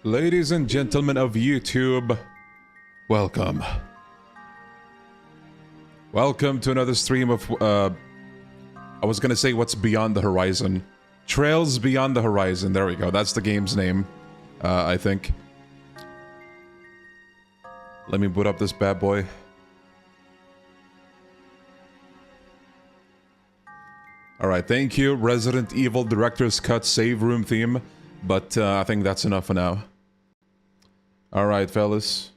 Ladies and gentlemen of YouTube, welcome. Welcome to another stream of, I was gonna say what's beyond the horizon. Trails Beyond the Horizon, there we go, that's the game's name, I think. Let me boot up this bad boy. Alright, thank you, Resident Evil Director's Cut save room theme, but I think that's enough for now. Alright, fellas.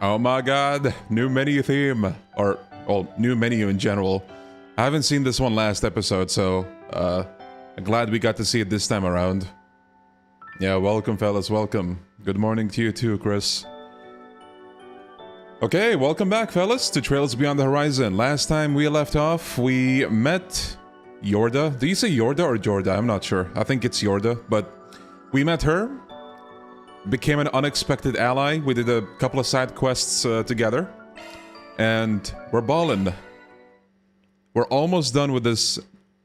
Oh my god, new menu theme, or, well, new menu in general. I haven't seen this one last episode, so, I'm glad we got to see it this time around. Yeah, welcome fellas, welcome. Good morning to you too, Chris. Okay, welcome back fellas to Trails Beyond the Horizon. Last time we left off, we met Yorda. Do you say Yorda or Jorda? I'm not sure. I think it's Yorda, but we met her. Became an unexpected ally. We did a couple of side quests together. And we're ballin'. We're almost done with this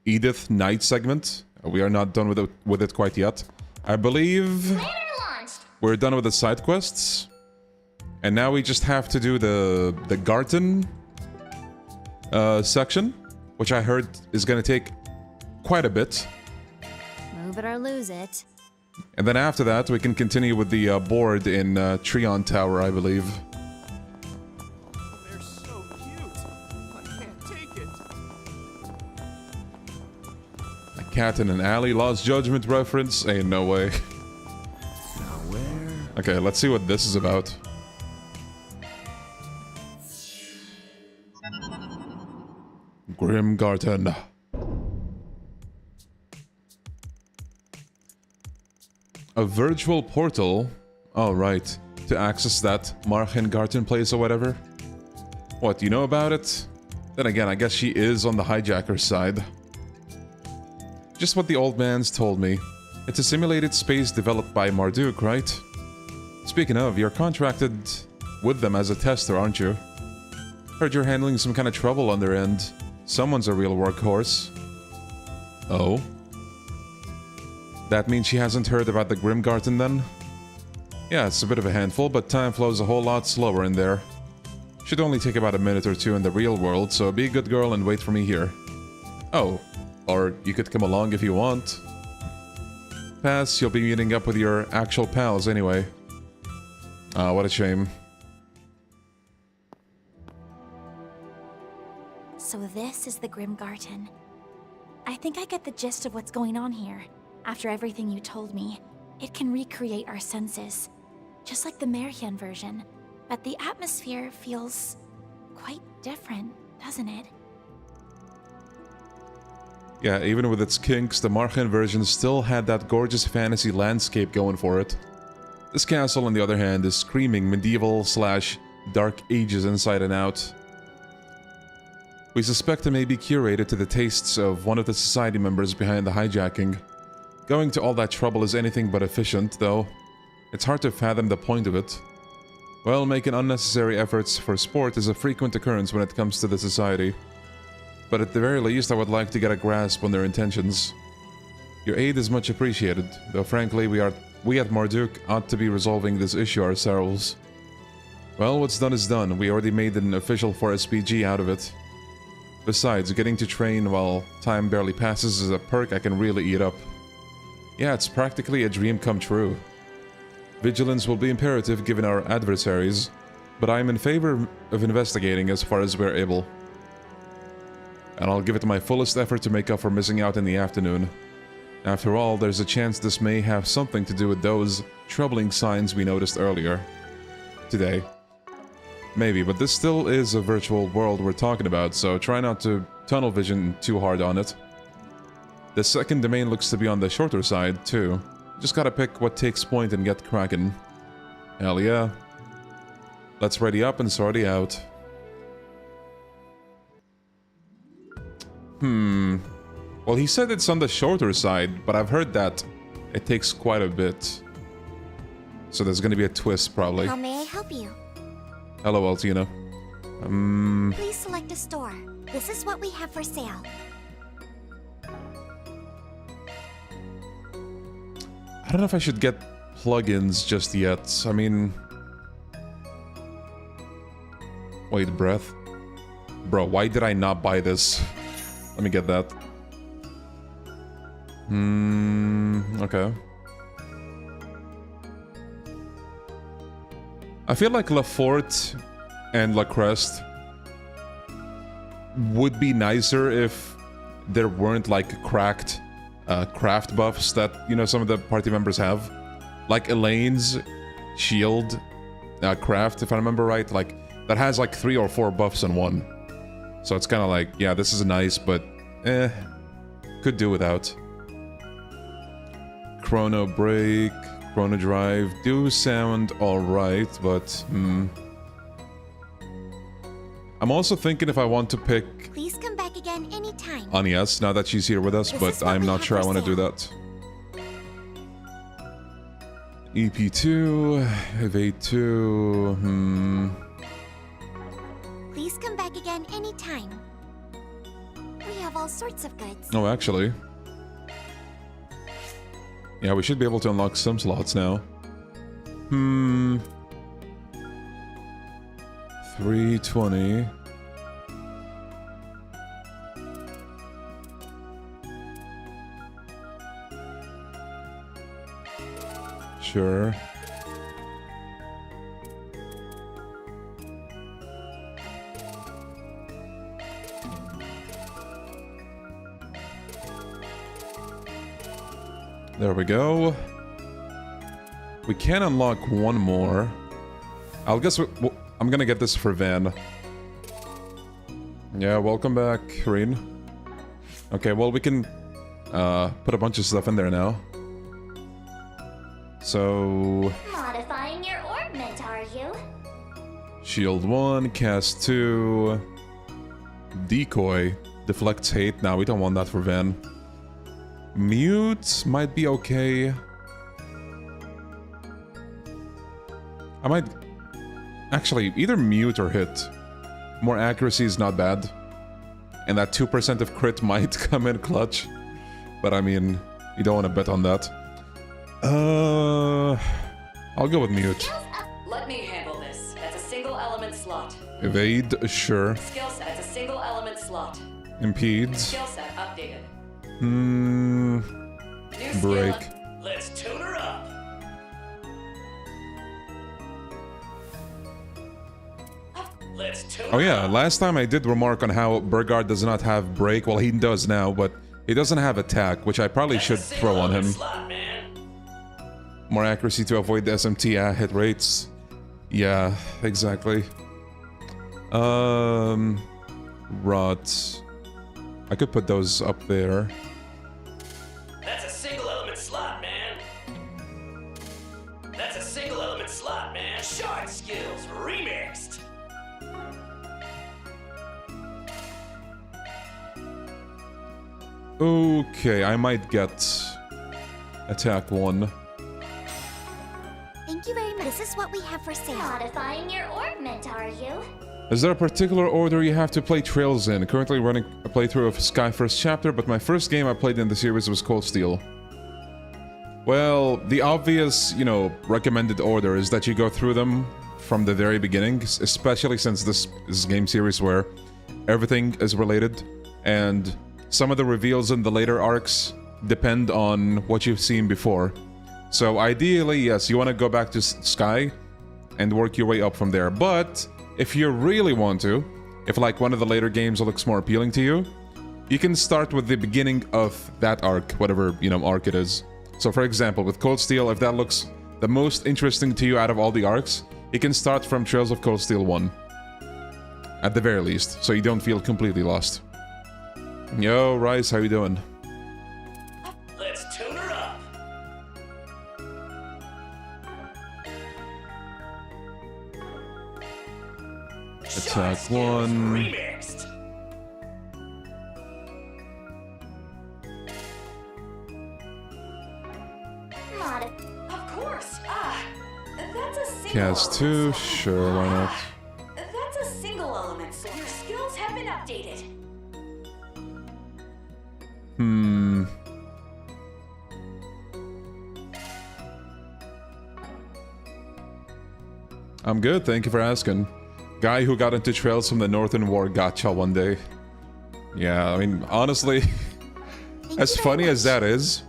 EDITH night segment. We are not done with it quite yet. I believe we're done with the side quests. And now we just have to do the Garten section, which I heard is gonna take quite a bit. Move it or lose it. And then after that, we can continue with the board in Trion Tower, I believe. They're so cute. I can't take it. A cat in an alley, Lost Judgment reference? Ain't no way. Now where? Okay, let's see what this is about. Grim Garten. A virtual portal? Oh, right. To access that Garten place or whatever? What, you know about it? Then again, I guess she is on the hijacker's side. Just what the old man's told me. It's a simulated space developed by Marduk, right? Speaking of, you're contracted with them as a tester, aren't you? Heard you're handling some kind of trouble on their end. Someone's a real workhorse. Oh? That means she hasn't heard about the Grim Garten then? Yeah, it's a bit of a handful, but time flows a whole lot slower in there. Should only take about a minute or two in the real world, so be a good girl and wait for me here. Oh, or you could come along if you want. Pass, you'll be meeting up with your actual pals anyway. Ah, what a shame. So this is the Grim Garten. I think I get the gist of what's going on here. After everything you told me, it can recreate our senses. Just like the Merian version. But the atmosphere feels quite different, doesn't it? Yeah, even with its kinks, the Marchen version still had that gorgeous fantasy landscape going for it. This castle, on the other hand, is screaming medieval/dark ages inside and out. We suspect it may be curated to the tastes of one of the society members behind the hijacking. Going to all that trouble is anything but efficient, though. It's hard to fathom the point of it. Well, making unnecessary efforts for sport is a frequent occurrence when it comes to the society. But at the very least, I would like to get a grasp on their intentions. Your aid is much appreciated, though frankly, we at Marduk ought to be resolving this issue ourselves. Well, what's done is done. We already made an official 4SPG out of it. Besides, getting to train while time barely passes is a perk I can really eat up. Yeah, it's practically a dream come true. Vigilance will be imperative given our adversaries, but I am in favor of investigating as far as we're able. And I'll give it my fullest effort to make up for missing out in the afternoon. After all, there's a chance this may have something to do with those troubling signs we noticed earlier. Today. Maybe, but this still is a virtual world we're talking about, so try not to tunnel vision too hard on it. The second domain looks to be on the shorter side, too. Just gotta pick what takes point and get cracking. Hell yeah. Let's ready up and sortie out. Well, he said it's on the shorter side, but I've heard that it takes quite a bit. So there's gonna be a twist, probably. How may I help you? Hello, Valentino. Please select a store. This is what we have for sale. I don't know if I should get plugins just yet. I mean... Wait, breath? Bro, why did I not buy this? Let me get that. Okay. I feel like La Forte and La Crest would be nicer if there weren't like cracked craft buffs that, you know, some of the party members have. Like Elaine's shield craft, if I remember right, like that has like 3 or 4 buffs in one. So it's kind of like, yeah, this is nice, but could do without. Chrono Break, Chrono Drive do sound alright, but I'm also thinking if I want to pick Please come back again anytime. Anias now that she's here with us, but I'm not sure I want to do that. EP2, Evade 2, Please come back again anytime. We have all sorts of goods. Oh, actually. Yeah, we should be able to unlock some slots now. 320. Sure. There we go. We can unlock one more. I'll guess I'm gonna get this for Van. Yeah, welcome back, Reen. Okay, well, we can put a bunch of stuff in there now. So... Modifying your orbment, are you? Shield 1, Cast 2... Decoy. Deflects hate. Nah, we don't want that for Van. Mute might be okay. I might... Actually, either mute or hit. More accuracy is not bad. And that 2% of crit might come in clutch. But I mean, you don't want to bet on that. I'll go with mute. Let me handle this. That's a single element slot. Evade, sure. Skill set. That's a single element slot. Impede. Skill set updated. Break. Let's tune her up. Let's tune Oh yeah, last time I did remark on how Burgard does not have break. Well, he does now, but he doesn't have attack, which I probably should throw on him. Slot, man. More accuracy to avoid the SMT hit rates. Yeah, exactly. Rods. I could put those up there. That's a single element slot, man. That's a single element slot, man. Shard skills remixed. Okay, I might get attack 1. Thank you very much. This is what we have for sale. Modifying your orbment, are you? Is there a particular order you have to play Trails in? Currently running a playthrough of Sky First Chapter, but my first game I played in the series was Cold Steel. Well, the obvious, you know, recommended order is that you go through them from the very beginning, especially since this is a game series where everything is related, and some of the reveals in the later arcs depend on what you've seen before. So ideally, yes, you want to go back to Sky and work your way up from there, but if you really want to, if like one of the later games looks more appealing to you, you can start with the beginning of that arc, whatever, you know, arc it is. So for example, with Cold Steel, if that looks the most interesting to you out of all the arcs, you can start from Trails of Cold Steel 1. At the very least, so you don't feel completely lost. Yo, Rice, how you doing? Let's tune her up. Attack Shard skills 1. remixed. Of course. Cast 2, sure, why not? That's a single element slot. Your skills have been updated. I'm good, thank you for asking. Guy who got into Trails from the Northern War gotcha one day. Yeah, I mean, honestly, as funny as that is,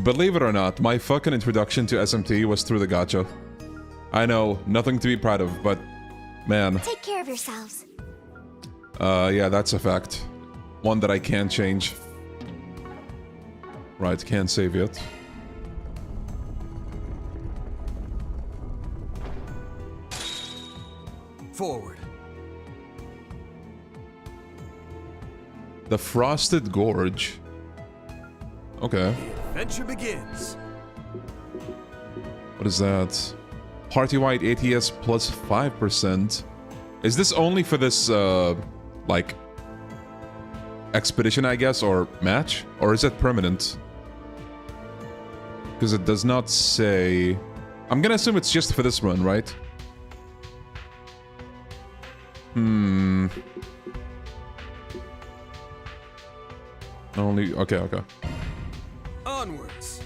believe it or not, my fucking introduction to SMT was through the gacha. I know, nothing to be proud of, but man. Take care of yourselves. Yeah, that's a fact. One that I can't change. Right, can't save yet. Forward. The Frosted Gorge. Okay. Adventure begins. What is that? Party-wide ATS plus 5%. Is this only for this, like, expedition, I guess, or match? Or is it permanent? Because it does not say... I'm gonna assume it's just for this run, right? Only... Okay. Onwards.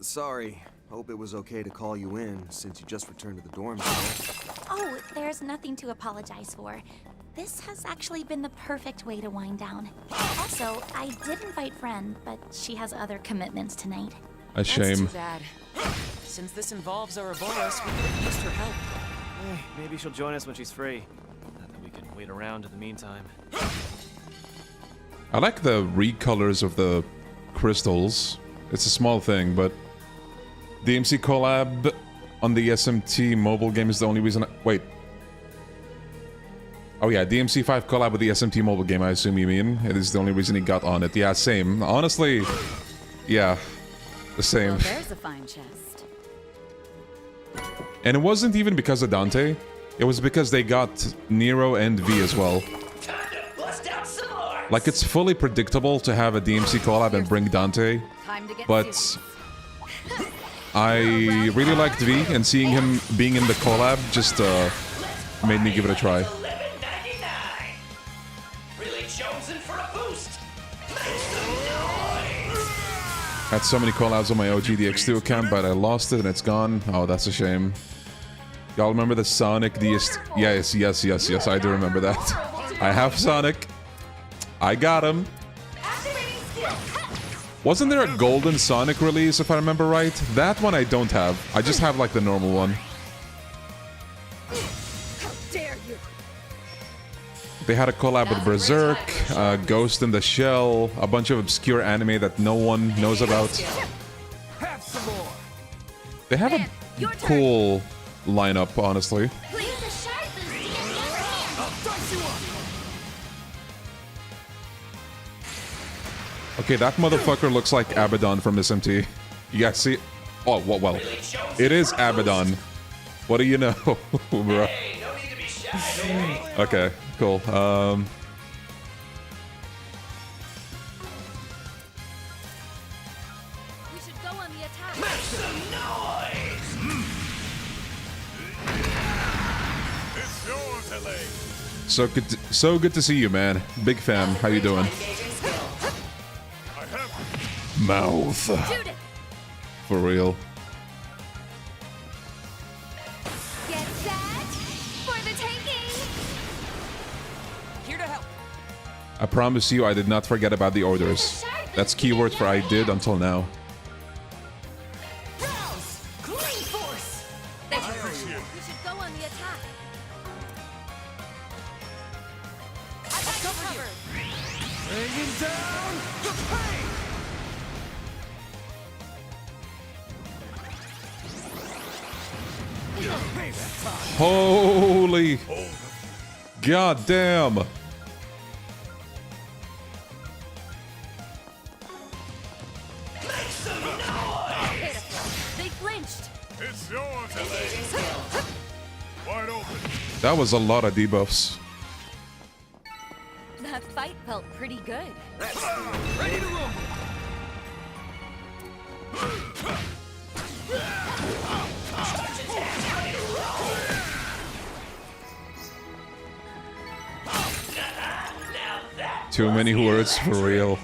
Sorry. Hope it was okay to call you in, since you just returned to the dorms. Oh, there's nothing to apologize for. This has actually been the perfect way to wind down. Also, I did invite Fren, but she has other commitments tonight. A shame. That's too bad. Since this involves Ouroboros, we could have used her help. Hey, maybe she'll join us when she's free. Not that we can wait around in the meantime. I like the recolors of the crystals. It's a small thing, but... DMC collab on the SMT mobile game is the only reason wait. Oh yeah, DMC 5 collab with the SMT mobile game, I assume you mean. It is the only reason he got on it. Yeah, same. Honestly, yeah, the same. Well, there's a fine chest. And it wasn't even because of Dante. It was because they got Nero and V as well. Time to bust out some more. Like, it's fully predictable to have a DMC collab and bring Dante, Time to get but... serious. I really liked V, and seeing him being in the collab just made me give it a try. $11.99. Really chosen for a boost. Make some noise. Had so many collabs on my OG DX2 account, but I lost it and it's gone. Oh, that's a shame. Y'all remember the Sonic DS? Yes, I do remember that. I have Sonic. I got him. Wasn't there a golden Sonic release, if I remember right? That one I don't have. I just have, like, the normal one. How dare you? They had a collab with Berserk, Ghost in the Shell, a bunch of obscure anime that no one knows about. Have some more. They have a cool lineup, honestly. Okay, that motherfucker looks like Abaddon from SMT. Yeah, see? Oh, well. It is Abaddon. What do you know, bro? Hey, no need to be shy, don't worry. Okay, cool. We should go on the attack. Make some noise. It's yours, LA. So good to see you, man. Big fan. How you doing? Mouth. Shoot it. For real. Get set for the taking. Here to help. I promise you I did not forget about the orders. That's keyword for I did until now. Clean force. We should go on the attack. I got cover. Bringing down the pain. Holy. God damn. They flinched. It's yours, LA. Wide open. That was a lot of debuffs. That fight felt pretty good. Ready to rumble. Too many words for real.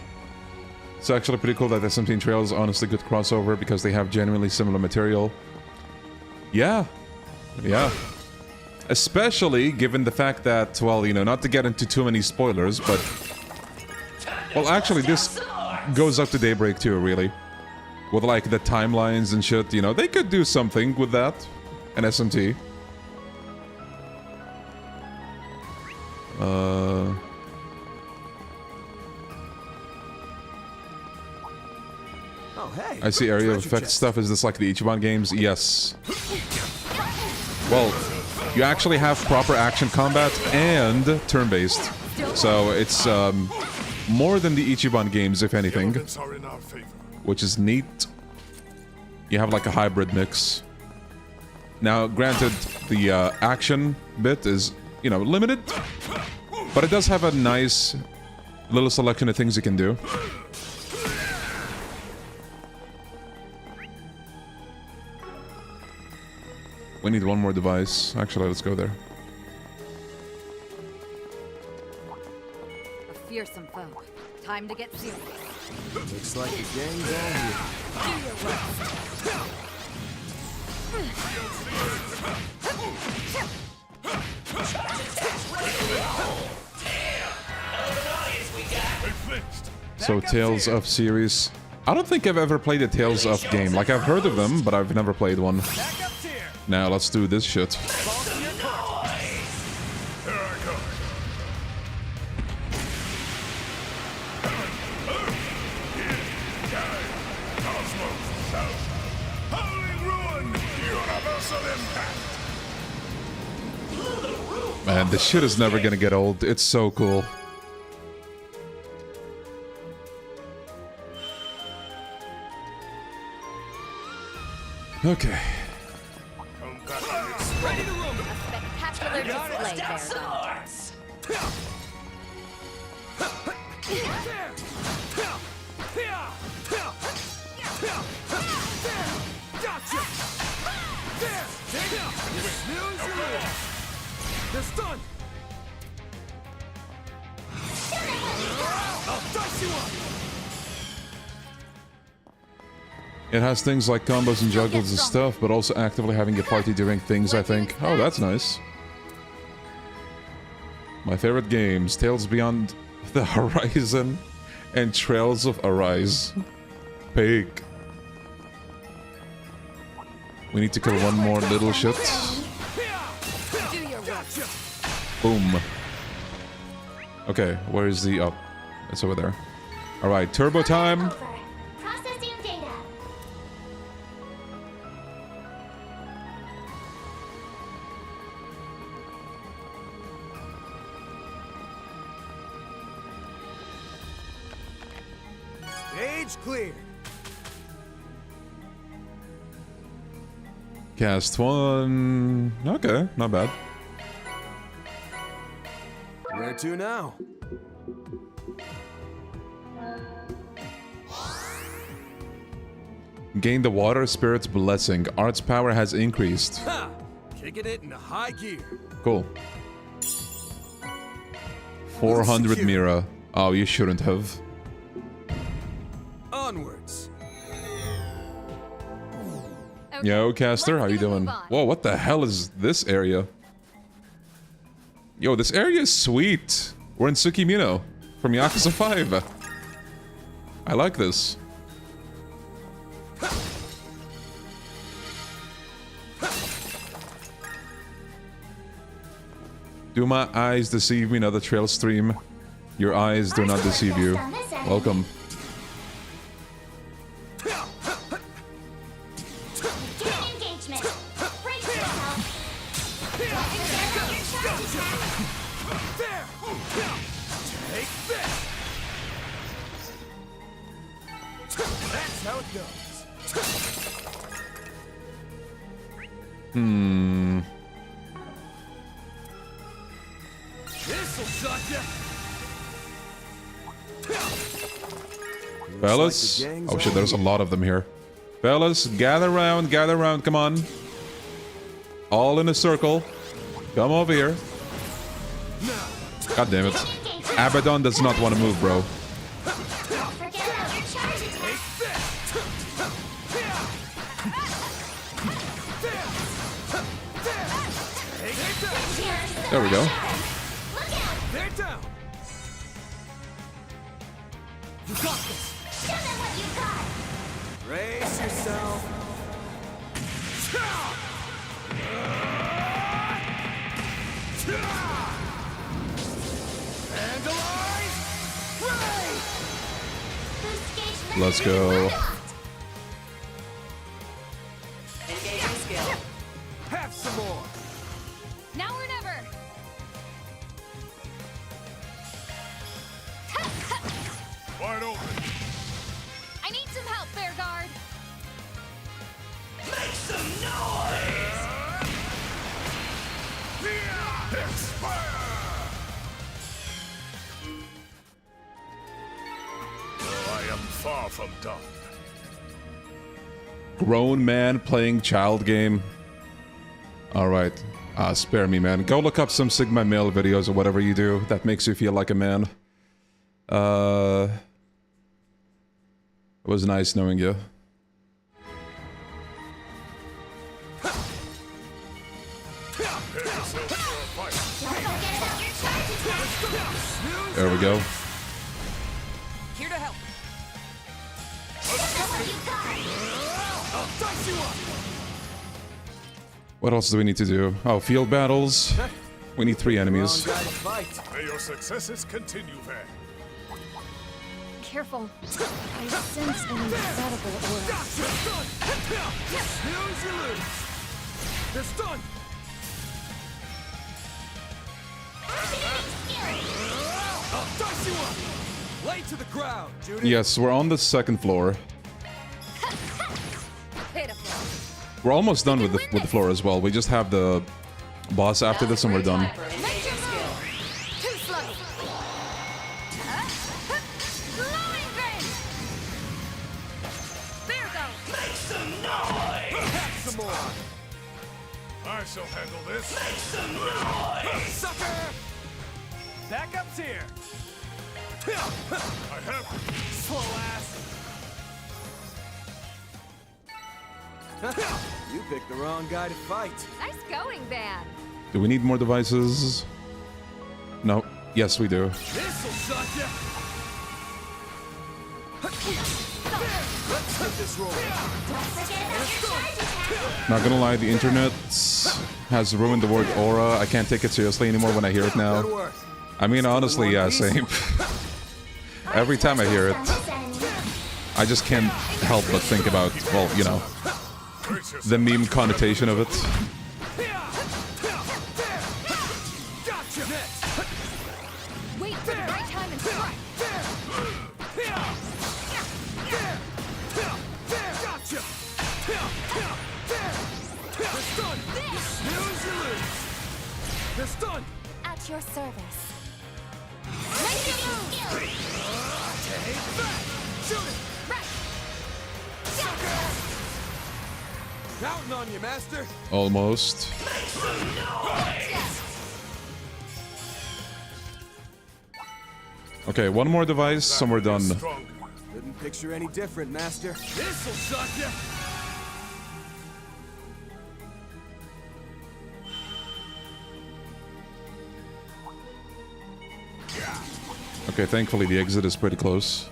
It's actually pretty cool that SMT and Trails honestly good crossover because they have genuinely similar material. Yeah. Yeah. Especially given the fact that, well, you know, not to get into too many spoilers, but... Well, actually, this goes up to Daybreak too, really. With, like, the timelines and shit, you know, they could do something with that. And SMT. Oh, hey. I see area of effect stuff. Is this like the Ichiban games? Yes. Well, you actually have proper action combat and turn-based. So it's more than the Ichiban games, if anything. Which is neat. You have like a hybrid mix. Now, granted, the action bit is, you know, limited. But it does have a nice little selection of things you can do. We need one more device. Actually, let's go there. A fearsome foe. Time to get serious. Looks like the gang's all here. Do your worst. So, Tales of series. I don't think I've ever played a Tales of game. Like, I've heard of them, but I've never played one. Now, let's do this shit. Man, this shit is never gonna get old. It's so cool. Okay. Ready to roll. A spectacular display there. They're stunned! I'll dice you up! It has things like combos and juggles and stuff, but also actively having a party during things, I think. Oh, that's nice. My favorite games, Tales Beyond the Horizon and Trails of Arise. Pig. We need to kill one more little shit. Boom. Okay, where's the... Oh, it's over there. Alright, turbo time. Processing data. Stage clear. Cast one. Okay, not bad. Where to now? Gain the water spirit's blessing. Art's power has increased. Ha! Kicking it into high gear. Cool. 400 Mira. Oh, you shouldn't have. Onwards. Okay, Yo, Caster, how you doing? Whoa, what the hell is this area? Yo, this area is sweet. We're in Tsukimino from Yakuza 5. I like this. Do my eyes deceive me? Another trail stream. Your eyes do not deceive you. Welcome. Engagement. Brace yourself. There! Take this! That's how it goes. This'll suck ya! Fellas? Oh shit, there's a lot of them here. Fellas, gather round, come on. All in a circle. Come over here. God damn it. Abaddon does not want to move, bro. There we go. They're down. You got this. Show them what you got! Brace yourself. Vandalize! Ray! Boost gauge Let's limited go. unlocked. Engaging skill. Have some more. Now or never. Wide open. I need some help, Bearguard. Make some noise! Expire! Oh, I am far from done. Grown man playing child game. Alright. Spare me, man. Go look up some Sigma male videos or whatever you do that makes you feel like a man. It was nice knowing you. There we go. Here to help. What else do we need to do? Oh, field battles. We need 3 enemies. May your successes continue, Van. Careful. I sense an incredible aura. Snooze, you lose. They're stunned. I'll dice you up. Lay to the ground, Judy. Yes, we're on the 2nd floor. Pitiful. We're almost done with the floor as well. We just have the boss after this and we're done. Time for engaging skill. Too slow. Glowing vein. There goes. Make some noise. Have some more. I shall handle this. Make some noise. Sucker. Backup's here. I have slow ass. You picked the wrong guy to fight. Nice going, Van. Do we need more devices? No. Yes, we do. This'll suck ya. Let's get this rolling. Not gonna lie, the internet has ruined the word aura. I can't take it seriously anymore when I hear it Good now. work. I mean, honestly, yeah, same. Every time I hear it, I just can't help but think about, well, you know, the meme connotation of it. Gotcha. Next. Wait for the right time and strike. Gotcha. They're stunned. Snooze, you lose. They're stunned. At your service. Make your move. Take that. Shoot it. Right. Counting on you, master. Almost. Okay, one more device and we're done. Strong. Couldn't picture any different, master. This'll suck ya. Okay, thankfully the exit is pretty close.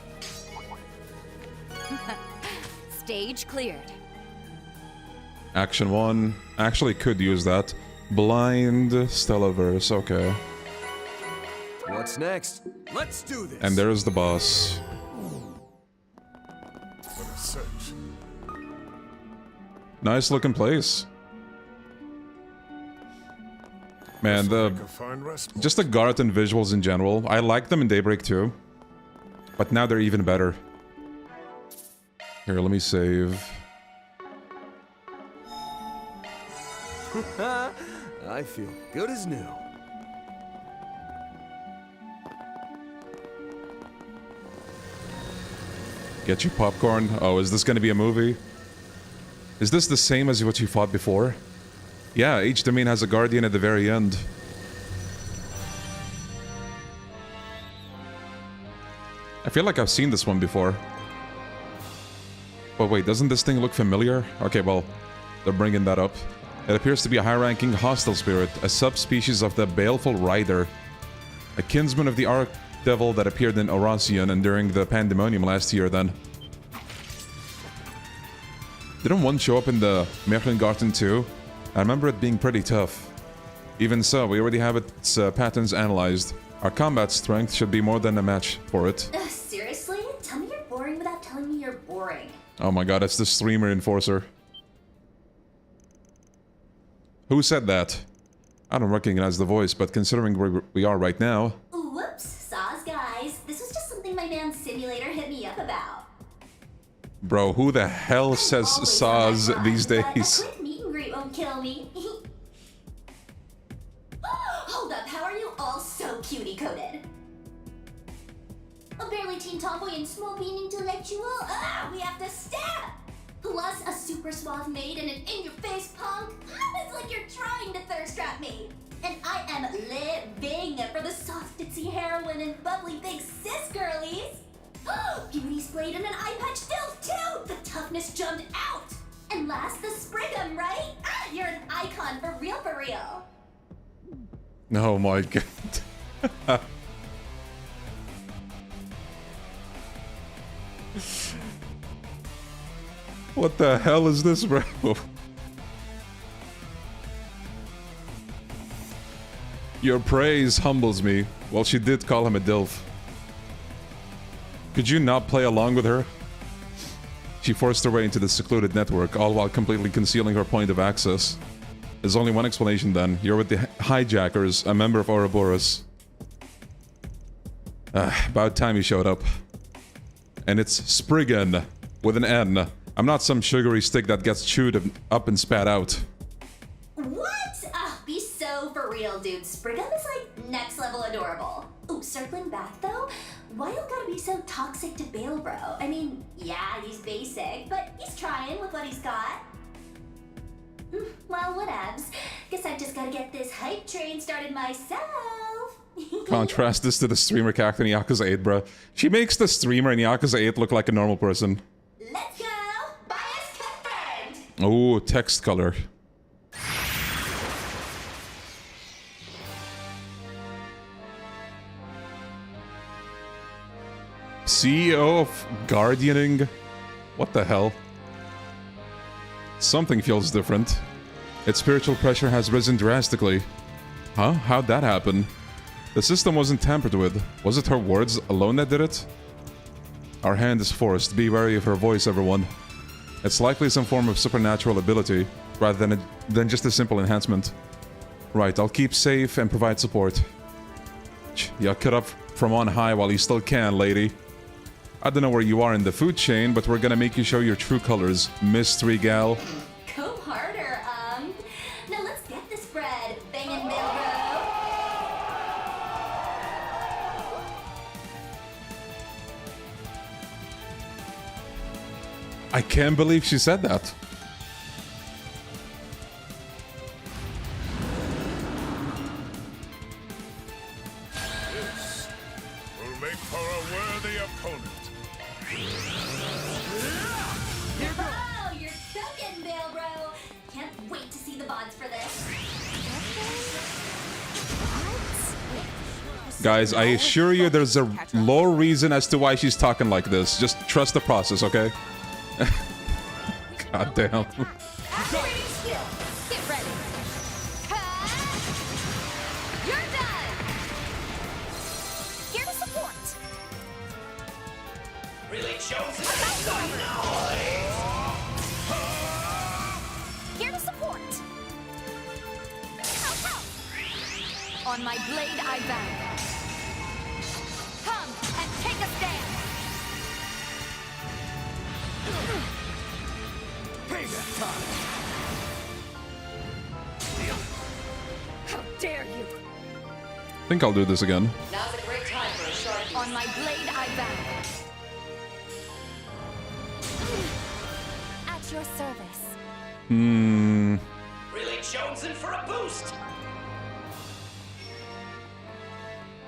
Stage cleared. Action 1. Actually could use that. Blind Stellaverse, okay. What's next? Let's do this. And there's the boss. What a search. Nice looking place. Man, Like a fine rest. just the Garten visuals in general. I liked them in Daybreak too. But now they're even better. Here, let me save. I feel good as new. Get your popcorn. Oh, is this gonna be a movie? Is this the same as what you fought before? Yeah, each domain has a guardian at the very end. I feel like I've seen this one before. But wait, doesn't this thing look familiar? Okay, well, they're bringing that up. It appears to be a high-ranking hostile spirit, a subspecies of the Baleful Rider, a kinsman of the Archdevil that appeared in Oracion and during the Pandemonium last year then. Didn't one show up in the Garten too? I remember it being pretty tough. Even so, we already have its patterns analyzed. Our combat strength should be more than a match for it. Seriously? Tell me you're boring without telling me you're boring. Oh my god, it's the streamer enforcer. Who said that? I don't recognize the voice, but considering where we are right now... Whoops, Saws guys. This was just something my man Simulator hit me up about. Bro, who the hell says Saws these days? A quick meet and greet won't kill me. Hold up, how are you all so cutie-coded? A barely teen tomboy and small-bean intellectual? We have to stab! Plus a super suave maid and an in-your-face punk? It's like you're trying to thirst trap me! And I am living for the soft, ditzy heroine and bubbly big sis girlies! Beauty splayed and an eye patch still too! The toughness jumped out! And last, the Sprigum, right? You're an icon for real, for real! Oh my god. What the hell is this, bro? Your praise humbles me. Well, she did call him a dilf. Could you not play along with her? She forced her way into the secluded network, all while completely concealing her point of access. There's only one explanation then. You're with the hijackers, a member of Ouroboros. About time you showed up. And it's Spriggan, with an N. I'm not some sugary stick that gets chewed up and spat out. What? Be so for real, dude. Spriggan is like next level adorable. Ooh, circling back though, why you gotta be so toxic to Bale, bro? I mean, yeah, he's basic, but he's trying with what he's got. Well, whatevs. Guess I just gotta get this hype train started myself. Contrast this to the streamer character in Yakuza 8, bro. She makes the streamer in Yakuza 8 look like a normal person. Let's go! Bias confirmed! Oh, text color. CEO of Guardianing? What the hell? Something feels different. Its spiritual pressure has risen drastically. Huh? How'd that happen? The system wasn't tampered with. Was it her words alone that did it? Our hand is forced. Be wary of her voice, everyone. It's likely some form of supernatural ability, rather than just a simple enhancement. Right, I'll keep safe and provide support. Yeah, cut up from on high while you still can, lady. I don't know where you are in the food chain, but we're gonna make you show your true colors, mystery gal. Go harder, Now let's get this bread, bangin' Bill, bro. I can't believe she said that. This will make for a worthy opponent. Oh, you're cooking, Bill, bro. Can't wait to see the VODs for this. Guys, I assure you there's a low reason as to why she's talking like this. Just trust the process, okay? God damn. Activating skill. Get ready. You're done. Here to support. Really chosen. Here to support. On my blade, I bound. Come and take a stand. Payback time. How dare you! I think I'll do this again. Now's a great time for a sharp On my blade, I bound. At your service. Really chosen for a boost.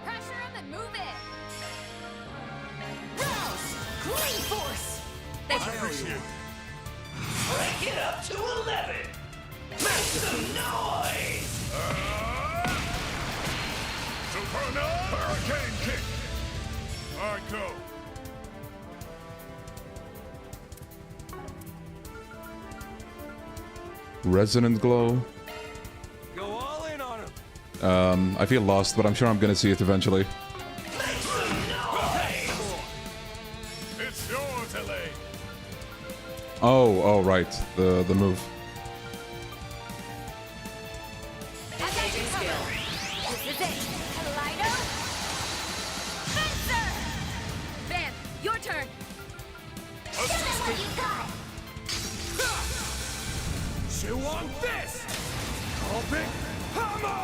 Pressure him and move it. Force! I appreciate it. Break it up to 11. Make some noise. Superno Hurricane Kick. All right, go. Resonant Glow. Go all in on him. I feel lost, but I'm sure I'm gonna see it eventually. Make some noise. It's yours, LA. Oh, right. The move. Engaging skill. This is it. Kaleido. Fencer! Van, your turn. Show them what you got! Chew on this. Open hammer.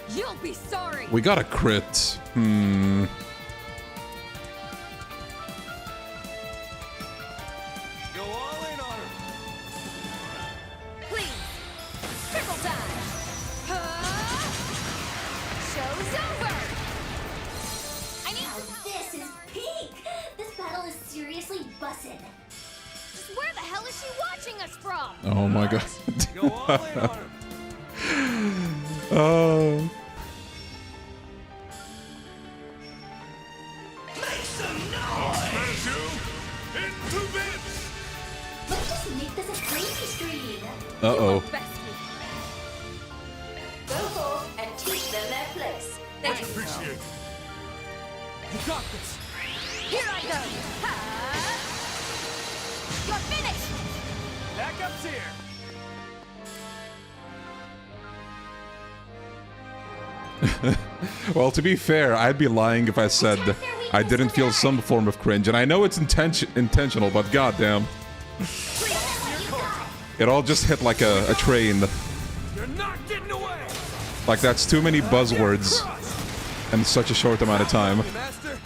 You'll be sorry. We got a crit. Hmm. Go all in on him. Please. Triple time. Huh? Show's over. I need Now some help. this is peak! This battle is seriously bussin'. Where the hell is she watching us from? Oh my god. Go all in on him. Oh. Make some noise. Smash you into bits. Let's just make this a crazy stream. Uh-oh. Best me. Go forth and teach them their place. Much appreciated. You got this. Here I go. Ha! You're finished. Backup's here. Well, to be fair, I'd be lying if I said I didn't feel some form of cringe, and I know it's intentional, but goddamn, it all just hit like a train. You're not getting away. Like that's too many buzzwords in such a short amount of time. Master.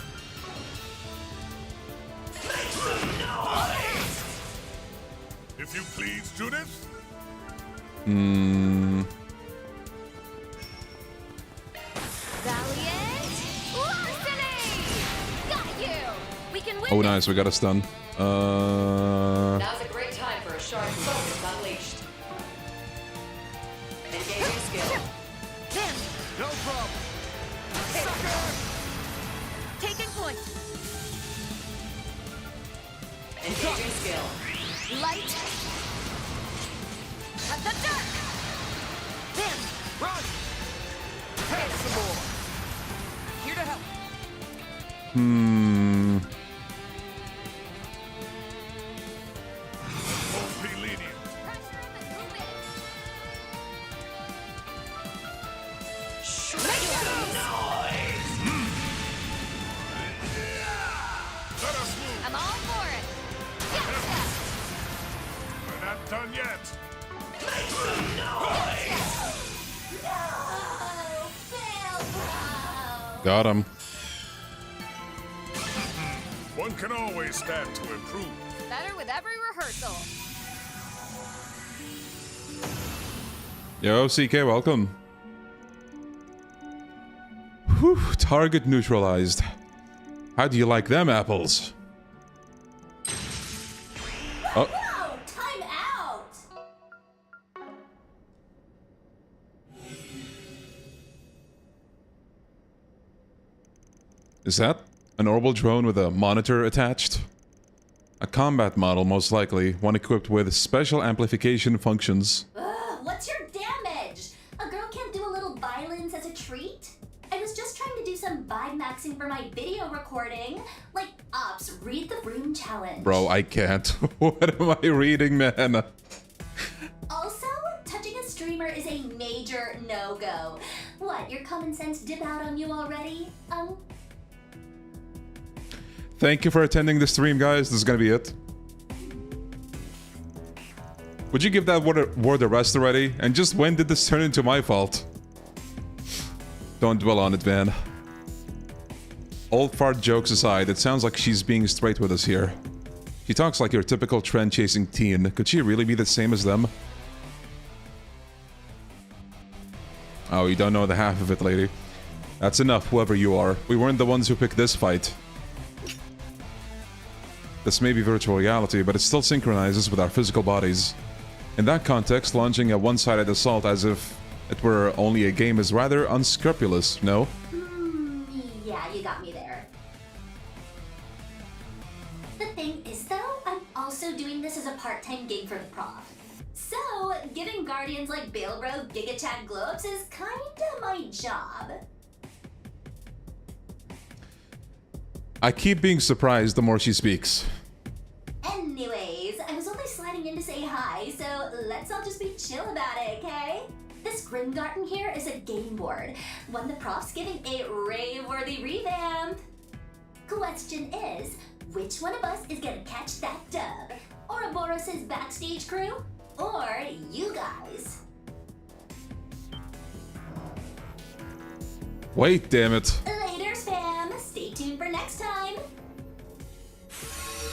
Make some noise. If you please, Judith. Hmm. Valiant larceny. Got you. We can win. Oh, nice. We got a stun. Now's a great time for a sharp focus unleashed. Engaging skill. Them. No problem. Taking point. Engaging skill. Light. At the dark. Them. Run. Have some more. Here to help. Hmm. Won't be lenient. Pressure in the move in. Make some noise. Let us move. I'm all for it. Yes, We're not done yet. Make some noise. No! Fail, bro! Got him. One can always stand to improve. better with every rehearsal. Yo, CK, welcome. Whew, target neutralized. How do you like them apples? Oh, No! Time out! is that an orbital drone with a monitor attached? A combat model, most likely, one equipped with special amplification functions. Ugh, what's your damage? A girl can't do a little violence as a treat? I was just trying to do some vibe maxing for my video recording. Like, Ops, read the room challenge. Bro, I can't. What am I reading, man? Also, touching a streamer is a major no-go. What, your common sense dip out on you already? Thank you for attending the stream, guys. This is gonna be it. Would you give that word a rest already? And just when did this turn into my fault? Don't dwell on it, Van. Old fart jokes aside, it sounds like she's being straight with us here. She talks like your typical trend-chasing teen. Could she really be the same as them? Oh, you don't know the half of it, lady. That's enough, whoever you are. We weren't the ones who picked this fight. This may be virtual reality, but it still synchronizes with our physical bodies. In that context, launching a one-sided assault as if it were only a game is rather unscrupulous, no? Yeah, you got me there. The thing is, though, I'm also doing this as a part-time gig for the prof. So, giving guardians like Balebro Giga Chad glow-ups is kinda my job. I keep being surprised the more she speaks. Anyways, I was only sliding in to say hi, so let's all just be chill about it, okay? This Garten here is a game board, one the prof's giving a rave-worthy revamp. Question is, which one of us is gonna catch that dub? Ouroboros' backstage crew? Or you guys? Wait, damn it. Later, spam. Stay tuned for next time.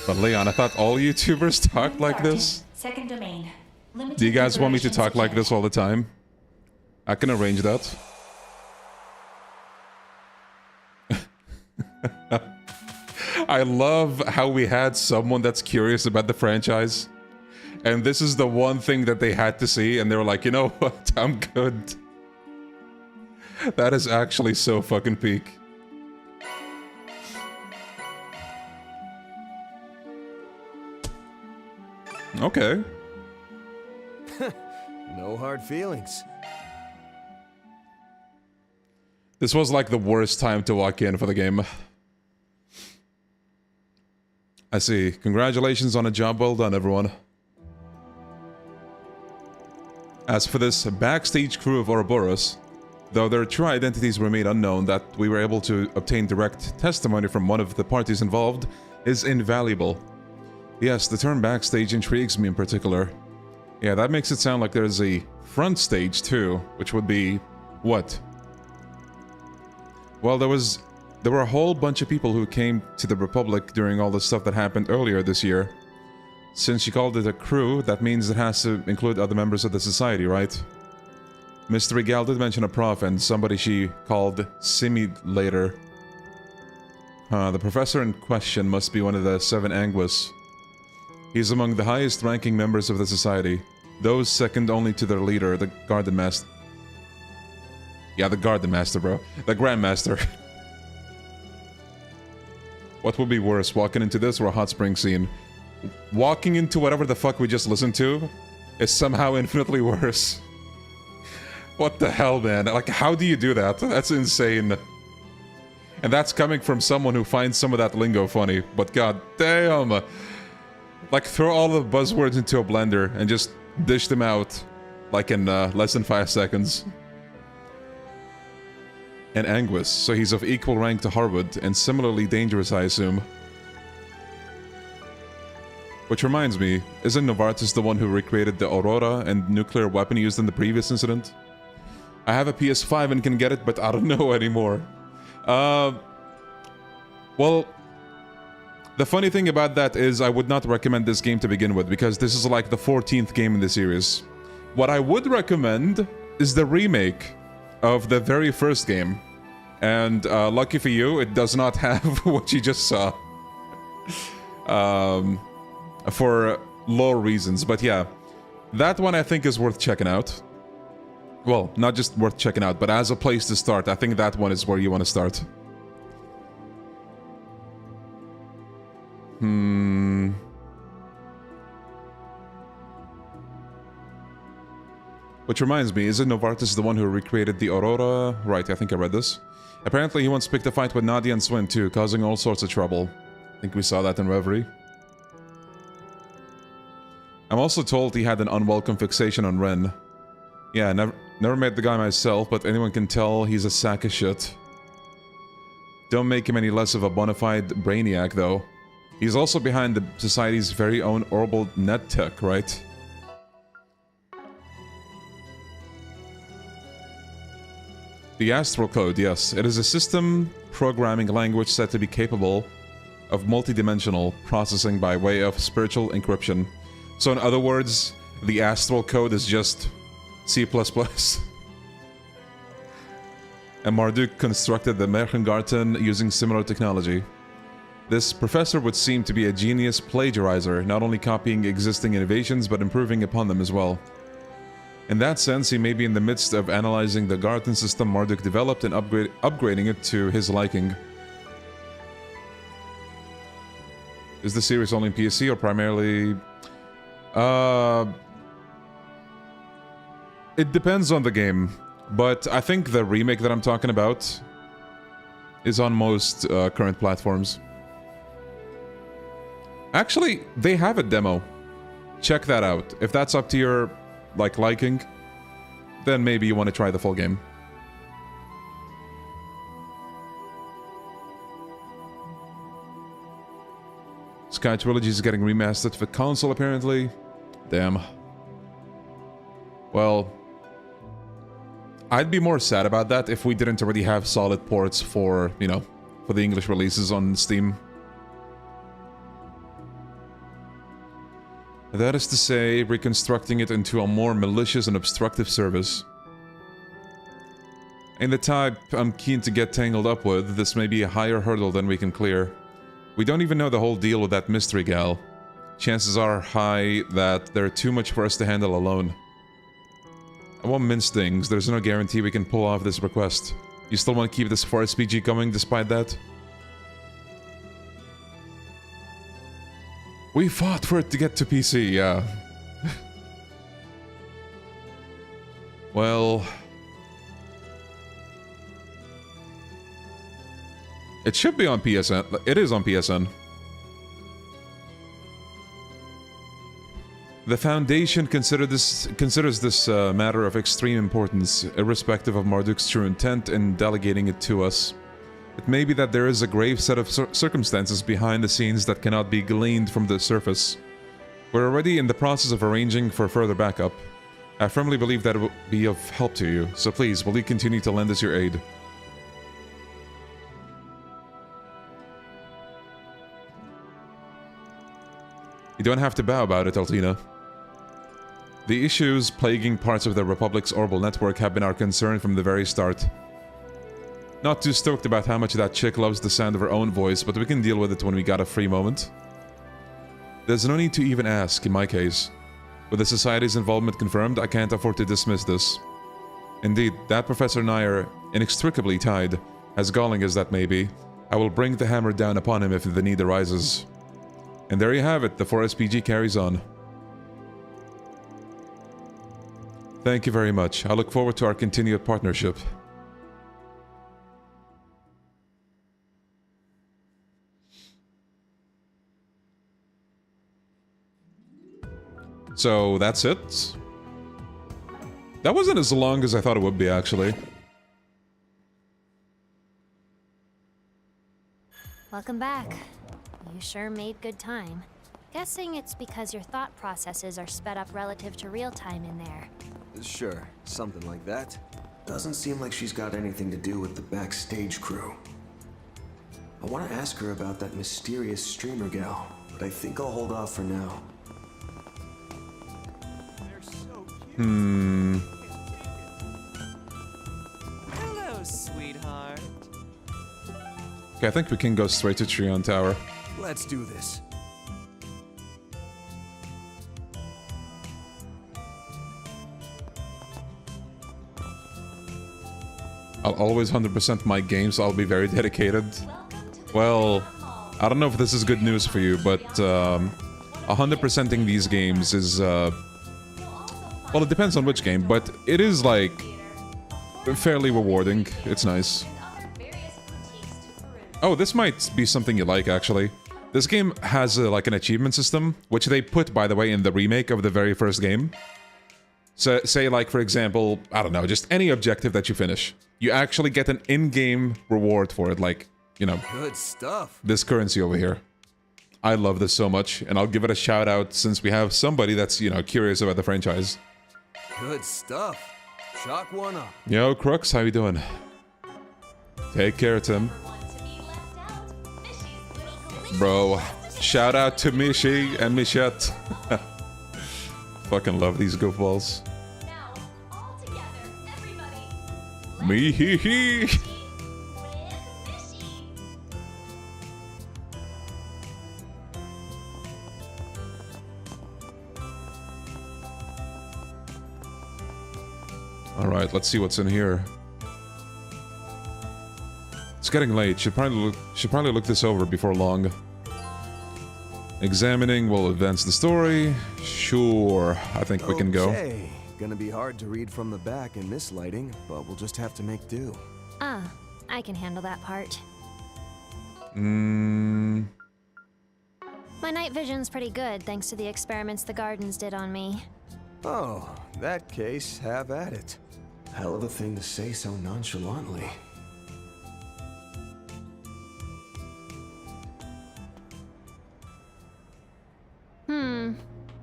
But Leon, I thought all YouTubers talked like this. Second domain. Limited Do you guys want me to liberation talk like this all the time? I can arrange that. I love how we had someone that's curious about the franchise. And this is the one thing that they had to see, and they were like, you know what, I'm good. That is actually so fucking peak. Okay. No hard feelings. This was like the worst time to walk in for the game. I see. Congratulations on a job well done, everyone. As for this backstage crew of Ouroboros, though their true identities remain unknown, that we were able to obtain direct testimony from one of the parties involved is invaluable. Yes, the term backstage intrigues me in particular. Yeah, that makes it sound like there's a front stage too, which would be... what? Well, there were a whole bunch of people who came to the Republic during all the stuff that happened earlier this year. Since she called it a crew, that means it has to include other members of the society, right? Mr. Regal did mention a prof and somebody she called Simi later. The professor in question must be one of the 7 Anguis. He's among the highest ranking members of the society, those second only to their leader, the Garden Master. Yeah, the Garden Master, bro. The Grandmaster. What would be worse, walking into this or a hot spring scene? Walking into whatever the fuck we just listened to is somehow infinitely worse. What the hell, man? Like, how do you do that? That's insane. And that's coming from someone who finds some of that lingo funny. But god damn! Like, throw all the buzzwords into a blender and just dish them out, like in less than 5 seconds. And Anguis, so he's of equal rank to Harwood, and similarly dangerous, I assume. Which reminds me, isn't Novartis the one who recreated the Aurora and nuclear weapon used in the previous incident? I have a PS5 and can get it, but I don't know anymore. Well, the funny thing about that is I would not recommend this game to begin with, because this is like the 14th game in the series. What I would recommend is the remake of the very first game. And lucky for you, it does not have what you just saw. For lore reasons, but yeah. That one I think is worth checking out. Well, not just worth checking out, but as a place to start, I think that one is where you want to start. Which reminds me, isn't Novartis the one who recreated the Aurora? Right, I think I read this. Apparently he once picked a fight with Nadia and Swin too, causing all sorts of trouble. I think we saw that in Reverie. I'm also told he had an unwelcome fixation on Ren. Yeah, never met the guy myself, but anyone can tell he's a sack of shit. Don't make him any less of a bona fide brainiac, though. He's also behind the society's very own orbital net tech, right? The Astral Code, yes. It is a system programming language said to be capable of multidimensional processing by way of spiritual encryption. So in other words, the Astral Code is just C++. and Marduk constructed the Garten using similar technology. This professor would seem to be a genius plagiarizer, not only copying existing innovations but improving upon them as well. In that sense, he may be in the midst of analyzing the Garten system Marduk developed and upgrading it to his liking. Is the series only in PC or primarily... It depends on the game, but I think the remake that I'm talking about is on most current platforms. Actually, they have a demo. Check that out. If that's up to your, liking, then maybe you want to try the full game. Sky Trilogy is getting remastered for console, apparently. Damn. Well, I'd be more sad about that if we didn't already have solid ports for, for the English releases on Steam. That is to say, reconstructing it into a more malicious and obstructive service. In the type I'm keen to get tangled up with, this may be a higher hurdle than we can clear. We don't even know the whole deal with that mystery gal. Chances are high that they're too much for us to handle alone. I won't mince things, there's no guarantee we can pull off this request. You still want to keep this 4SPG coming despite that? We fought for it to get to PC, yeah. Well... It should be on PSN. It is on PSN. The Foundation considers this matter of extreme importance, irrespective of Marduk's true intent in delegating it to us. It may be that there is a grave set of circumstances behind the scenes that cannot be gleaned from the surface. We're already in the process of arranging for further backup. I firmly believe that it will be of help to you, so please, will you continue to lend us your aid? You don't have to bow about it, Altina. The issues plaguing parts of the Republic's orbital network have been our concern from the very start. Not too stoked about how much that chick loves the sound of her own voice, but we can deal with it when we got a free moment. There's no need to even ask, in my case. With the Society's involvement confirmed, I can't afford to dismiss this. Indeed, that Professor and I are inextricably tied, as galling as that may be. I will bring the hammer down upon him if the need arises. And there you have it, the 4SPG carries on. Thank you very much. I look forward to our continued partnership. So, that's it? That wasn't as long as I thought it would be, actually. Welcome back. You sure made good time. Guessing it's because your thought processes are sped up relative to real time in there. Sure, something like that. Doesn't seem like she's got anything to do with the backstage crew. I want to ask her about that mysterious streamer gal, but I think I'll hold off for now. Hello, sweetheart. Okay, I think we can go straight to Trion Tower. Let's do this. I'll always 100% my games, I'll be very dedicated. Well, I don't know if this is good news for you, but 100%ing these games is... well, it depends on which game, but it is, fairly rewarding. It's nice. Oh, this might be something you like, actually. This game has, an achievement system, which they put, by the way, in the remake of the very first game. So, say, for example, I don't know, just any objective that you finish. You actually get an in-game reward for it, Good stuff. this currency over here. I love this so much, and I'll give it a shout-out since we have somebody that's, curious about the franchise. Good stuff. Chalk one up. Yo, Crooks, how you doing? Take care, Tim. Bro, shout out to Mishi and Michette. Fucking love these goofballs. Me hee hee. Alright, let's see what's in here. It's getting late. Should probably look this over before long. Examining will advance the story. Sure, I think we can go. Okay, gonna be hard to read from the back in this lighting, but we'll just have to make do. Ah, I can handle that part. Hmm. My night vision's pretty good thanks to the experiments the Gardens did on me. Oh, that case, have at it. Hell of a thing to say so nonchalantly.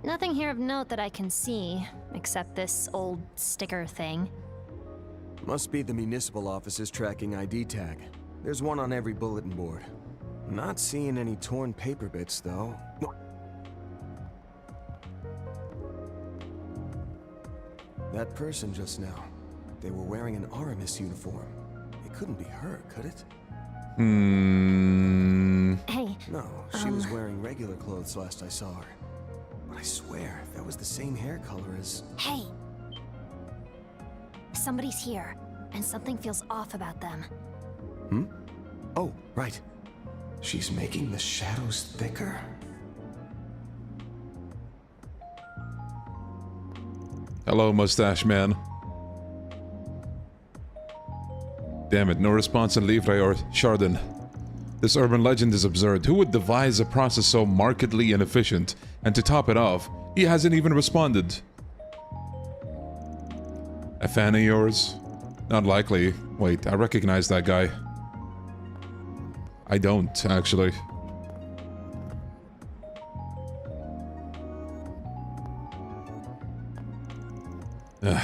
Nothing here of note that I can see, except this old sticker thing. Must be the municipal office's tracking ID tag. There's one on every bulletin board. Not seeing any torn paper bits, though. That person just now. They were wearing an Aramis uniform. It couldn't be her, could it? Hey. No, she was wearing regular clothes last I saw her. But I swear, that was the same hair color as... Hey! Somebody's here, and something feels off about them. Hmm? Oh, right. She's making the shadows thicker. Hello, mustache man. Damn it, no response in Livre or Chardon. This urban legend is absurd. Who would devise a process so markedly inefficient? And to top it off, he hasn't even responded. A fan of yours? Not likely. Wait, I recognize that guy. I don't, actually.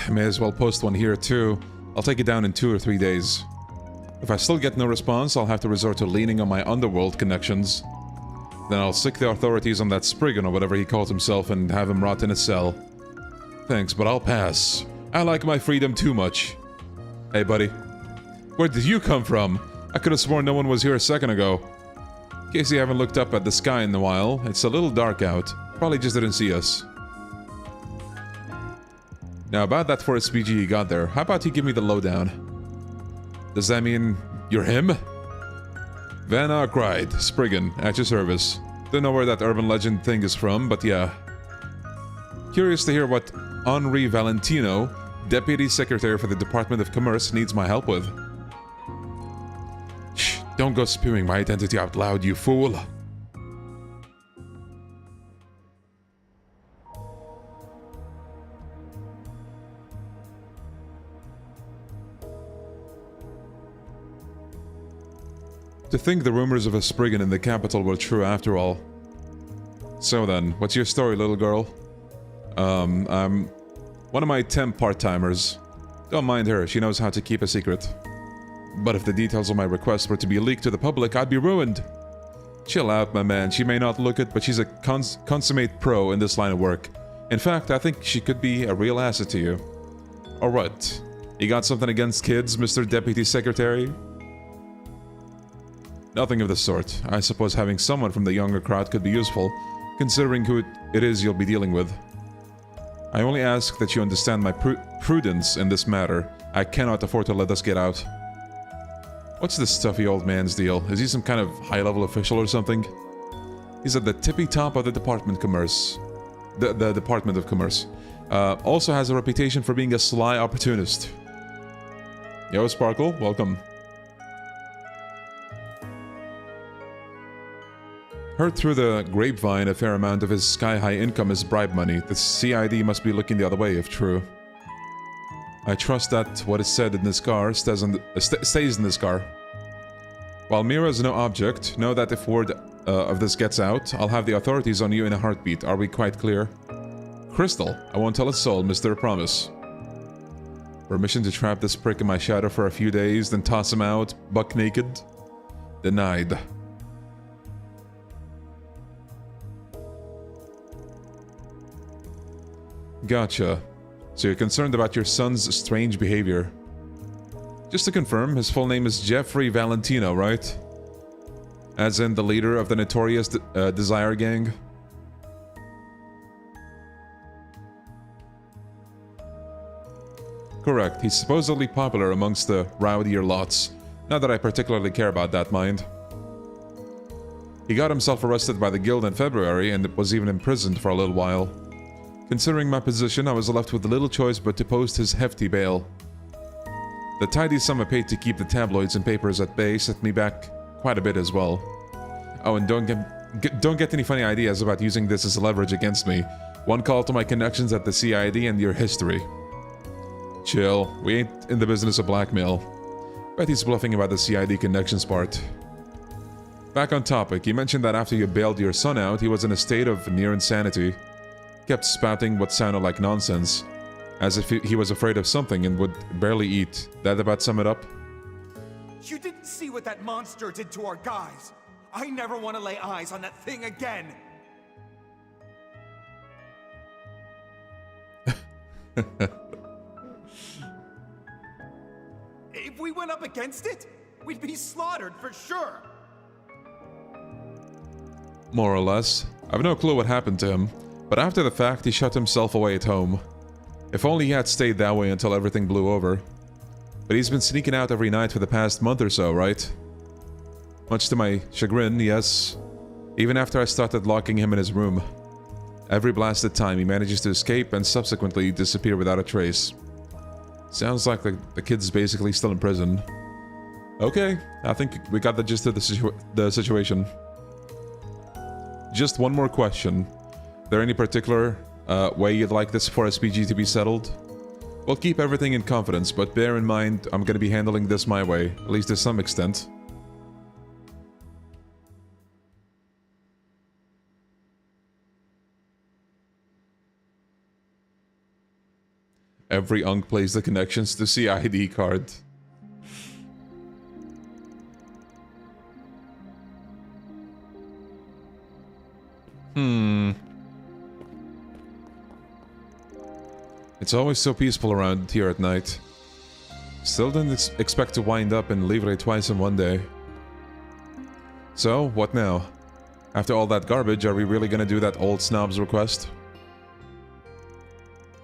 May as well post one here too. I'll take it down in 2 or 3 days. If I still get no response, I'll have to resort to leaning on my underworld connections. Then I'll sick the authorities on that Spriggan or whatever he calls himself and have him rot in a cell. Thanks, but I'll pass. I like my freedom too much. Hey, buddy. Where did you come from? I could have sworn no one was here a second ago. In case you haven't looked up at the sky in a while, it's a little dark out. Probably just didn't see us. Now, about that first PG you got there, how about you give me the lowdown? Does that mean you're him? Van Arkwright, Spriggan, at your service. Don't know where that urban legend thing is from, but yeah. Curious to hear what Henri Valentino, Deputy Secretary for the Department of Commerce, needs my help with. Shh, don't go spewing my identity out loud, you fool. To think the rumors of a Spriggan in the capital were true after all. So then, what's your story, little girl? I'm one of my temp part-timers. Don't mind her, she knows how to keep a secret. But if the details of my request were to be leaked to the public, I'd be ruined. Chill out, my man, she may not look it, but she's a consummate pro in this line of work. In fact, I think she could be a real asset to you. Or what? You got something against kids, Mr. Deputy Secretary? Nothing of the sort. I suppose having someone from the younger crowd could be useful, considering who it is you'll be dealing with. I only ask that you understand my prudence in this matter. I cannot afford to let us get out. What's this stuffy old man's deal? Is he some kind of high-level official or something? He's at the tippy top of the Department of Commerce. The Department of Commerce. Also has a reputation for being a sly opportunist. Yo, Sparkle, welcome. Heard through the grapevine a fair amount of his sky-high income is bribe money. The CID must be looking the other way if true. I trust that what is said in this car stays in this car. While Mira is no object, know that if word of this gets out, I'll have the authorities on you in a heartbeat. Are we quite clear? Crystal, I won't tell a soul, Mr. Promise. Permission to trap this prick in my shadow for a few days, then toss him out, buck naked? Denied. Gotcha. So you're concerned about your son's strange behavior. Just to confirm, his full name is Jeffrey Valentino, right? As in the leader of the notorious Desire Gang? Correct, he's supposedly popular amongst the rowdier lots. Not that I particularly care about that, mind. He got himself arrested by the guild in February and was even imprisoned for a little while. Considering my position, I was left with little choice but to post his hefty bail. The tidy sum I paid to keep the tabloids and papers at bay set me back quite a bit as well. Oh, and don't get any funny ideas about using this as leverage against me. One call to my connections at the CID and your history. Chill, we ain't in the business of blackmail. Bet he's bluffing about the CID connections part. Back on topic, you mentioned that after you bailed your son out, he was in a state of near insanity. Kept spouting what sounded like nonsense, as if he was afraid of something and would barely eat. That about sum it up? You didn't see what that monster did to our guys. I never want to lay eyes on that thing again. If we went up against it, we'd be slaughtered for sure. More or less. I've no clue what happened to him, but after the fact he shut himself away at home. If only he had stayed that way until everything blew over. But he's been sneaking out every night for the past month or so, right? Much to my chagrin, yes. Even after I started locking him in his room. Every blasted time he manages to escape and subsequently disappear without a trace. Sounds like the kid's basically still in prison. Okay, I think we got the gist of the situation. Just one more question. There any particular way you'd like this for SPG to be settled? We'll keep everything in confidence, but bear in mind I'm gonna be handling this my way, at least to some extent. Every Unk plays the connections to CID card. It's always so peaceful around here at night. Still didn't expect to wind up in Livre twice in one day. So, what now? After all that garbage, are we really gonna do that old snob's request?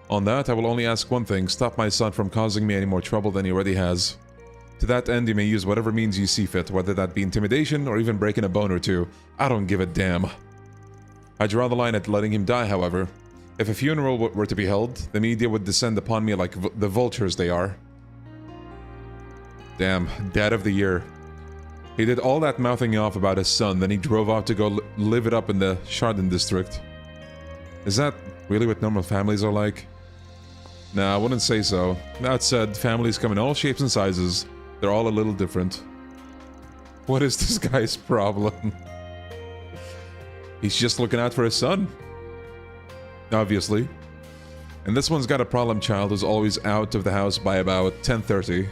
On that, I will only ask one thing: stop my son from causing me any more trouble than he already has. To that end, you may use whatever means you see fit, whether that be intimidation or even breaking a bone or two. I don't give a damn. I draw the line at letting him die, however. If a funeral were to be held, the media would descend upon me like the vultures they are. Damn, Dad of the Year. He did all that mouthing off about his son, then he drove out to go live it up in the Chardon district. Is that really what normal families are like? Nah, I wouldn't say so. That said, families come in all shapes and sizes. They're all a little different. What is this guy's problem? He's just looking out for his son. Obviously. And this one's got a problem child who's always out of the house by about 10:30.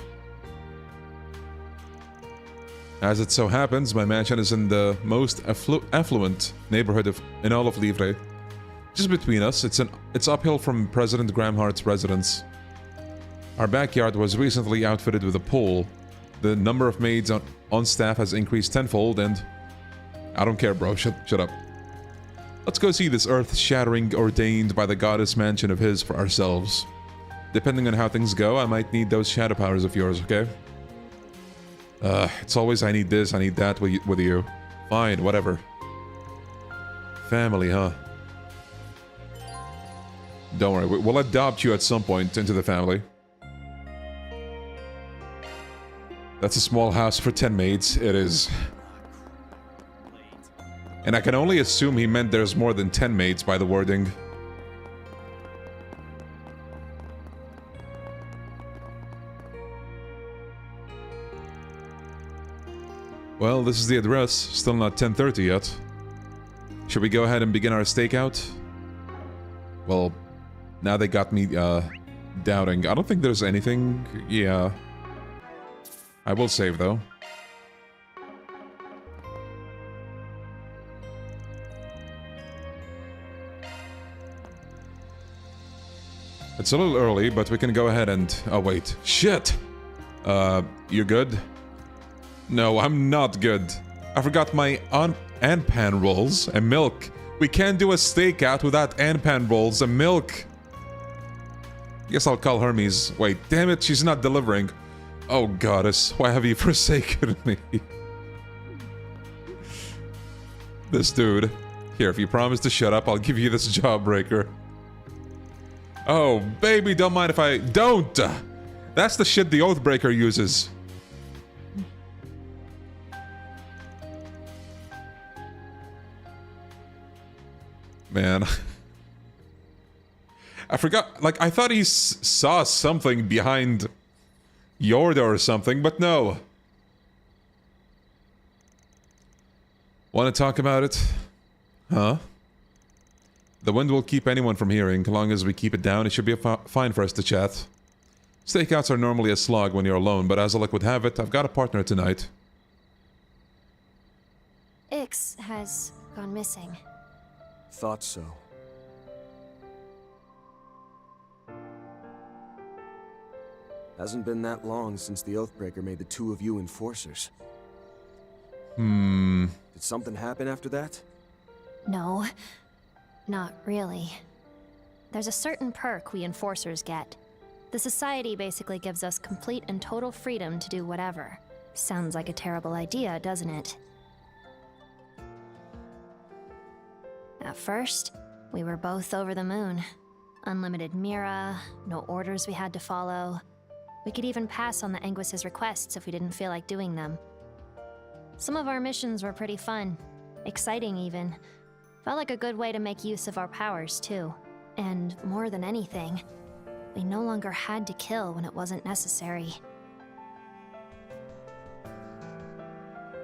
As it so happens, my mansion is in the most affluent neighborhood in all of Livre. Just between us, it's uphill from President Gramhart's residence. Our backyard was recently outfitted with a pool. The number of maids on staff has increased tenfold and... I don't care, bro. Shut up. Let's go see this earth-shattering ordained by the goddess mansion of his for ourselves. Depending on how things go, I might need those shadow powers of yours, okay? It's always I need this, I need that with you. Fine, whatever. Family, huh? Don't worry, we'll adopt you at some point into the family. That's a small house for 10 maids, it is. And I can only assume he meant there's more than 10 maids by the wording. Well, this is the address. Still not 10:30 yet. Should we go ahead and begin our stakeout? Well, now they got me, doubting. I don't think there's anything... Yeah. I will save, though. It's a little early, but we can go ahead and... Oh, wait. Shit! You good? No, I'm not good. I forgot my pan rolls and milk. We can't do a stakeout without pan rolls and milk. Guess I'll call Hermes. Wait, damn it, she's not delivering. Oh, goddess, why have you forsaken me? This dude. Here, if you promise to shut up, I'll give you this jawbreaker. Oh, baby, don't mind if I... Don't! That's the shit the Oathbreaker uses. Man. I forgot, like, I thought he saw something behind Yorda or something, but no. Want to talk about it? Huh? The wind will keep anyone from hearing. As long as we keep it down, it should be fine for us to chat. Stakeouts are normally a slog when you're alone, but as luck would have it, I've got a partner tonight. Ix has gone missing. Thought so. Hasn't been that long since the Oathbreaker made the two of you enforcers. Did something happen after that? No, not really. There's a certain perk we enforcers get. The society basically gives us complete and total freedom to do whatever. Sounds like a terrible idea, doesn't it? At first, we were both over the moon. Unlimited Mira, no orders we had to follow. We could even pass on the Anguis's requests if we didn't feel like doing them. Some of our missions were pretty fun. Exciting, even. Felt like a good way to make use of our powers, too. And more than anything, we no longer had to kill when it wasn't necessary.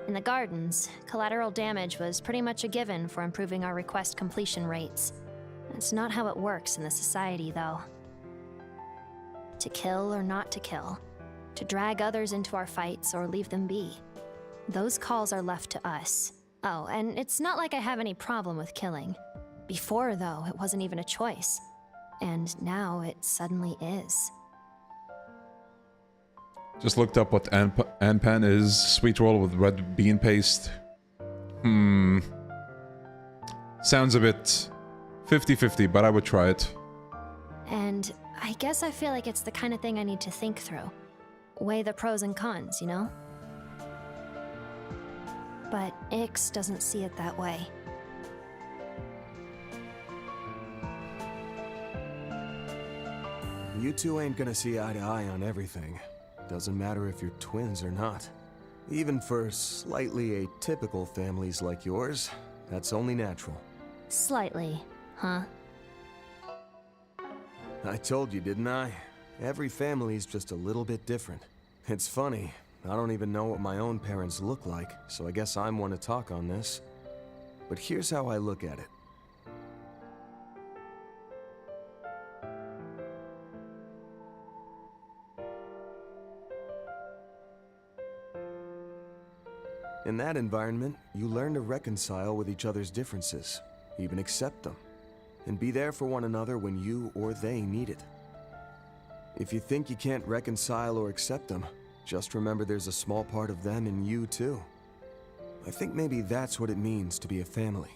In the Gardens, collateral damage was pretty much a given for improving our request completion rates. It's not how it works in the society, though. To kill or not to kill. To drag others into our fights or leave them be. Those calls are left to us. Oh, and it's not like I have any problem with killing. Before, though, it wasn't even a choice. And now it suddenly is. Just looked up what Anpan is. Sweet roll with red bean paste. Sounds a bit 50-50, but I would try it. And I guess I feel like it's the kind of thing I need to think through. Weigh the pros and cons, you know? But Ix doesn't see it that way. You two ain't gonna see eye to eye on everything. Doesn't matter if you're twins or not. Even for slightly atypical families like yours, that's only natural. Slightly, huh? I told you, didn't I? Every family's just a little bit different. It's funny, I don't even know what my own parents look like, so I guess I'm one to talk on this. But here's how I look at it. In that environment, you learn to reconcile with each other's differences, even accept them, and be there for one another when you or they need it. If you think you can't reconcile or accept them, just remember there's a small part of them in you too. I think maybe that's what it means to be a family.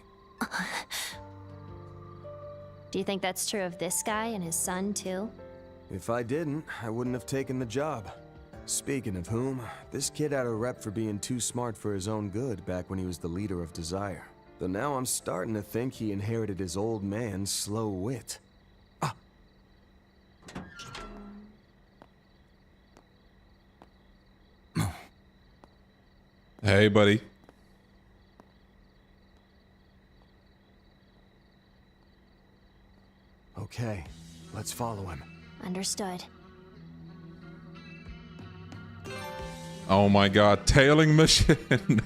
Do you think that's true of this guy and his son too? If I didn't, I wouldn't have taken the job. Speaking of whom, this kid had a rep for being too smart for his own good back when he was the leader of Desire. Though now I'm starting to think he inherited his old man's slow wit. Ah! Hey, buddy. Okay, let's follow him. Understood. Oh my god, tailing mission.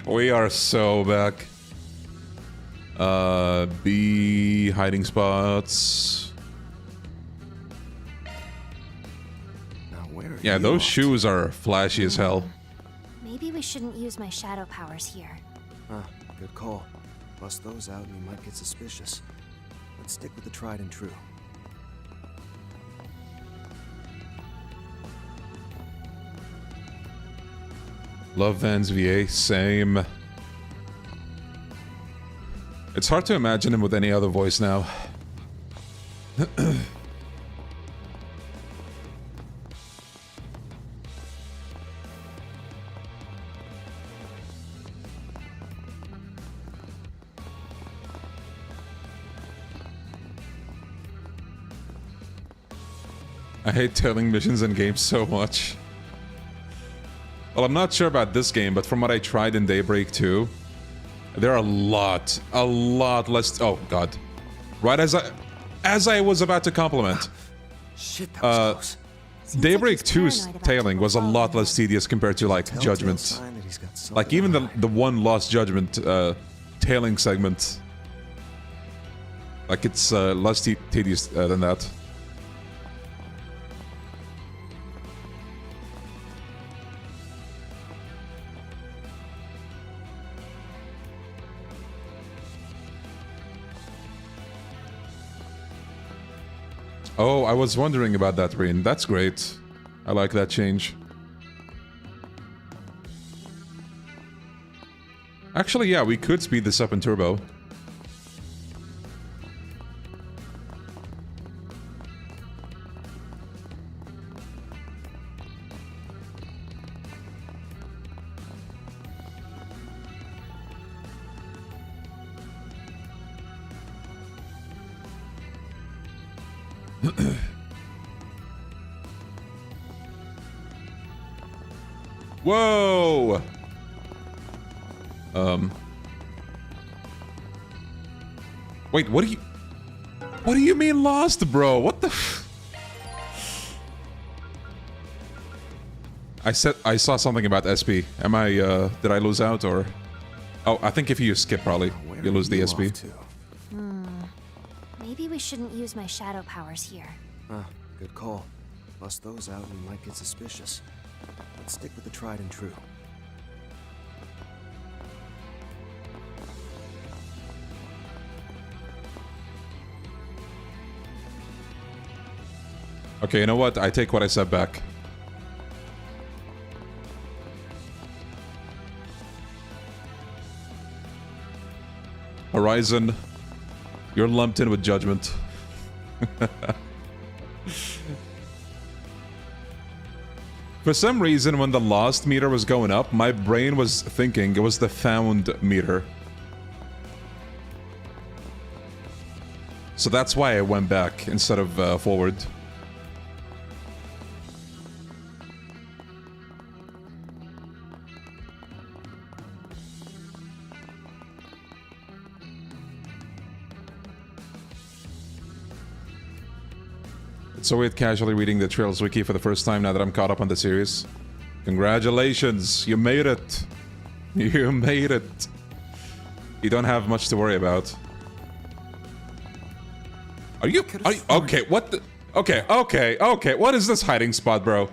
We are so back. B hiding spots. Now where are Yeah, you those off shoes are flashy as hell. Maybe we shouldn't use my shadow powers here. Huh, good call. Bust those out and he might get suspicious. Let's stick with the tried and true. Love Vans VA, same. It's hard to imagine him with any other voice now. I hate tailing missions in games so much. Well, I'm not sure about this game, but from what I tried in Daybreak 2, there are a lot less. Oh god! Right as I was about to compliment, Shit, that was close. Daybreak like he's 2's paranoid about tailing was a people lot following less tedious compared to like Telltale Judgment. sign that he's got something Like even to hide. the one Lost Judgment tailing segment, like it's less tedious than that. Oh, I was wondering about that, Reen. That's great. I like that change. Actually, yeah, we could speed this up in turbo. Whoa! Wait, what do you mean lost, bro? What the I saw something about SP. Am I did I lose out or oh, I think if you skip probably Where you lose are the you SP. off to? Maybe we shouldn't use my shadow powers here. Ah, good call. Bust those out and we might get suspicious. Let's stick with the tried and true. Okay, you know what? I take what I said back. Horizon, you're lumped in with Judgment. For some reason, when the lost meter was going up, my brain was thinking it was the found meter. So that's why I went back instead of forward. So we're casually reading the Trails Wiki for the first time now that I'm caught up on the series. Congratulations, you made it. You made it. You don't have much to worry about. Are you okay, what the... Okay, what is this hiding spot, bro?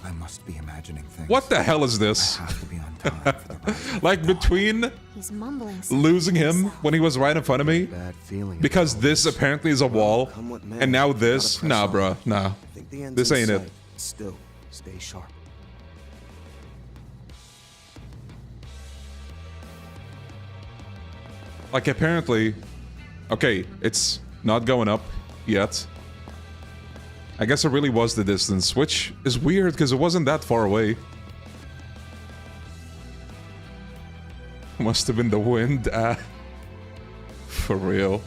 I must be imagining things. What the hell is this? I have to be on time for the ride. Like between He's mumbling something losing to him himself. when he was right in front of me, Bad feeling. because about all this apparently is a wall, Come what may, and now gotta this, press nah, on. bruh, nah. I think the end's This in ain't it. sight. Still, stay sharp. Like apparently, okay, it's not going up yet. I guess it really was the distance, which is weird because it wasn't that far away. Must have been the wind, for real.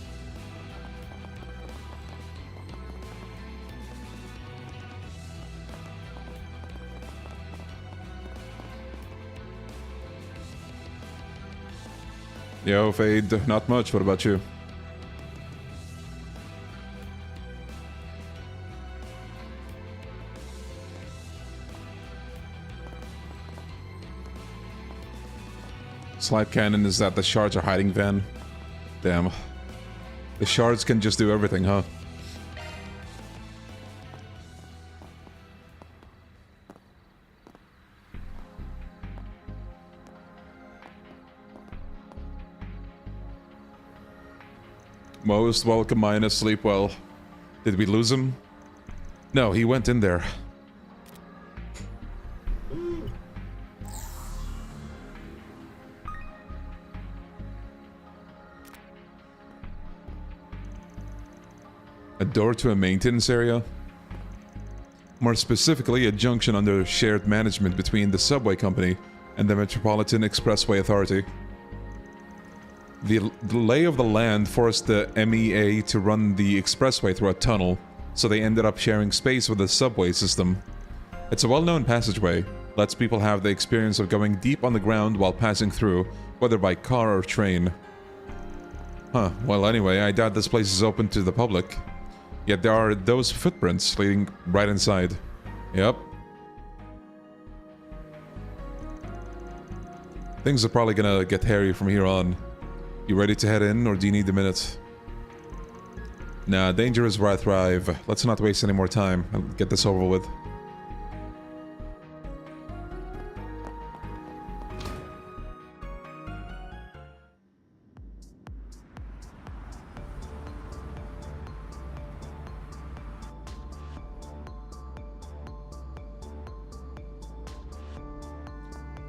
Yo, Fade, not much, what about you? Slide cannon is that the shards are hiding Van. Damn. The shards can just do everything, huh? Most welcome minus sleep well. Did we lose him? No, he went in there. A door to a maintenance area? More specifically, a junction under shared management between the subway company and the Metropolitan Expressway Authority. The lay of the land forced the MEA to run the expressway through a tunnel, so they ended up sharing space with the subway system. It's a well-known passageway, lets people have the experience of going deep on the ground while passing through, whether by car or train. Huh, well anyway, I doubt this place is open to the public. Yet there are those footprints leading right inside. Yep. Things are probably gonna get hairy from here on. You ready to head in, or do you need a minute? Nah, danger is where I thrive. Let's not waste any more time and get this over with.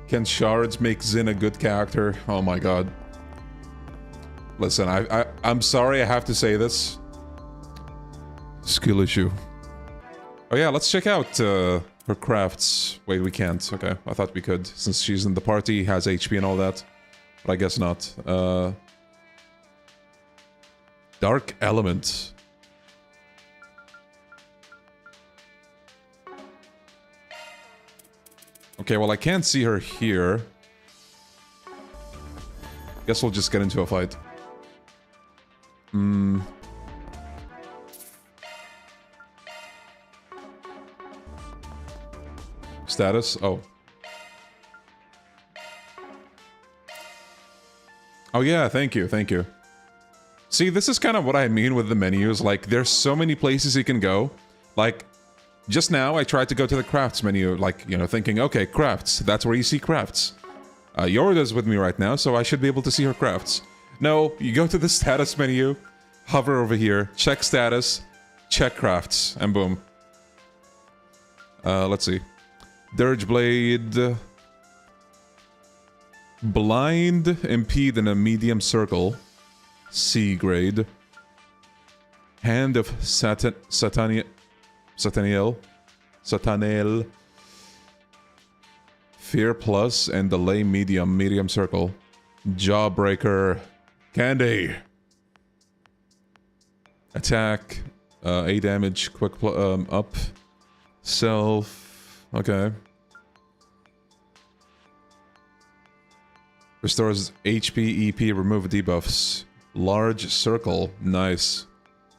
Can shards make Zin a good character? Oh my god. Listen, I'm sorry I have to say this. Skill issue. Oh yeah, let's check out her crafts. Wait, we can't. Okay, I thought we could, since she's in the party, has HP and all that. But I guess not. Dark Element. Okay, well I can't see her here. Guess we'll just get into a fight. Status? Oh. Oh yeah, thank you, thank you. See, this is kind of what I mean with the menus. Like, there's so many places you can go. Like, just now I tried to go to the crafts menu, like, you know, thinking, okay, crafts, that's where you see crafts. Yorda's with me right now, so I should be able to see her crafts. No, you go to the status menu, hover over here, check status, check crafts, and boom. Let's see. Dirge Blade. Blind, impede in a medium circle. C grade. Hand of Sataniel. Fear plus and delay medium circle. Jawbreaker. Candy. Attack. 8 damage. Quick up. Self. Okay. Restores HP, EP, remove debuffs. Large circle. Nice.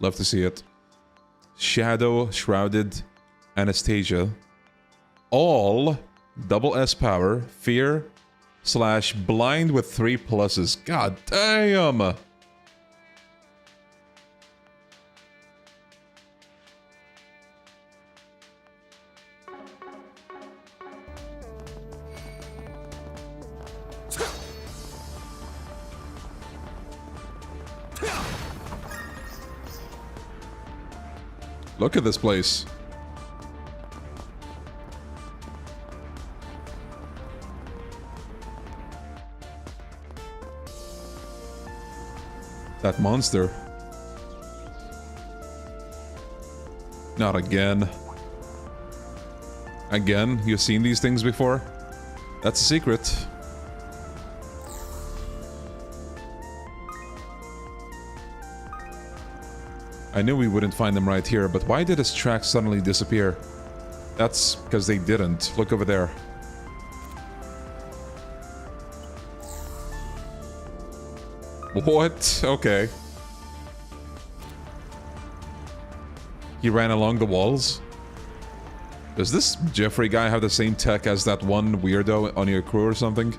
Love to see it. Shadow, Shrouded, Anastasia. All double S power, fear, / blind with 3 pluses. God damn! Look at this place. That monster. Not again. Again? You've seen these things before? That's a secret. I knew we wouldn't find them right here, but why did his track suddenly disappear? That's because they didn't. Look over there. What? Okay. He ran along the walls? Does this Jeffrey guy have the same tech as that one weirdo on your crew or something?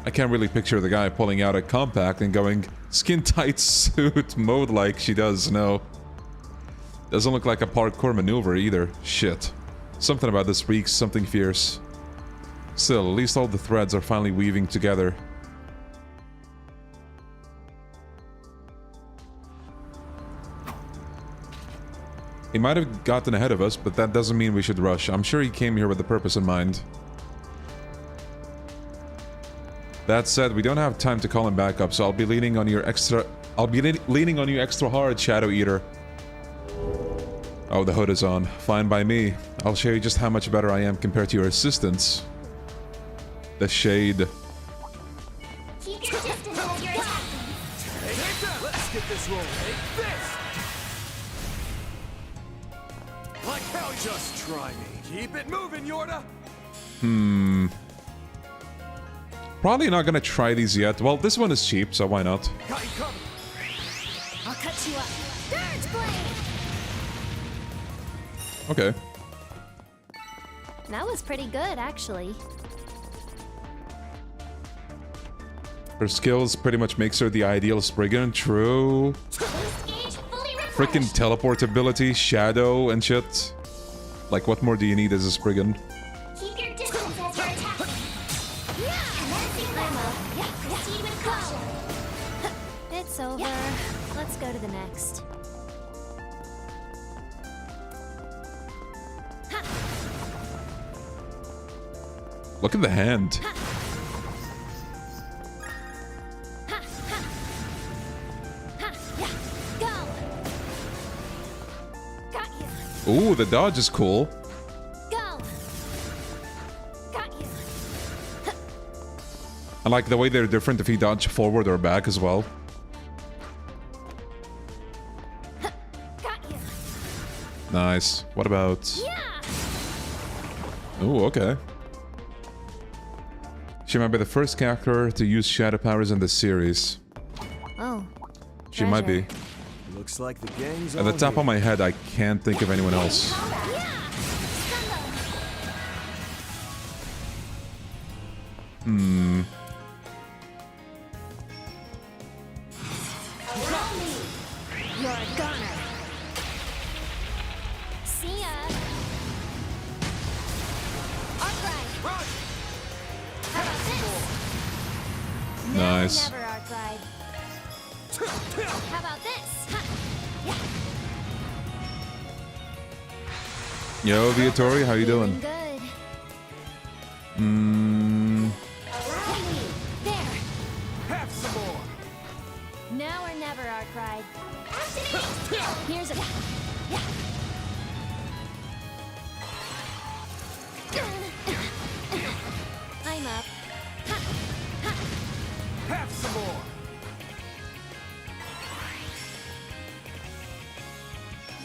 I can't really picture the guy pulling out a compact and going skin-tight suit mode like she does, no. Doesn't look like a parkour maneuver either. Shit. Something about this reeks something fierce. Still, at least all the threads are finally weaving together. He might have gotten ahead of us, but that doesn't mean we should rush. I'm sure he came here with a purpose in mind. That said, we don't have time to call him back up, so I'll be leaning on your extra I'll be leaning on you extra hard, Shadow Eater. Oh, the hood is on. Fine by me. I'll show you just how much better I am compared to your assistants. The shade. Keep your distance as you're attacking. Let's get this rolling. Take this! Like hell, just try me. Keep it moving, Yorda! Probably not gonna try these yet. Well, this one is cheap, so why not? Got you covered. I'll cut you up. Dirge blade! Okay. That was pretty good, actually. Her skills pretty much makes her the ideal Spriggan. True. Boost gauge fully Freaking replenished. teleportability, shadow, and shit. Like, what more do you need as a Spriggan? Keep your distance as you're attacking. Commencing limo. Proceed with caution. It's over. Let's go to the next. Look at the hand. Go! Got you! Ooh, the dodge is cool. Go! Got you! I like the way they're different if you dodge forward or back as well. Got you! Nice. What about... Yeah! Ooh, okay. She might be the first character to use shadow powers in this series. Oh. She might be. Looks like the gang's At the on top here. of my head, I can't think of anyone else. Hmm. You're a gunner. See ya. Arclight. How about this? Nice. Never, Arclight. How about this? Ha. Yo, Viatori, how you doing? Good. There. Have some more. Now or never, Arclight. Here's a. I'm up. Have some more.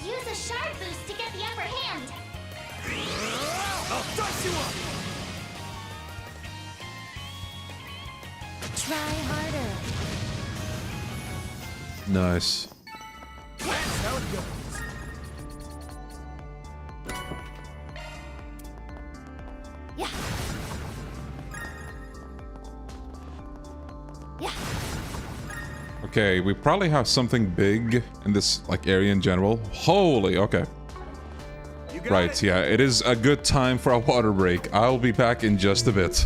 Use a shard boost to get the upper hand. I'll dice you up. Try harder. Nice. That's how it goes. Yeah. Yeah. Okay, we probably have something big in this like area in general. Holy, okay. You got Right, it. yeah, it is a good time for a water break. I'll be back in just a bit.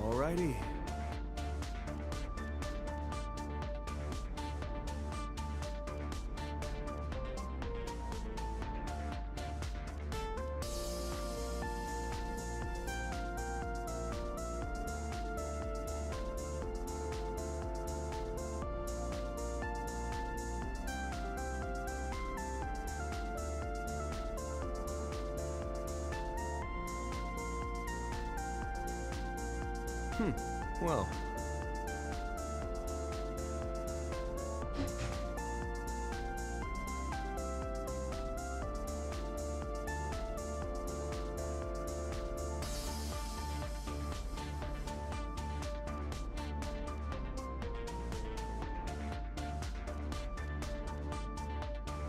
Alrighty. Well.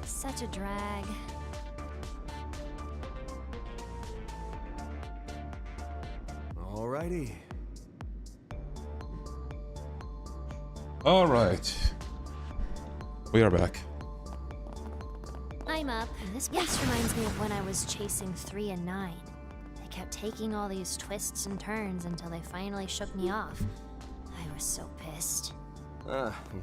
Such a drag. Alrighty. All right. We are back. I'm up. This place reminds me of when I was chasing 3 and 9. They kept taking all these twists and turns until they finally shook me off. I was so pissed.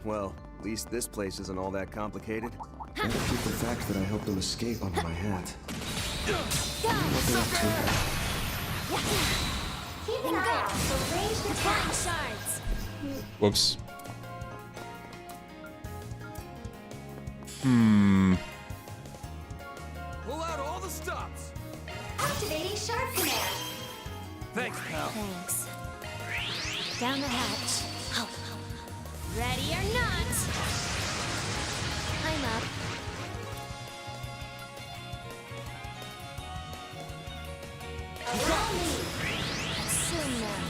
Well, at least this place isn't all that complicated. Gotta keep the fact that I helped them escape under my hat. What they're up to. Keep an eye out for ranged attacks. Shards. Whoops. Pull out all the stops. Activating sharp command. Thanks, pal. Thanks. Down the hatch. Ready or not? I'm up. Allow me. Assume them.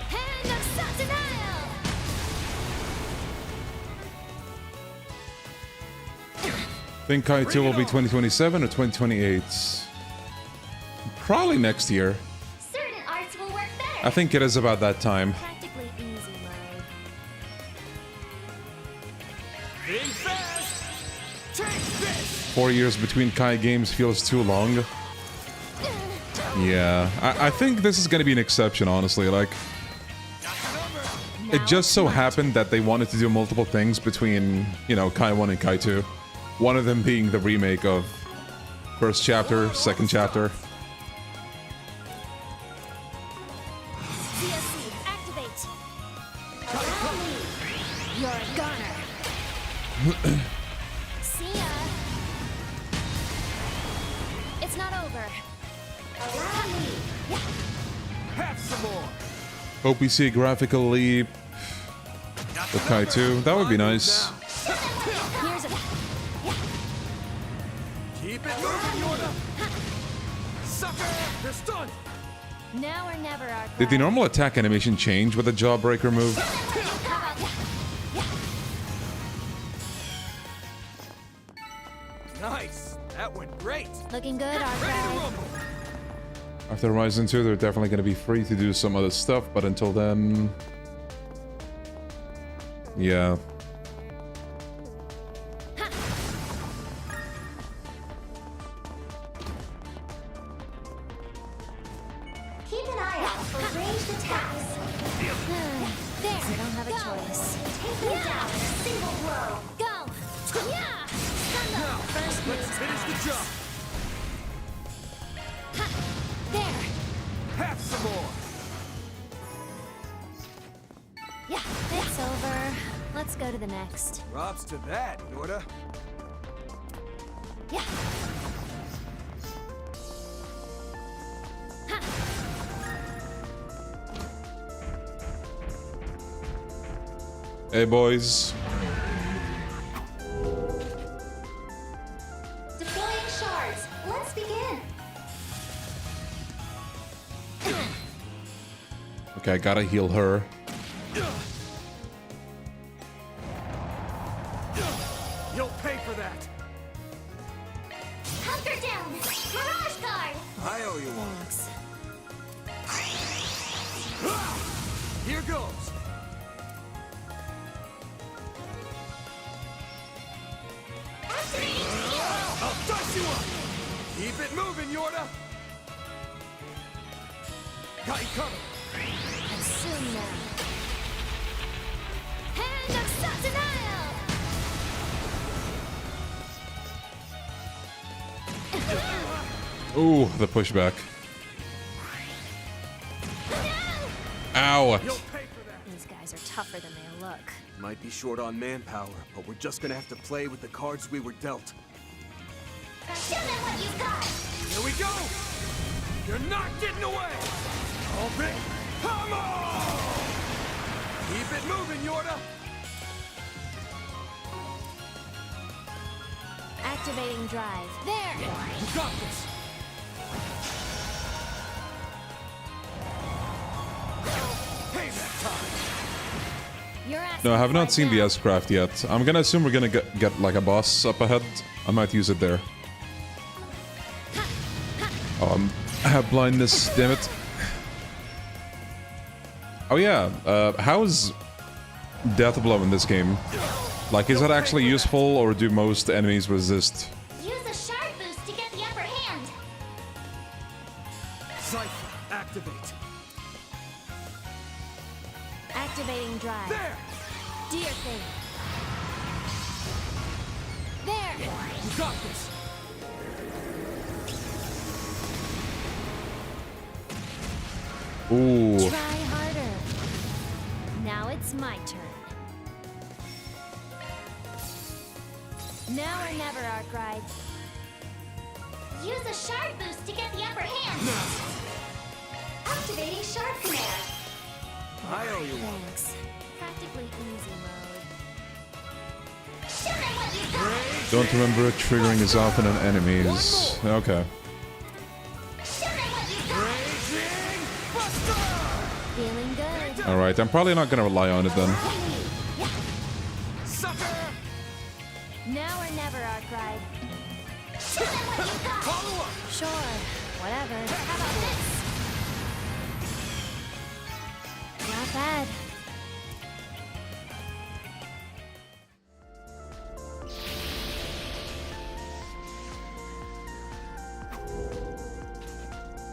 Hand of Sataniel! Think Kai 2 will be 2027 or 2028? Probably next year. Certain arts will work better. I think it is about that time. Practically easy mode. Think fast. Take this. 4 years between Kai games feels too long. Yeah, I think this is gonna be an exception, honestly. Like, it just so happened that they wanted to do multiple things between, you know, Kai 1 and Kai 2. One of them being the remake of first chapter, second chapter. CSC, activate! Allow me! You're a goner! See ya! It's not over. Allow me. Have some more. Hope we see a graphical leap with Kai 2. That would be nice. Here's a... Keep it moving, Yorda. Sucker. They're stunned. Now or never, our Did the normal attack animation change with the Jawbreaker move? Nice. That went great. Looking good, our Ready to guy. rumble. After Horizon 2, they're definitely going to be free to do some other stuff, but until then... Yeah. Keep an eye out for ranged attacks. There, I don't have a choice. Take them down in a single blow. Go! Yeah! Now, First let's move's finish the job. There! Have some more. Yeah, it's over. Let's go to the next. Props to that, Yorda. Yeah. Hey, boys. Deploying shards. Let's begin. Okay, I gotta heal her. You'll pay for that. Hunker down. Mirage guard. I owe you one. Thanks. Here goes. I'll dust you up. Keep it moving, Yorda. Got you covered. Assume now. Hand of Sataniel! Ooh, the pushback. Ow! You'll pay for that. These guys are tougher than they look. Might be short on manpower, but we're just gonna have to play with the cards we were dealt. Show them what you've got. Here we go. You're not getting away. Open. Come on. Keep it moving, Yorda. Activating drive. There! You got this. Payback time. You're asking No, I have for not it seen the now. S-Craft yet. I'm gonna assume we're gonna get like a boss up ahead. I might use it there. Oh, I have blindness, damn it. Oh yeah, how's Death Blow in this game? Like, is that actually useful, or do most enemies resist? Use a shard boost to get the upper hand. Cypher, activate. Activating drive. your thing. There! You got this! Ooh. Try harder. Now it's my turn. Now or never, Arkride. Use a shard boost to get the upper hand. Activating shard command. I owe you one. Thanks. Practically easy mode. Show them what you got. Don't remember triggering as often on enemies. Okay. Show them what you got. Raging Buster! Feeling good. Alright, I'm probably not gonna rely on it then. Sucker! Now or never, Arkride. Show them what you got. Follow up! Sure. Whatever. How about this? Not bad.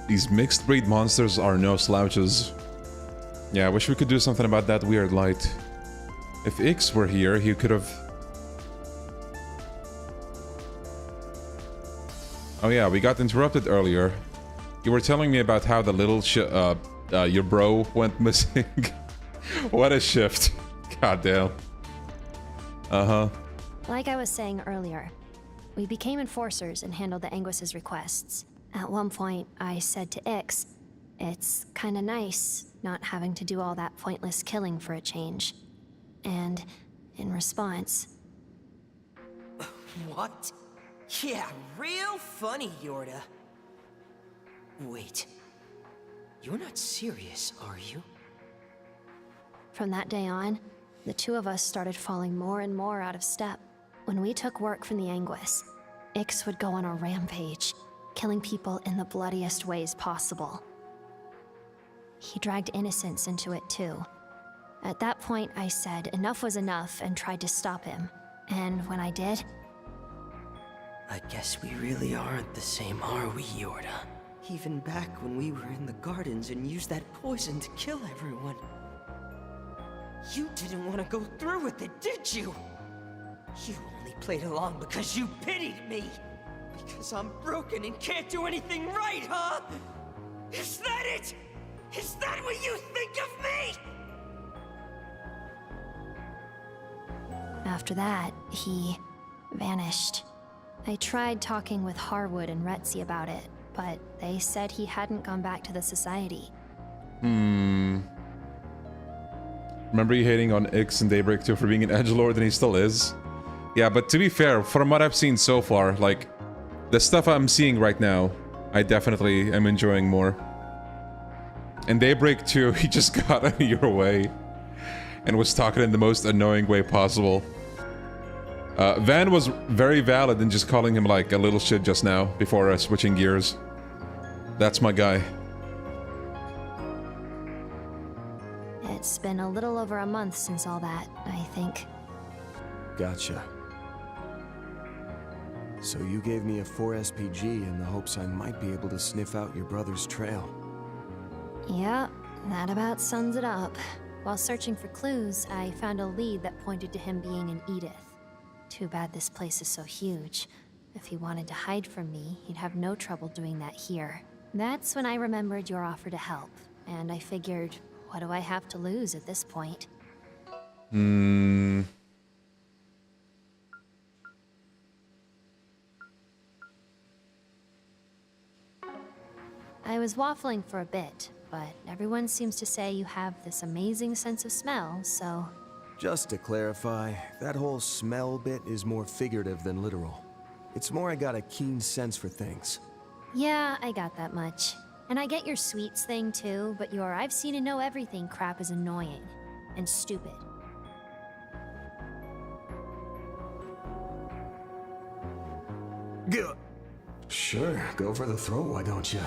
These mixed breed monsters are no slouches. Yeah, I wish we could do something about that weird light. If Ix were here, he could have... Oh yeah, we got interrupted earlier. You were telling me about how the little your bro went missing. What a shift. Goddamn. Uh-huh. Like I was saying earlier, we became enforcers and handled the Anguis's requests. At one point, I said to Ix, it's kinda nice not having to do all that pointless killing for a change. And in response... What? Yeah, real funny, Yorda. Wait. You're not serious, are you? From that day on, the two of us started falling more and more out of step. When we took work from the Anguis, Ix would go on a rampage, killing people in the bloodiest ways possible. He dragged innocents into it too. At that point, I said enough was enough and tried to stop him. And when I did... I guess we really aren't the same, are we, Yorda? Even back when we were in the gardens and used that poison to kill everyone. You didn't want to go through with it, did you? You only played along because you pitied me. Because I'm broken and can't do anything right, huh? Is that it? Is that what you think of me? After that, he vanished. I tried talking with Harwood and Retzi about it, but they said he hadn't gone back to the Society. Remember you hating on Ix and Daybreak 2 for being an edgelord, and he still is? Yeah, but to be fair, from what I've seen so far, like, the stuff I'm seeing right now, I definitely am enjoying more. In Daybreak 2, he just got out of your way and was talking in the most annoying way possible. Van was very valid in just calling him like a little shit just now, before switching gears. That's my guy. It's been a little over a month since all that, I think. Gotcha. So you gave me a 4 SPG in the hopes I might be able to sniff out your brother's trail. Yep, that about sums it up. While searching for clues, I found a lead that pointed to him being in EDITH. Too bad this place is so huge. If he wanted to hide from me, he'd have no trouble doing that here. That's when I remembered your offer to help, and I figured, what do I have to lose at this point? I was waffling for a bit, but everyone seems to say you have this amazing sense of smell, so... Just to clarify, that whole smell bit is more figurative than literal. It's more I got a keen sense for things. Yeah, I got that much. And I get your sweets thing too, but your I've seen and know everything crap is annoying. And stupid. Good. Sure, go for the throat, why don't you?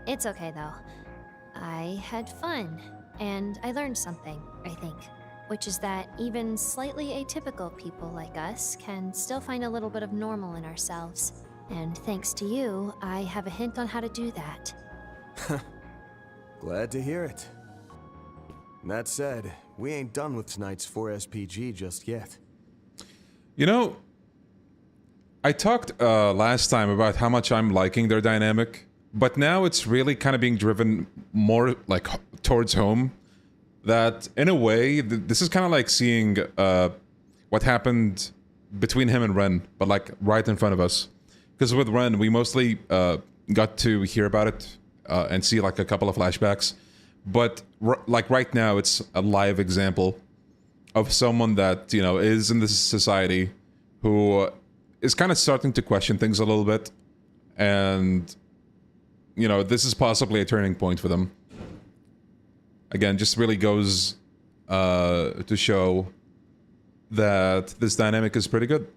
It's okay though. I had fun, and I learned something, I think. Which is that even slightly atypical people like us can still find a little bit of normal in ourselves. And thanks to you, I have a hint on how to do that. Glad to hear it. That said, we ain't done with tonight's 4SPG just yet. You know, I talked last time about how much I'm liking their dynamic, but now it's really kind of being driven more like towards home. That in a way, this is kind of like seeing what happened between him and Ren, but like right in front of us. Because with Ren, we mostly got to hear about it and see like a couple of flashbacks. But like right now, it's a live example of someone that, you know, is in this society who is kind of starting to question things a little bit. And, you know, this is possibly a turning point for them. Again, just really goes to show that this dynamic is pretty good.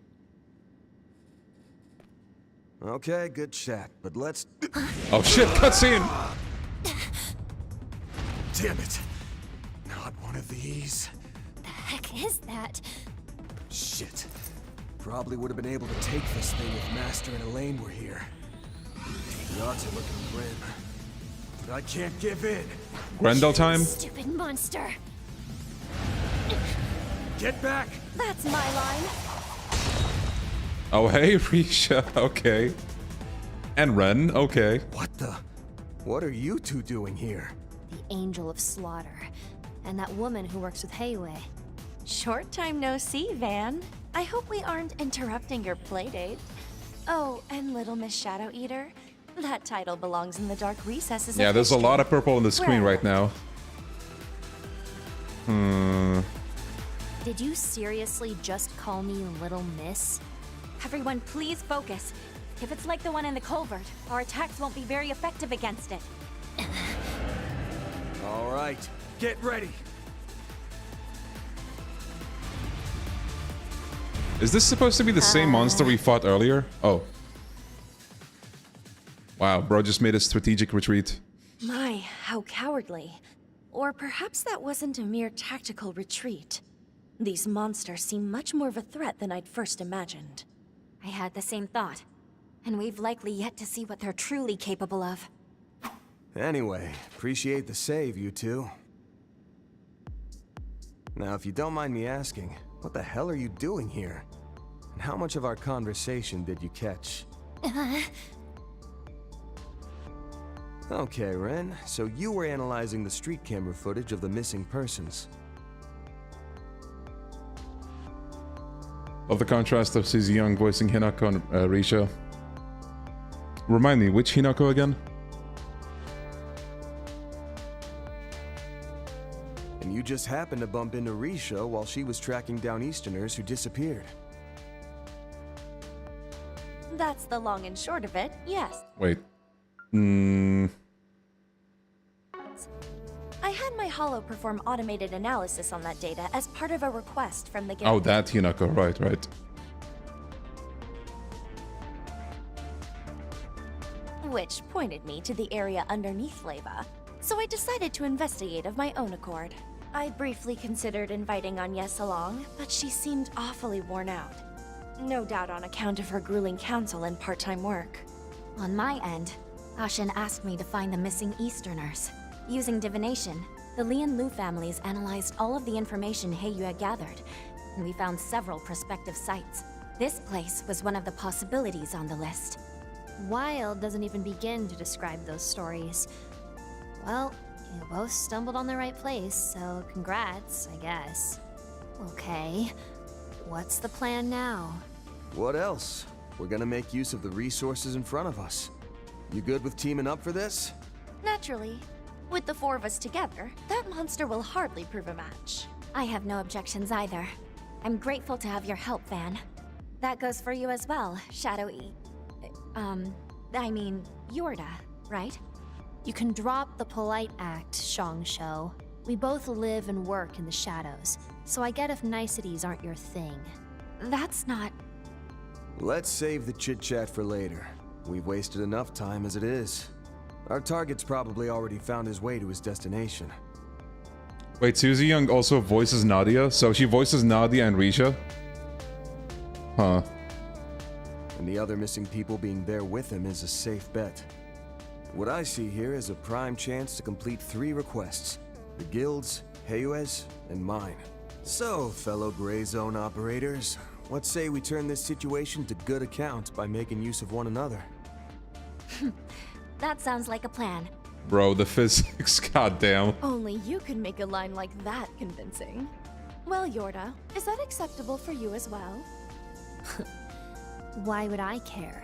Okay, good chat, but let's... Oh shit, cutscene! Damn it. Not one of these. The heck is that? Shit. Probably would have been able to take this thing if Master and Elaine were here. The odds are looking grim. But I can't give in. Grendel time? Stupid monster. Get back! That's my line. Oh hey, Risha, okay. And Ren, okay. What the? What are you two doing here? The Angel of Slaughter. And that woman who works with Hayway. Short time no see, Van. I hope we aren't interrupting your playdate. Oh, and Little Miss Shadow Eater. That title belongs in the dark recesses. Yeah, there's a lot of purple on the screen right now. Did you seriously just call me Little Miss? Everyone, please focus. If it's like the one in the culvert, our attacks won't be very effective against it. All right, get ready. Is this supposed to be the same monster we fought earlier? Oh. Wow, bro just made a strategic retreat. My, how cowardly. Or perhaps that wasn't a mere tactical retreat. These monsters seem much more of a threat than I'd first imagined. I had the same thought, and we've likely yet to see what they're truly capable of. Anyway, appreciate the save, you two. Now, if you don't mind me asking, what the hell are you doing here? And how much of our conversation did you catch? Okay, Ren, so you were analyzing the street camera footage of the missing persons. Of the contrast of Suzy Young voicing Hinako and Risha. Remind me, which Hinako again? And you just happened to bump into Risha while she was tracking down Easterners who disappeared. That's the long and short of it, yes. Wait. I had my Hollow perform automated analysis on that data as part of a request from the guild. Oh, that Hinako, right. Which pointed me to the area underneath Leva, so I decided to investigate of my own accord. I briefly considered inviting Agnes along, but she seemed awfully worn out. No doubt on account of her grueling counsel and part-time work. On my end, Ashen asked me to find the missing Easterners. Using divination, the Li and Lu families analyzed all of the information Heyu had gathered, and we found several prospective sites. This place was one of the possibilities on the list. Wild doesn't even begin to describe those stories. Well, you both stumbled on the right place, so congrats, I guess. Okay, what's the plan now? What else? We're gonna make use of the resources in front of us. You good with teaming up for this? Naturally. With the four of us together, that monster will hardly prove a match. I have no objections either. I'm grateful to have your help, Van. That goes for you as well, Shadow Yorda, right? You can drop the polite act, Shongsho. We both live and work in the shadows, so I get if niceties aren't your thing. That's not... Let's save the chit-chat for later. We've wasted enough time as it is. Our target's probably already found his way to his destination. Wait, Suzy Young also voices Nadia? So she voices Nadia and Risha? Huh. And the other missing people being there with him is a safe bet. What I see here is a prime chance to complete 3 requests. The guilds, Heyuez and mine. So, fellow Gray Zone operators, what say we turn this situation to good account by making use of one another? That sounds like a plan. Bro, the physics, goddamn. Only you can make a line like that convincing. Well, Yorda, is that acceptable for you as well? Why would I care?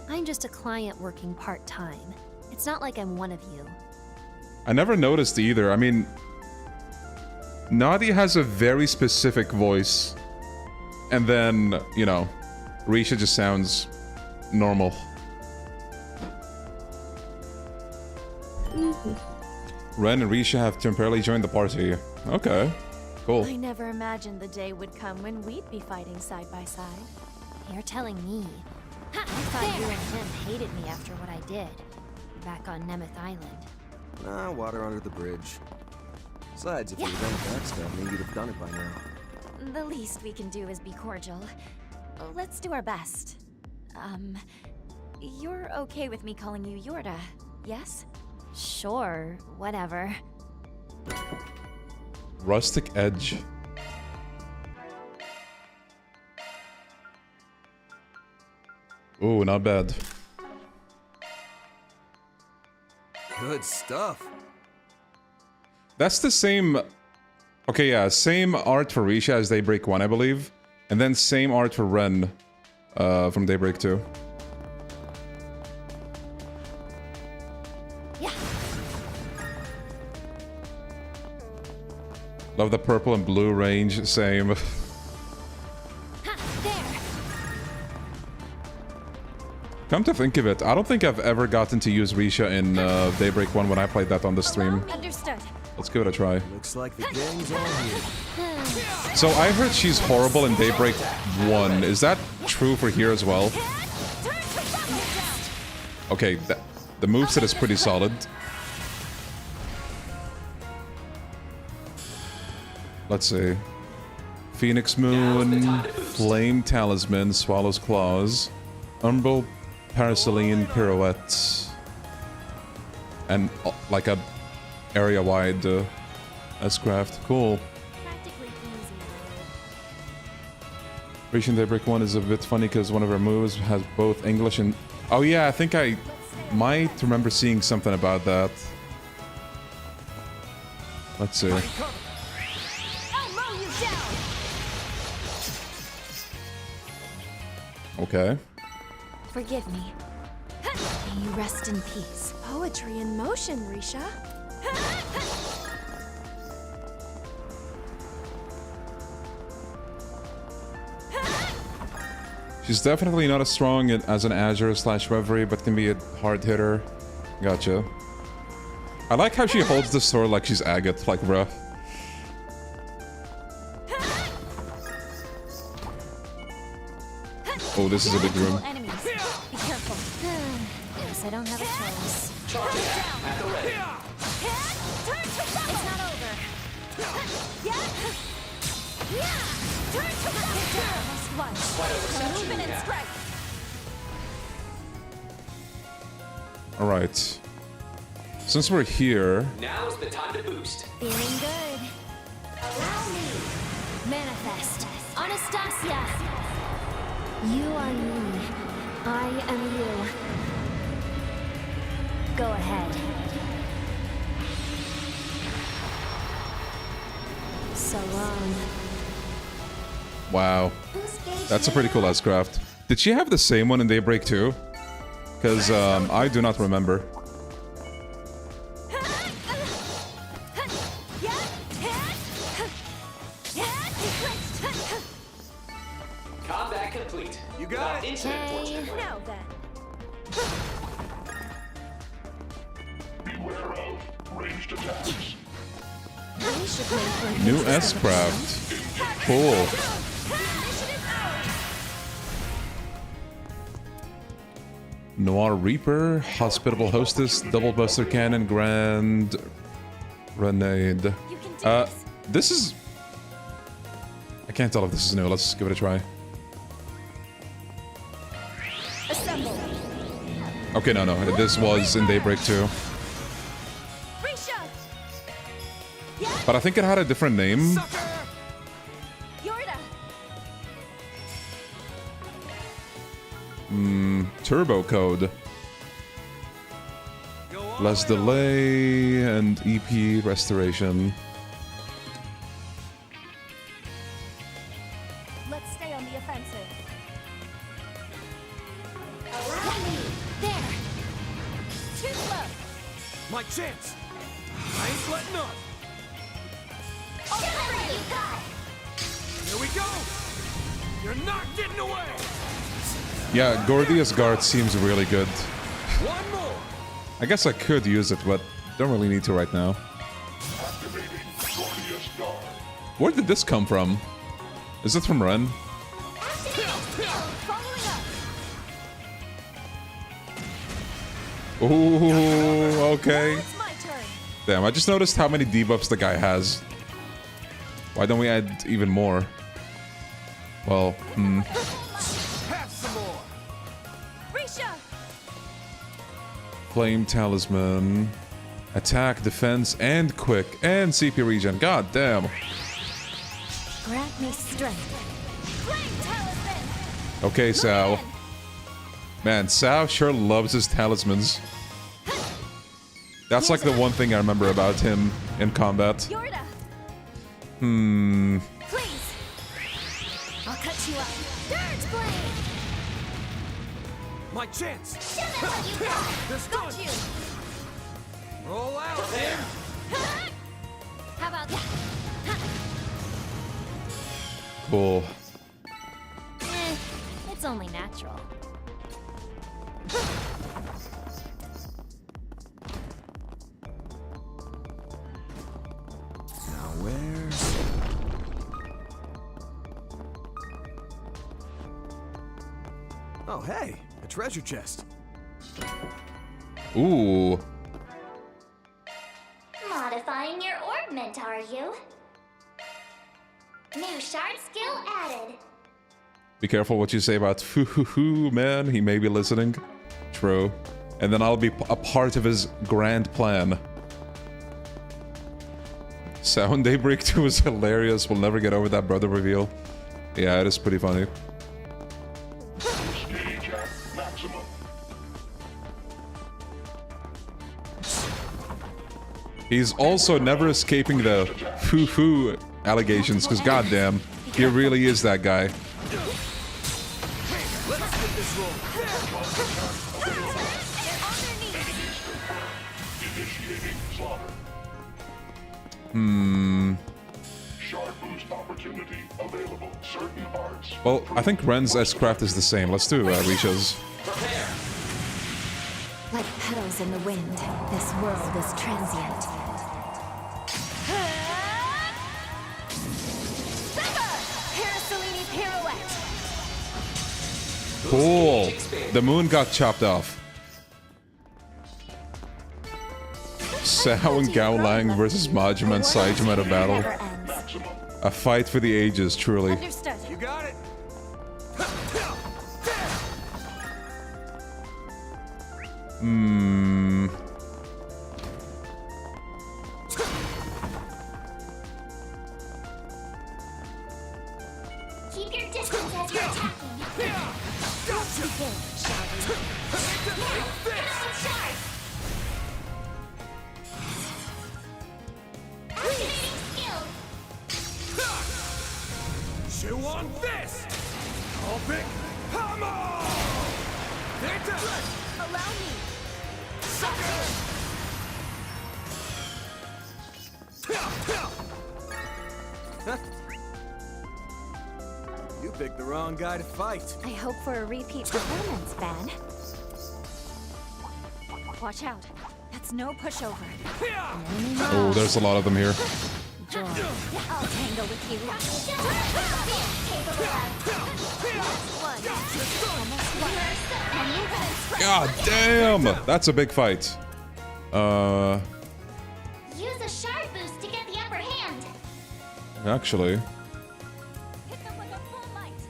I'm just a client working part-time. It's not like I'm one of you. I never noticed either. I mean, Nadia has a very specific voice. And then, you know, Risha just sounds normal. Ren and Risha have temporarily joined the party. Okay, cool. I never imagined the day would come when we'd be fighting side by side. You're telling me. I thought you and him hated me after what I did. Back on Nemeth Island. Nah, water under the bridge. Besides, if you'd done backstab me, you'd have done it by now. The least we can do is be cordial. Let's do our best. You're okay with me calling you Yorda, yes? Sure, whatever. Rustic Edge. Ooh, not bad. Good stuff. That's the same... Okay, yeah, same art for Risha as Daybreak 1, I believe. And then same art for Ren from Daybreak 2. Yeah. Love the purple and blue range, same. Come to think of it, I don't think I've ever gotten to use Risha in Daybreak 1 when I played that on the stream. Understood. Let's give it a try. Looks like the gang's all here. So I heard she's horrible in Daybreak 1. Is that true for here as well? Okay, the moveset is pretty solid. Let's see. Phoenix Moon, Flame Talisman, Swallow's Claws, Umbral Paraceline Pirouette, and like a area-wide S-craft. Cool. Risha in Daybreak 1 is a bit funny because one of her moves has both English and... Oh yeah, I think I might remember seeing something about that. Let's see. Okay. Forgive me. May you rest in peace. Poetry in motion, Risha. She's definitely not as strong as an Azure/Reverie, but can be a hard hitter. Gotcha. I like how she holds the sword like she's agate, like bruh. Oh, this is a big room. Be careful. Guess I don't have a choice. It's not over. Move and strike. All right. Since we're here, Now's the time to boost. Feeling good. Allow me. Manifest. Anastasia! You are me. I am you. Go ahead. So long. wow, that's a pretty cool S-craft. Did she have the same one in Daybreak 2? Because I do not remember. Combat complete. You got it. Incident fortune. Now then. Beware of ranged attacks. We should wait for New S-craft. Cool. Noir Reaper, Hospitable Hostess, Double Buster Cannon, Grand Grenade. This is... I can't tell if this is new. Let's give it a try. assemble. Okay, no. This was in Daybreak 2. Risha! Yeah? But I think it had a different name. Yorda! Turbo code. Less delay and EP restoration. Let's stay on the offensive. There! Too slow! My chance! I ain't letting up! Whatever you got! Here we go! You're not getting away! Yeah, Gordia's guard seems really good. One more! I guess I could use it, but don't really need to right now. Where did this come from? Is it from Ren? Ooh, okay. It's my turn. Damn, I just noticed how many debuffs the guy has. Why don't we add even more? Well, Have some more! Risha! Flame Talisman. Attack, defense, and quick, and CP regen. God damn. Grant me strength. Flame talisman! Okay, Sal. Man, Sal sure loves his talismans. That's like the one thing I remember about him in combat. Yorda! Please! I'll cut you up. Dirge blade! My chance! Show them what you got! This Got done! you! Roll out, man! How about that? Cool. It's only natural. Now where's... Oh, hey! A treasure chest. Ooh. Modifying your orbment, are you? New shard skill added. Be careful what you say about foo-hoo-hoo, man. He may be listening. True. And then I'll be a part of his grand plan. Sound Daybreak 2 is hilarious. We'll never get over that brother reveal. Yeah, it is pretty funny. He's also never escaping the foo-foo allegations, because goddamn, he really is that guy. Let's get this rolling. Well, I think Ren's S-Craft is the same. Let's do Risha's. Like petals in the wind, this world is transient. Parasolini pirouette! Cool. The moon got chopped off. Sao and Gao Lang versus Majima and Saijima at a battle. A fight for the ages, truly. Understood. You got it! Keep your distance as you're attacking. Gotcha! Shard! Activating skill! Chew on this! Open hammer! Allow me! Sucker! You picked the wrong guy to fight. I hope for a repeat performance, Van. Watch out. That's no pushover. Oh, there's a lot of them here. Joy. I'll tangle with you. God damn! That's a big fight. Use a shard boost to get the upper hand. Actually. Hit them with a full might.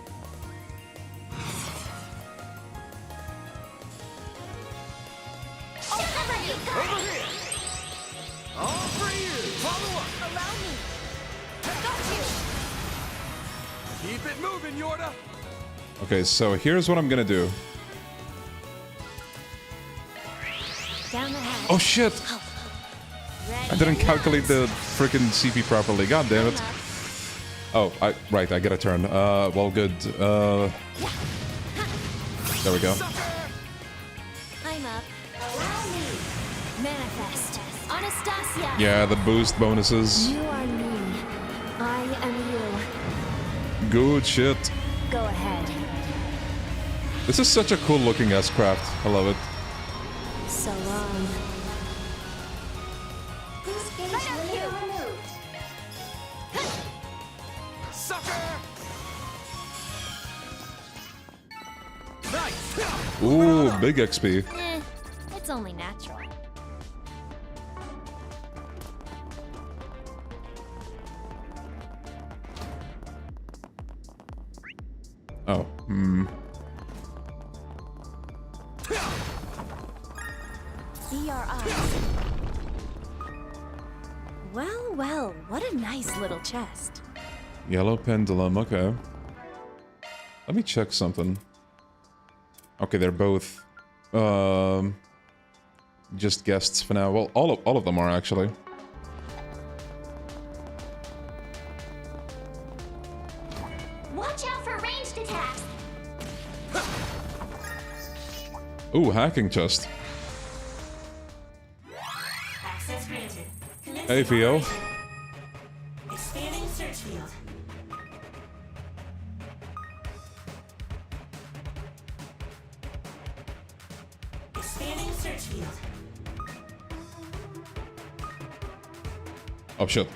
Show them what you got. Over here! All for you! Follow up! Allow me. Keep it moving, Yorda. Okay, so here's what I'm gonna do. Down the hatch. Oh shit! I didn't calculate the freaking CP properly. God damn it! Oh, right. I get a turn. Well, good. There we go. I'm up. Allow me. Manifest. Anastasia. Yeah, the boost bonuses. You are me. I am you. Good shit. Go ahead. This is such a cool looking S-craft. I love it. So long. This gauge layer removed. Sucker! Nice! Ooh, big XP. It's only natural. Oh, Be our eyes. Well, well, what a nice little chest. Yellow pendulum, okay. Let me check something. Okay, they're both just guests for now. Well, all of them are actually. Watch out for ranged attacks. Ooh, hacking chest. Access granted. Hey, Theo. Expanding search field. Expanding search field. Oh shit.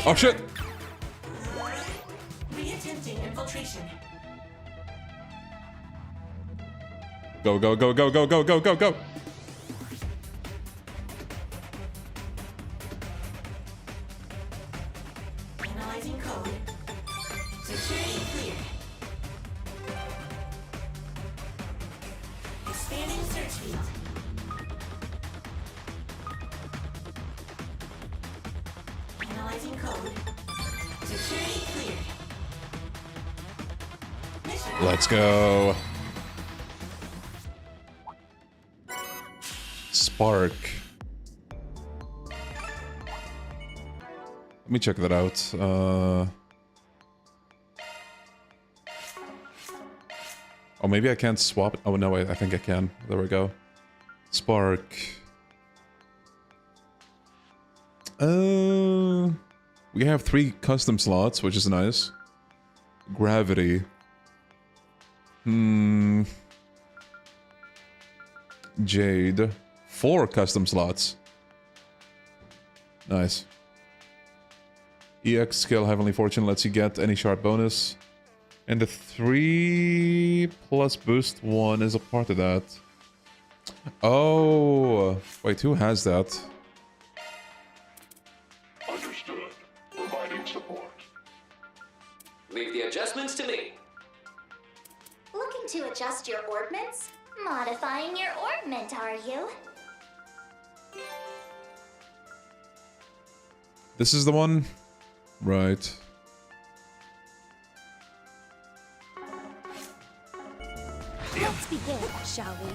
Oh shit! Reattempting infiltration. Go, go, go, go, go, go, go, go, go! Analyzing code. Security cleared. Expanding search field. Analyzing code. Security cleared. Mission. Let's go. Spark. Let me check that out. Oh, maybe I can't swap it. Oh, no, wait, I think I can. There we go. Spark. We have 3 custom slots, which is nice. Gravity. Jade. 4 custom slots. Nice. EX skill Heavenly Fortune lets you get any sharp bonus. And the 3 plus boost 1 is a part of that. Oh, wait, who has that? Understood. Providing support. Leave the adjustments to me. Looking to adjust your orbments? Modifying your orbment, are you? This is the one? Right. Let's begin, shall we?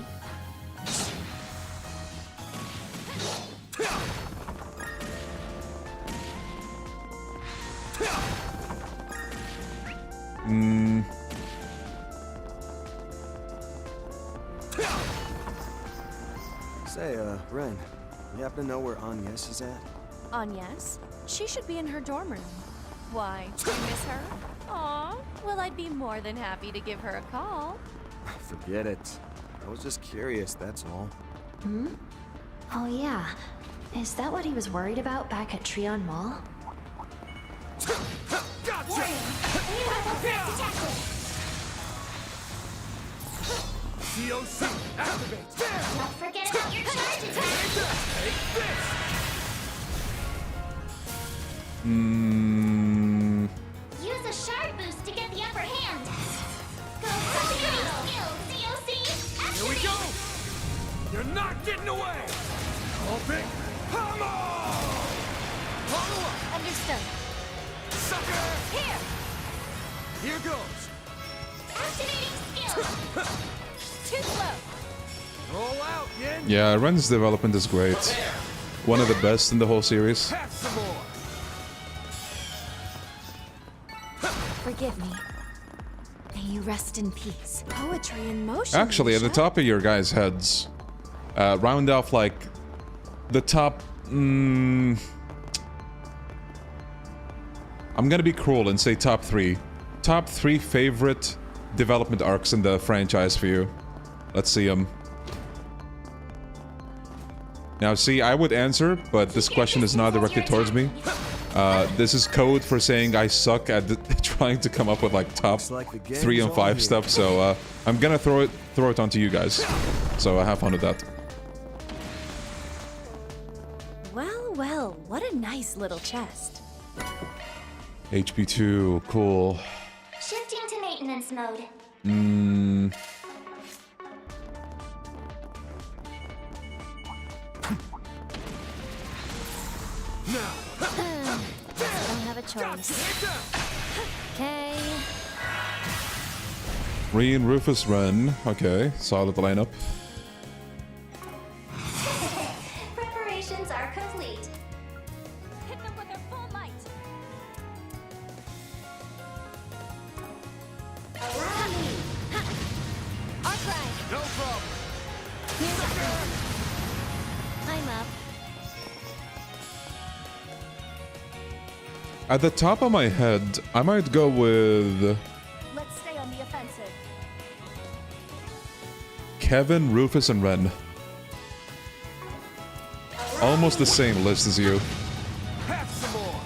Say, Ren, you happen to know where Agnes is at? Agnes? She should be in her dorm room. Why, do you miss her? Aw, well, I'd be more than happy to give her a call. Forget it. I was just curious, that's all. Oh yeah. Is that what he was worried about back at Trion Mall? Gotcha! COC, activate! Don't forget about your charge attack! Take this! Use a shard boost to get the upper hand! Go for skill, COC! Activate! Here we go! You're not getting away! Open! Pummel! Follow up! Understood. Sucker! Here! Here goes. Activating skill. Too slow. Roll out, Yin. Yeah, Ren's development is great. One of the best in the whole series. Have some more. Forgive me. May you rest in peace. Poetry in motion. Actually, at the top of your guys' heads, round off like the top. I'm gonna be cruel and say top 3. Top 3 favorite development arcs in the franchise for you. Let's see them. Now, see, I would answer, but this question is not directed towards me. This is code for saying I suck at trying to come up with like top 3 and 5 stuff. So I'm gonna throw it onto you guys. So have fun with that. Well, well, what a nice little chest. HP 2, cool. Shifting to maintenance mode. I don't have a choice. Okay. Reen, Rufus, Ren. Okay, solid lineup. Preparations are complete. Hit them with their full might. Allow me. Arc ride. No problem. I'm up. At the top of my head, I might go with Let's stay on the offensive. Kevin, Rufus, and Ren. Almost the same list as you. Have some more.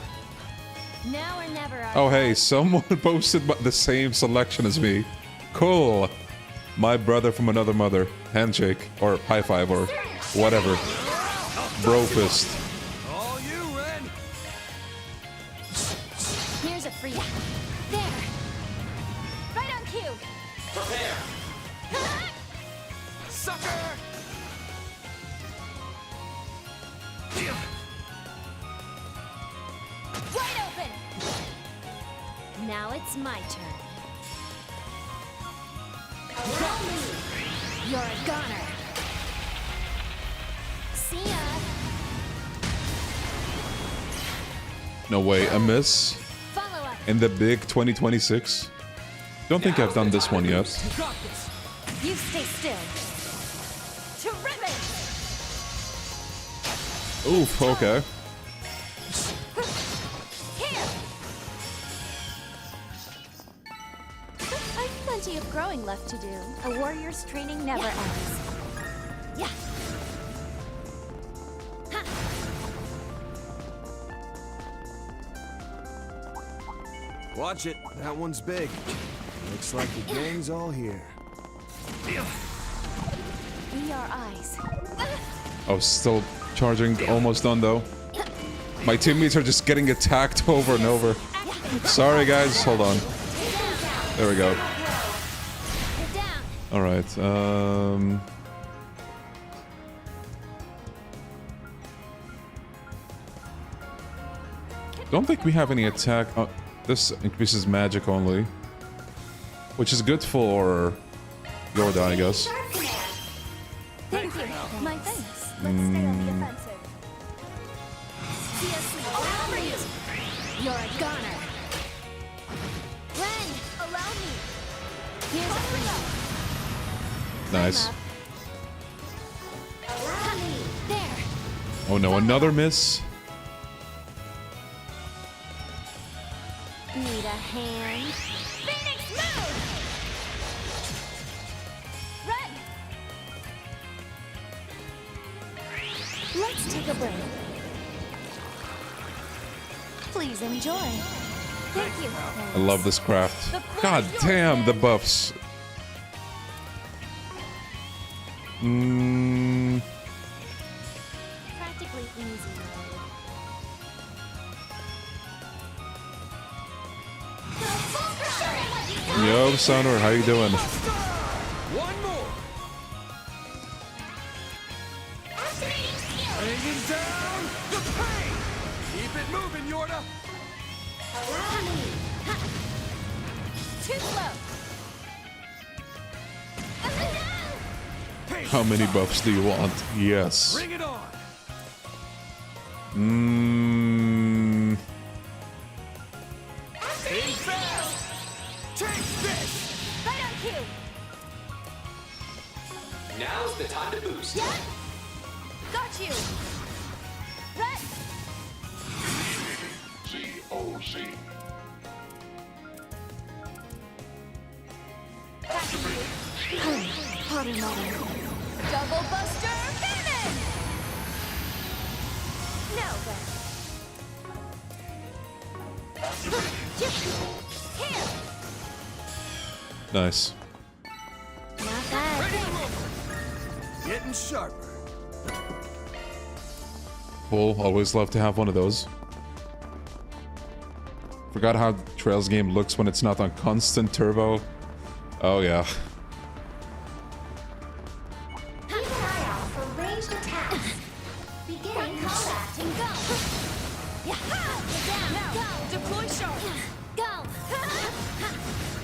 Now or never. Oh hey, someone posted the same selection as me. Cool. My brother from another mother. Handshake. Or high five or whatever. Bro fist. All you, Ren. Here's a free. There. Right on cue. Prepare. Sucker. Wide open. Now it's my turn. Allow me. You're a goner. See ya. No way, a miss? Follow up. In the big 2026? Don't think I've done this one yet. You got this. You stay still. Terrific. Oof, okay. Here. I've plenty of growing left to do. A warrior's training never ends. Yeah. Watch it. That one's big. Looks like the gang's all here. Be our eyes. Oh, still charging. Almost done though. My teammates are just getting attacked over and over. Sorry guys, hold on. There we go. Alright, don't think we have any attack. This increases magic only. Which is good for Yorda, I guess. Thank you. My thanks. Let's stay on the offensive. See us sleep. Freeze. You're a goner. Ren, allow me. Here's a free. Nice. Allow me. There. Oh no, another miss? Need a hand. Phoenix move. Ren. Let's take a break. Please enjoy. Thank you. I love this craft. God damn, the buffs. Practically easy mode. Yo, Sonor, how you doing? One more. Bringing down the pain. Keep it moving, Yorda. Allow me. Too slow. How many buffs do you want? Yes. Bring it on. Stay fast. Take this. Right on cue. Now's the time to boost. Yeah. Got you. Right. COC. Double Buster Cannon! Now then. Here! Nice. Not bad. Getting sharper. Cool. Always love to have one of those. Forgot how Trails game looks when it's not on constant turbo. Oh yeah. Keep an eye out for ranged attacks. Beginning combat. Go! Yeah! Down! Go! Deploy sharp! Go!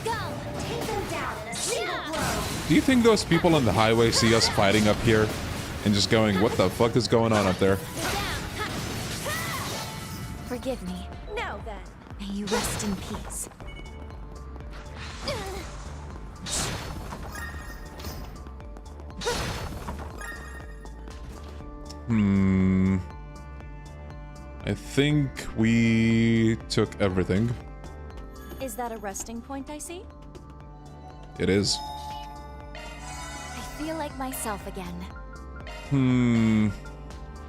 Go! Take them down in a single blow. Do you think those people on the highway see us fighting up here and just going, what the fuck is going on up there? Forgive me. Now then. May you rest in peace. I think we took everything. Is that a resting point I see? It is. I feel like myself again.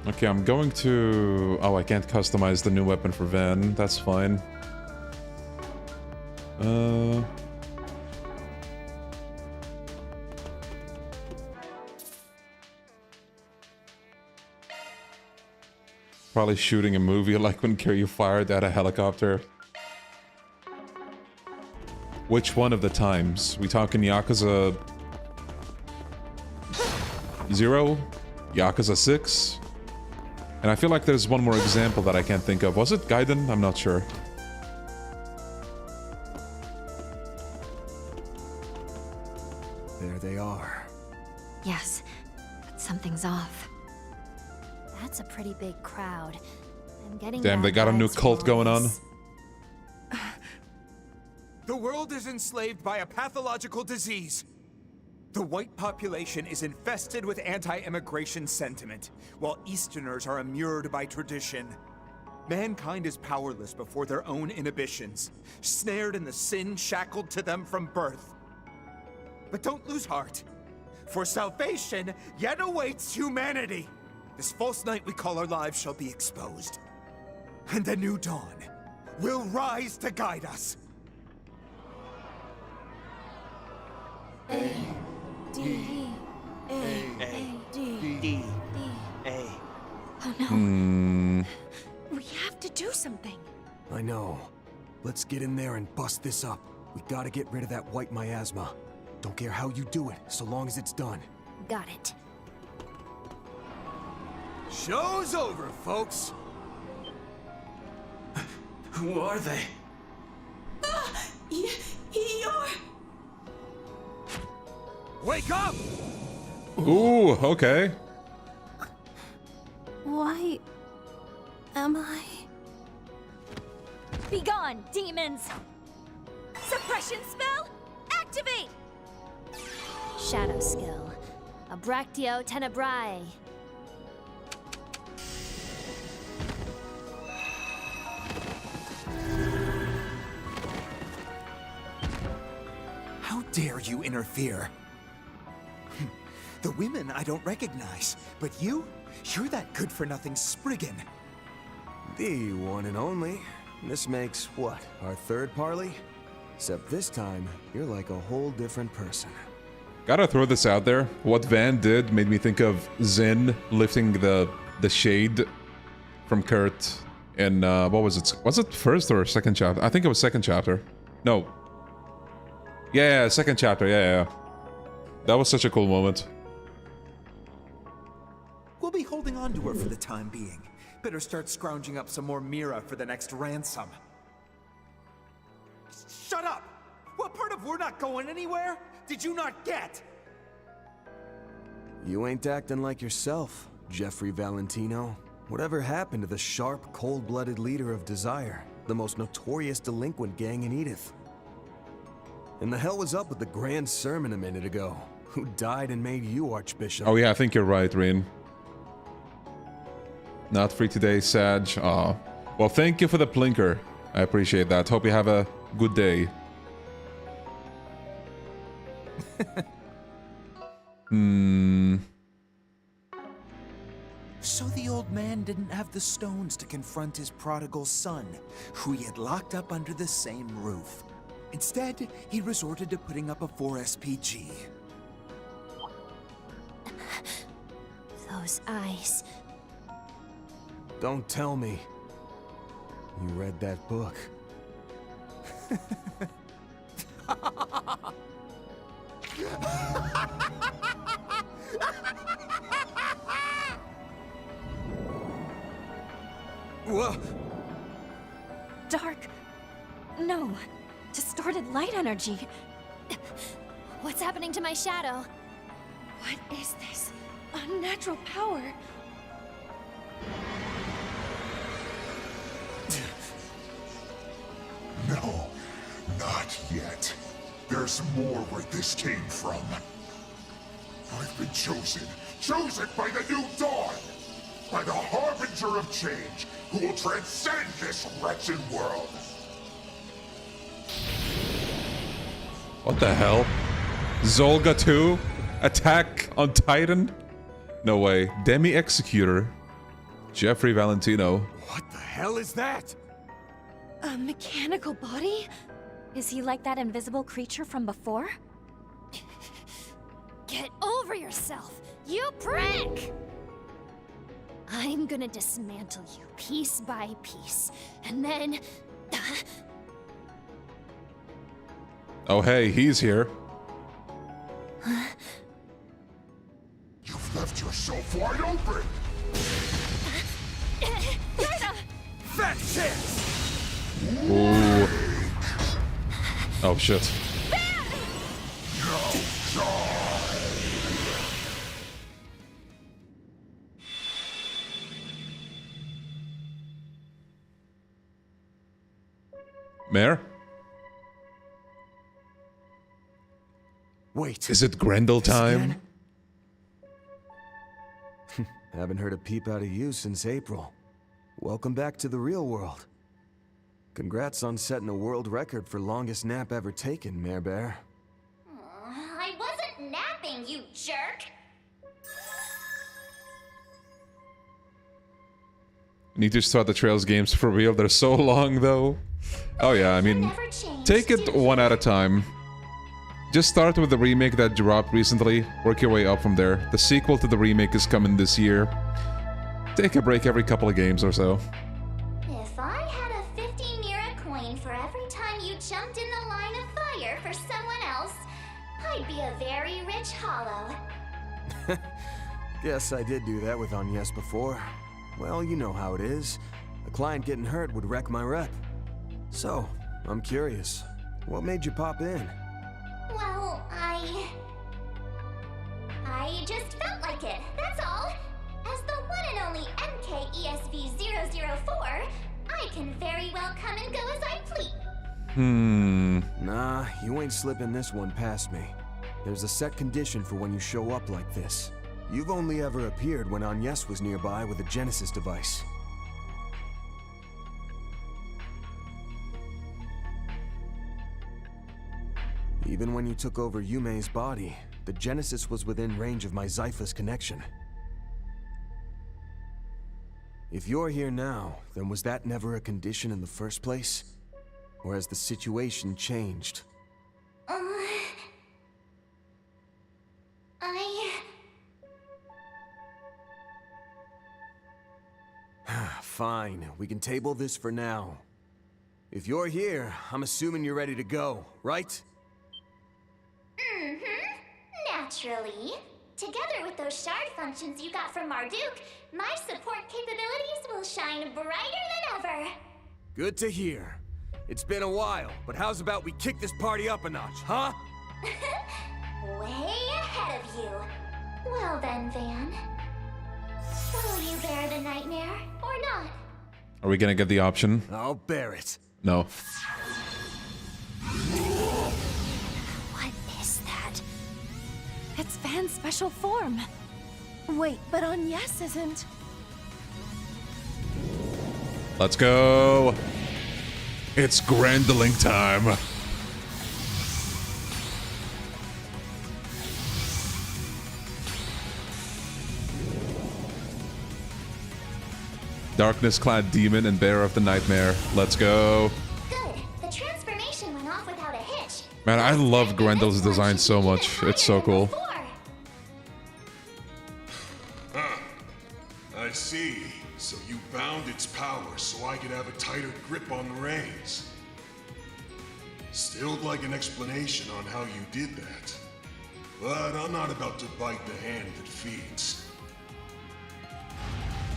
Okay, I'm going to... Oh, I can't customize the new weapon for Van. That's fine. Probably shooting a movie like when Kiryu fired at a helicopter. Which one of the times? We talking Yakuza 0? Yakuza 6? And I feel like there's one more example that I can't think of. Was it Gaiden? I'm not sure. There they are. Yes, but something's off. That's a pretty big crowd. I'm getting Damn, they bad got a new vibes cult from going all on. this. The world is enslaved by a pathological disease. The white population is infested with anti-immigration sentiment, while Easterners are immured by tradition. Mankind is powerless before their own inhibitions, snared in the sin shackled to them from birth. But don't lose heart, for salvation yet awaits humanity. This false night we call our lives shall be exposed, and a new dawn will rise to guide us. D. Oh no. We have to do something. I know. Let's get in there and bust this up. We gotta get rid of that white miasma. Don't care how you do it, so long as it's done. Got it. Show's over, folks. Who are they? You're... Wake up! Ooh, okay. Why am I? Be gone, demons! Suppression spell, activate! Shadow skill. Abractio tenebrae. How dare you interfere? The women I don't recognize, but you're that good-for-nothing Spriggan. The one and only. This makes, what, our third parley? Except this time, you're like a whole different person. Gotta throw this out there. What Van did made me think of Zin lifting the shade from Kurt in, what was it? Was it first or second chapter? I think it was second chapter. No. Yeah, second chapter, yeah. That was such a cool moment. We'll be holding on to her for the time being. Better start scrounging up some more Mira for the next ransom. Shut up! What part of we're not going anywhere did you not get? You ain't acting like yourself, Jeffrey Valentino. Whatever happened to the sharp, cold-blooded leader of Desire, the most notorious delinquent gang in EDITH? And the hell was up with the grand sermon a minute ago? Who died and made you Archbishop? Oh yeah, I think you're right, Rin. Not free today, Sag. Aw. Well, thank you for the plinker. I appreciate that. Hope you have a good day. So the old man didn't have the stones to confront his prodigal son, who he had locked up under the same roof. Instead, he resorted to putting up a 4SPG. Those eyes. Don't tell me. You read that book. Whoa. Dark. No. Distorted light energy. What's happening to my shadow? What is this? Unnatural power. No, not yet. There's more where this came from. I've been chosen by the new dawn, by the harbinger of change, who will transcend this wretched world. What the hell? Zolga 2? Attack on Titan? No way. Demi Executor. Jeffrey Valentino. What the hell is that? A mechanical body? Is he like that invisible creature from before? Get over yourself, you prick! I'm gonna dismantle you piece by piece, and then... Oh hey, he's here. You've left yourself wide open! That's it! Ooh. Oh shit. Mare? Wait. Is it Grendel time? Haven't heard a peep out of you since April. Welcome back to the real world. Congrats on setting a world record for longest nap ever taken, Mare Bear. I wasn't napping, you jerk! Need to start the Trails games for real. They're so long though. Oh yeah, I mean, take it one at a time. Just start with the remake that dropped recently. Work your way up from there. The sequel to the remake is coming this year. Take a break every couple of games or so. If I had a 50 Mira coin for every time you jumped in the line of fire for someone else, I'd be a very rich hollow. Guess I did do that with Agnes before. Well, you know how it is. A client getting hurt would wreck my rep. So, I'm curious. What made you pop in? Well, I just felt like it, that's all. As the one and only MKESV-004, I can very well come and go as I please. Nah, you ain't slipping this one past me. There's a set condition for when you show up like this. You've only ever appeared when Agnes was nearby with a Genesis device. Even when you took over Yumei's body, the Genesis was within range of my Zyphus connection. If you're here now, then was that never a condition in the first place? Or has the situation changed? Fine, we can table this for now. If you're here, I'm assuming you're ready to go, right? Naturally. Together with those shard functions you got from Marduk, my support capabilities will shine brighter than ever. Good to hear. It's been a while, but how's about we kick this party up a notch, huh? Way ahead of you. Well then, Van. Will you bear the nightmare, or not? Are we gonna get the option? I'll bear it. No. What is that? It's Van's special form. Wait, but on Yes isn't. Let's go. It's Grendling time. Darkness-clad demon and bearer of the nightmare. Let's go. Good. The transformation went off without a hitch. Man, I love Grendel's design so much. It's so cool. I see. So you bound its power so I could have a tighter grip on the reins. Still like an explanation on how you did that. But I'm not about to bite the hand that feeds.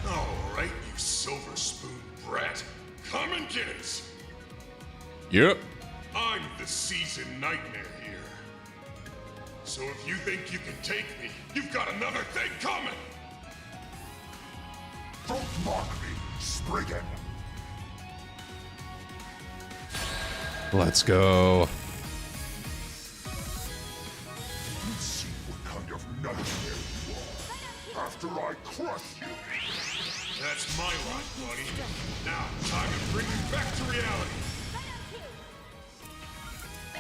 Alright, you silver spoon brat. Come and get it! Yep. I'm the seasoned nightmare here. So if you think you can take me, you've got another thing coming! Don't mock me, Spriggan! Let's go. You see what kind of nightmare you are after I crush you. That's my lot, buddy. Now, time to bring you back to reality.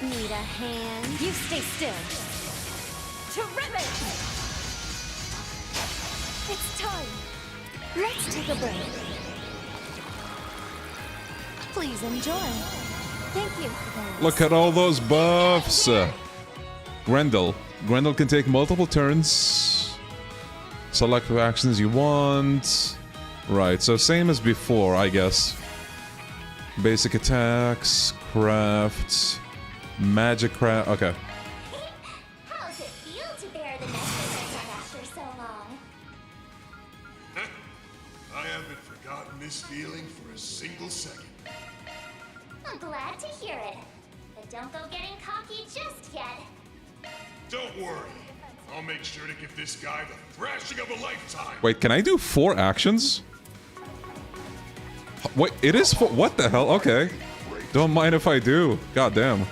Need a hand? You stay still. Terrific! It's time. Let's take a break. Please enjoy. Thank you. Look at all those buffs. Grendel. Grendel can take multiple turns. Select the actions you want. Right, so same as before, I guess. Basic attacks, craft, magic craft. Okay. How's it feel to bear the nightmare after so long? I haven't forgotten this feeling for a single second. I'm glad to hear it. But don't go getting cocky just yet. Don't worry. I'll make sure to give this guy the thrashing of a lifetime. Wait, can I do 4 actions? Wait, it is 4. What the hell? Okay. Don't mind if I do. God damn.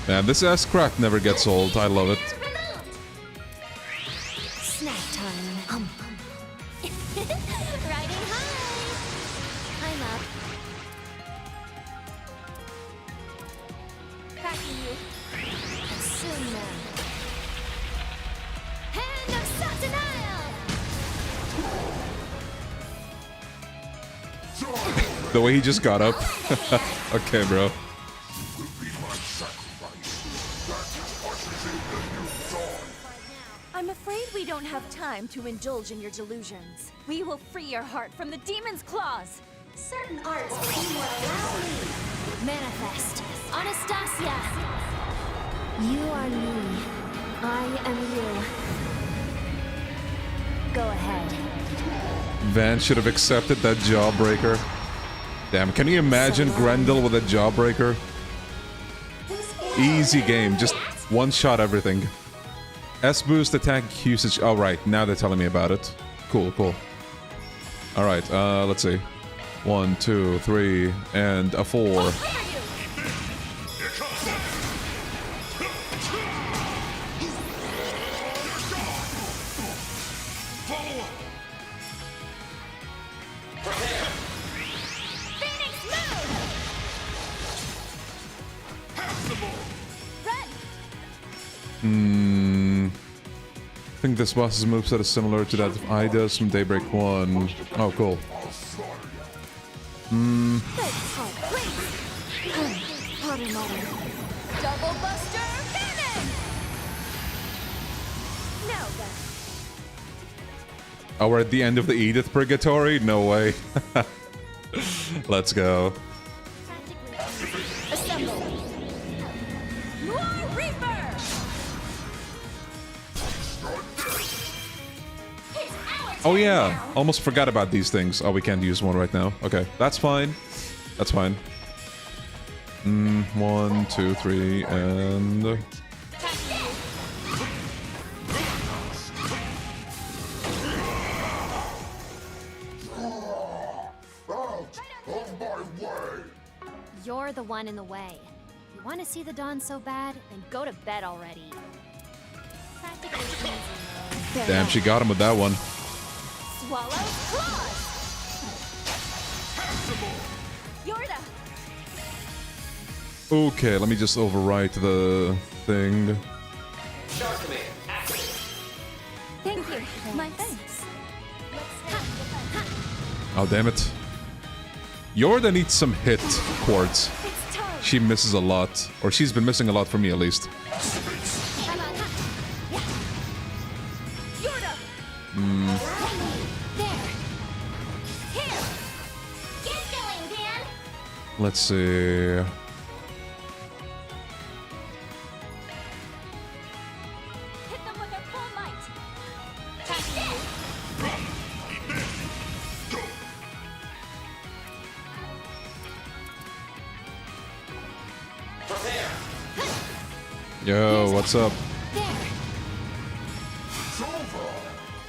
Man, this S-Craft never gets old. I love it. Snack time. Riding high. I'm up. Cracking you. Soon then. Hand of Satanile! The way he just got up. Okay, bro. I'm afraid we don't have time to indulge in your delusions. We will free your heart from the demon's claws. Certain arts will be more allowed. Manifest. Anastasia! You are me. I am you. Go ahead. Van should have accepted that jawbreaker. Damn, can you imagine Grendel with a jawbreaker? Easy game, just one-shot everything. S-boost attack usage. Oh, right, now they're telling me about it. Cool, cool. Alright, let's see. 1, 2, 3, and a 4. I think this boss's moveset is similar to that of Ida's from Daybreak 1. Oh, cool. Double Buster Cannon! Now then. Oh, we're at the end of the Edith Purgatory? No way. Let's go. Assemble. More Reaper! Oh yeah, almost forgot about these things. Oh, we can't use one right now. Okay, that's fine. That's fine. 1, 2, 3, and... You're the one in the way. You want to see the dawn so bad? Then go to bed already. Damn, she got him with that one. Swallow claws! Yorda! Okay, let me just overwrite the thing. Thank you. My thanks. Oh, damn it. Yorda needs some hit quartz. She misses a lot. Or she's been missing a lot for me, at least. Let's see. Yo, what's up?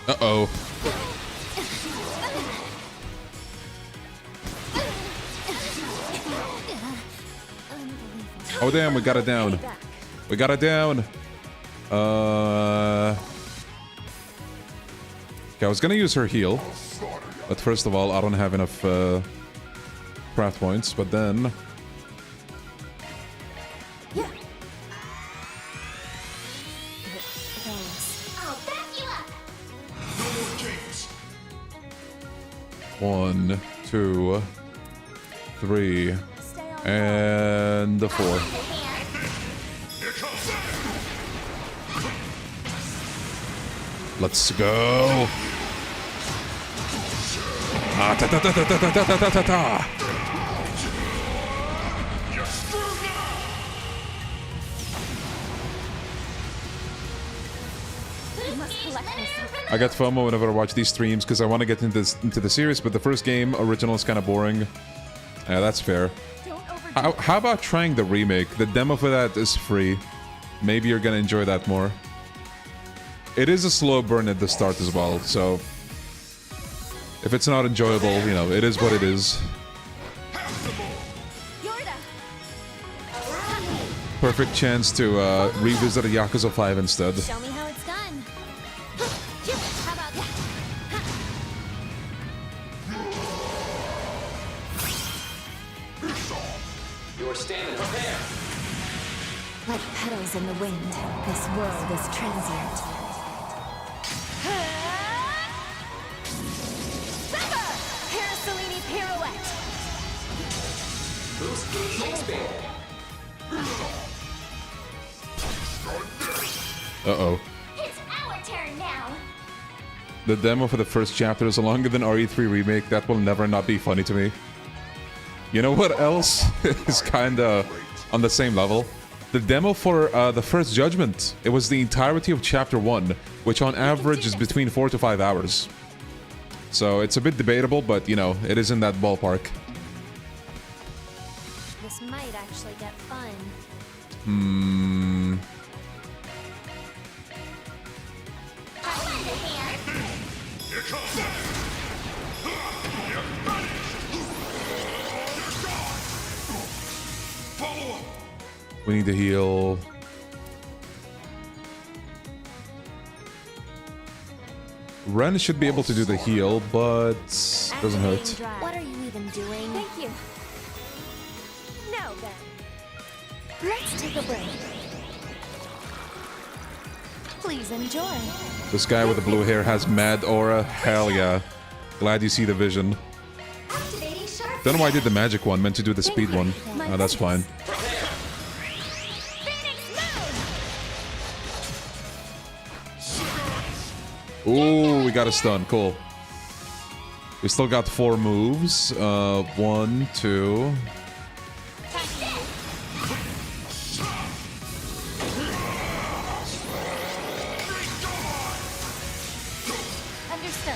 Uh-oh. Oh damn, we got it down. We got it down. Okay, I was gonna use her heal. But first of all, I don't have enough craft points, but then... One, 2, 3, and 4. Let's go. Ah, ta ta ta ta ta ta ta ta ta. I get FOMO whenever I watch these streams because I want to get into the series, but the first game, original, is kind of boring. Yeah, that's fair. How about trying the remake? The demo for that is free. Maybe you're gonna enjoy that more. It is a slow burn at the start as well, so... if it's not enjoyable, you know, it is what it is. Perfect chance to revisit a Yakuza 5 instead. Show me how it's done. How about that? Your stand and prepare. Like petals in the wind, this world is transient. Parasolini pirouette. Boost gauge expand. Uh-oh. It's our turn now. The demo for the first chapter is longer than RE3 Remake. That will never not be funny to me. You know what else is kinda on the same level? The demo for the first Judgment. It was the entirety of Chapter 1, which on average is between 4 to 5 hours. So it's a bit debatable, but you know, it is in that ballpark. This might actually get fun. We need to heal. Ren should be able to do the heal, but doesn't hurt. What are you even doing? Thank you. Now then, let's take a break. Please enjoy. This guy with the blue hair has mad aura. Hell yeah. Glad you see the vision. Don't know why I did the magic one. Meant to do the speed one. Oh, that's fine. Ooh, we got a stun. Cool. We still got 4 moves. 1, 2. Understood.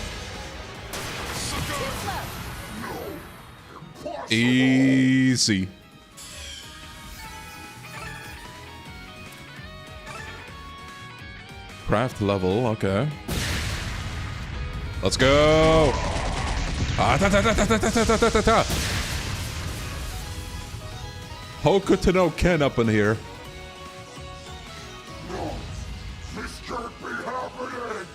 Easy. Craft level, okay. Let's go! Hoku to no Ken up in here. This can't be happening!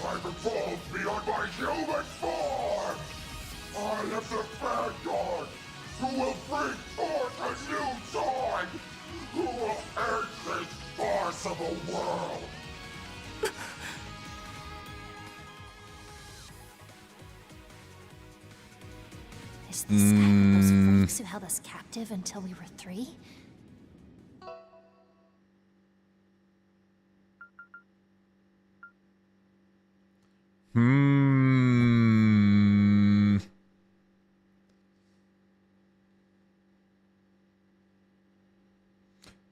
I've evolved beyond my human form! I am the Vanguard, who will bring forth a new dawn! Who will end this farce of a world! Is this those folks who held us captive until we were 3?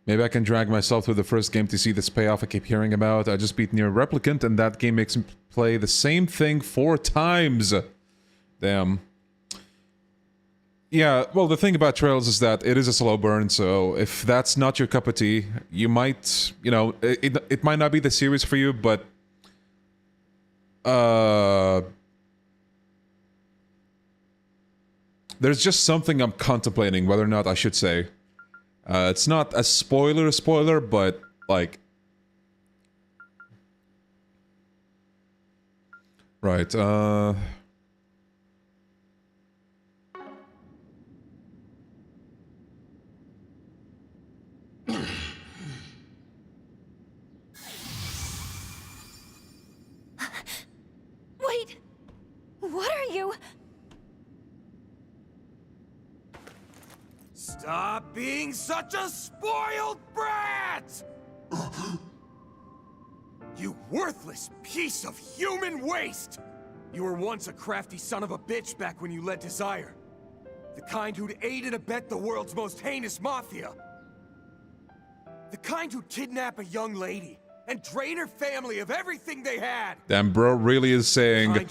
Maybe I can drag myself through the first game to see this payoff I keep hearing about. I just beat Near Replicant, and that game makes me play the same thing 4 times. Damn. Yeah, well, the thing about Trails is that it is a slow burn, so if that's not your cup of tea, you might, you know, it might not be the series for you, but... there's just something I'm contemplating whether or not I should say. It's not a spoiler, but, like... Right, Wait! What are you? Stop being such a spoiled brat! You worthless piece of human waste! You were once a crafty son of a bitch back when you led Desire. The kind who'd aid and abet the world's most heinous mafia. The kind who'd kidnap a young lady and drain her family of everything they had. damn, bro really is saying,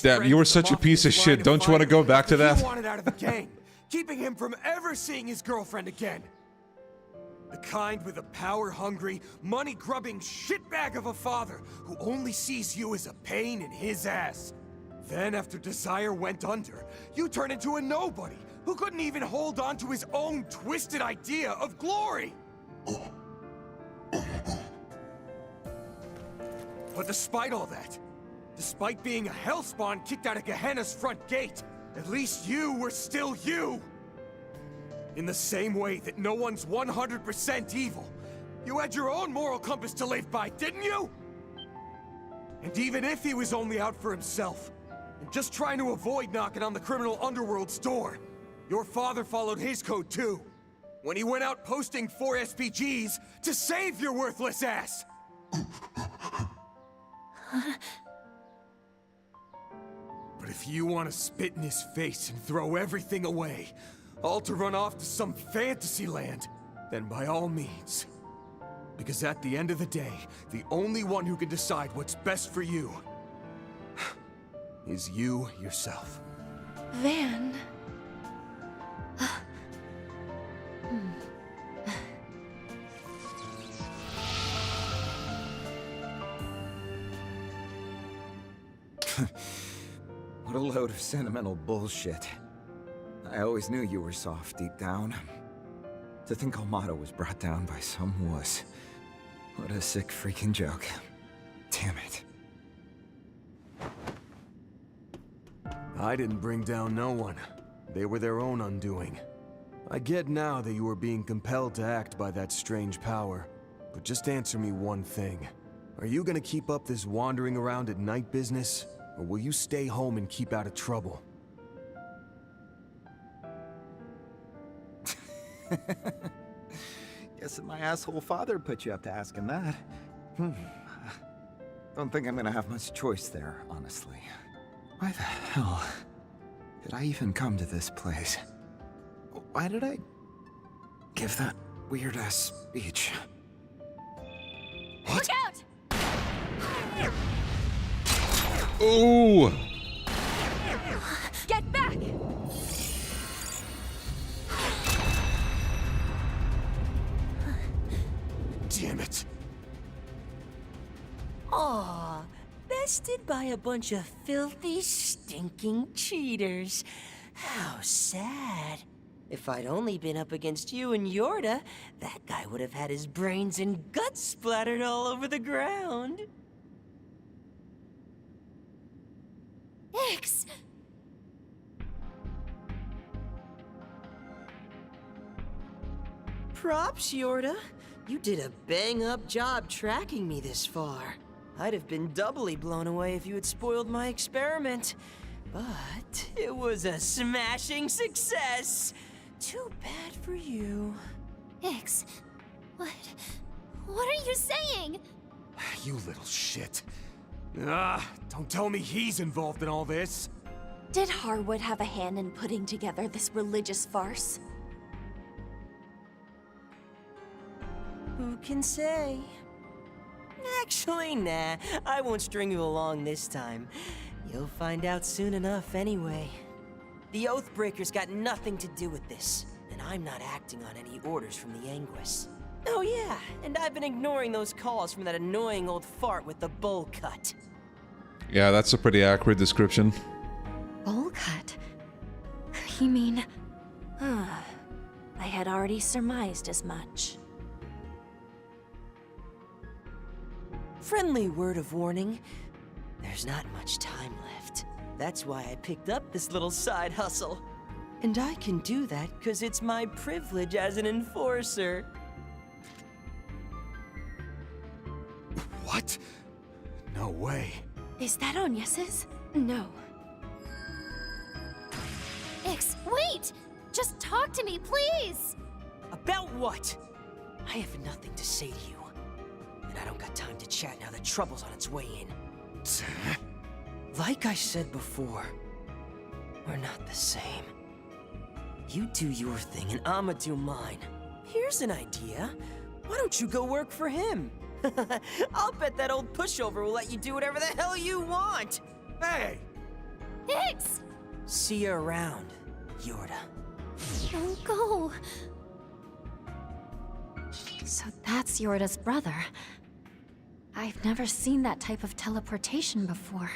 damn, you were such a piece of shit. Don't you want to go back to that? He wanted out of the gang, keeping him from ever seeing his girlfriend again. The kind with a power-hungry, money-grubbing shitbag of a father who only sees you as a pain in his ass. Then, after Desire went under, you turned into a nobody who couldn't even hold on to his own twisted idea of glory. But despite all that, despite being a hellspawn kicked out of Gehenna's front gate, at least you were still you! In the same way that no one's 100% evil, you had your own moral compass to live by, didn't you? And even if he was only out for himself, and just trying to avoid knocking on the criminal underworld's door, your father followed his code too, when he went out posting 4 SPGs to save your worthless ass! But if you want to spit in his face and throw everything away, all to run off to some fantasy land, then by all means. Because at the end of the day, the only one who can decide what's best for you is you yourself. Van... What a load of sentimental bullshit. I always knew you were soft deep down. To think Almada was brought down by some wuss. What a sick freaking joke. Damn it. I didn't bring down no one. They were their own undoing. I get now that you were being compelled to act by that strange power. But just answer me one thing. Are you gonna keep up this wandering around at night business? Or will you stay home and keep out of trouble? Guess that my asshole father put you up to asking that. Don't think I'm gonna have much choice there, honestly. Why the hell did I even come to this place? Why did I give that weird-ass speech? Look out! Ooh! Get back! Damn it! Aw, bested by a bunch of filthy, stinking cheaters. How sad. If I'd only been up against you and Yorda, that guy would have had his brains and guts splattered all over the ground. Ix! Props, Yorda. You did a bang-up job tracking me this far. I'd have been doubly blown away if you had spoiled my experiment. But it was a smashing success. Too bad for you. Ix, what are you saying? You little shit. Don't tell me he's involved in all this. Did Harwood have a hand in putting together this religious farce? Who can say? Actually, nah. I won't string you along this time. You'll find out soon enough anyway. The Oathbreakers got nothing to do with this, and I'm not acting on any orders from the Anguis. Oh yeah, and I've been ignoring those calls from that annoying old fart with the bowl cut. Yeah, that's a pretty accurate description. Bowl cut? You mean... I had already surmised as much. Friendly word of warning. There's not much time left. That's why I picked up this little side hustle. And I can do that because it's my privilege as an enforcer. What? No way. Is that Agnes's? No. Ix, wait! Just talk to me, please! About what? I have nothing to say to you. And I don't got time to chat now that trouble's on its way in. Like I said before, we're not the same. You do your thing and I'ma do mine. Here's an idea. Why don't you go work for him? I'll bet that old pushover will let you do whatever the hell you want. Hey! Ix! See you around, Yorda. Don't go. So that's Yorda's brother. I've never seen that type of teleportation before.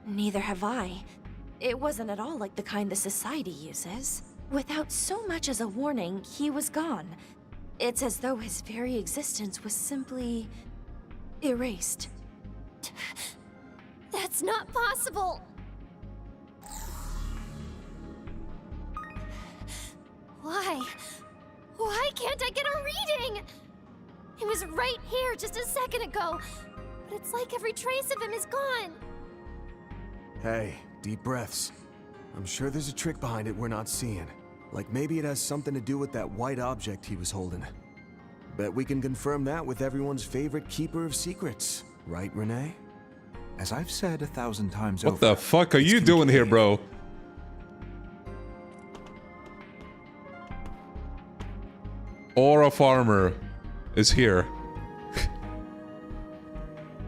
Neither have I. It wasn't at all like the kind the Society uses. Without so much as a warning, he was gone. It's as though his very existence was simply... erased. That's not possible! Why? Why can't I get a reading? He was right here just a second ago, but it's like every trace of him is gone. Hey, deep breaths. I'm sure there's a trick behind it we're not seeing. Like maybe it has something to do with that white object he was holding. Bet we can confirm that with everyone's favorite keeper of secrets. Right, Renee? As I've said 1,000 times What over... the fuck are you doing here, bro? Aura Farmer is here.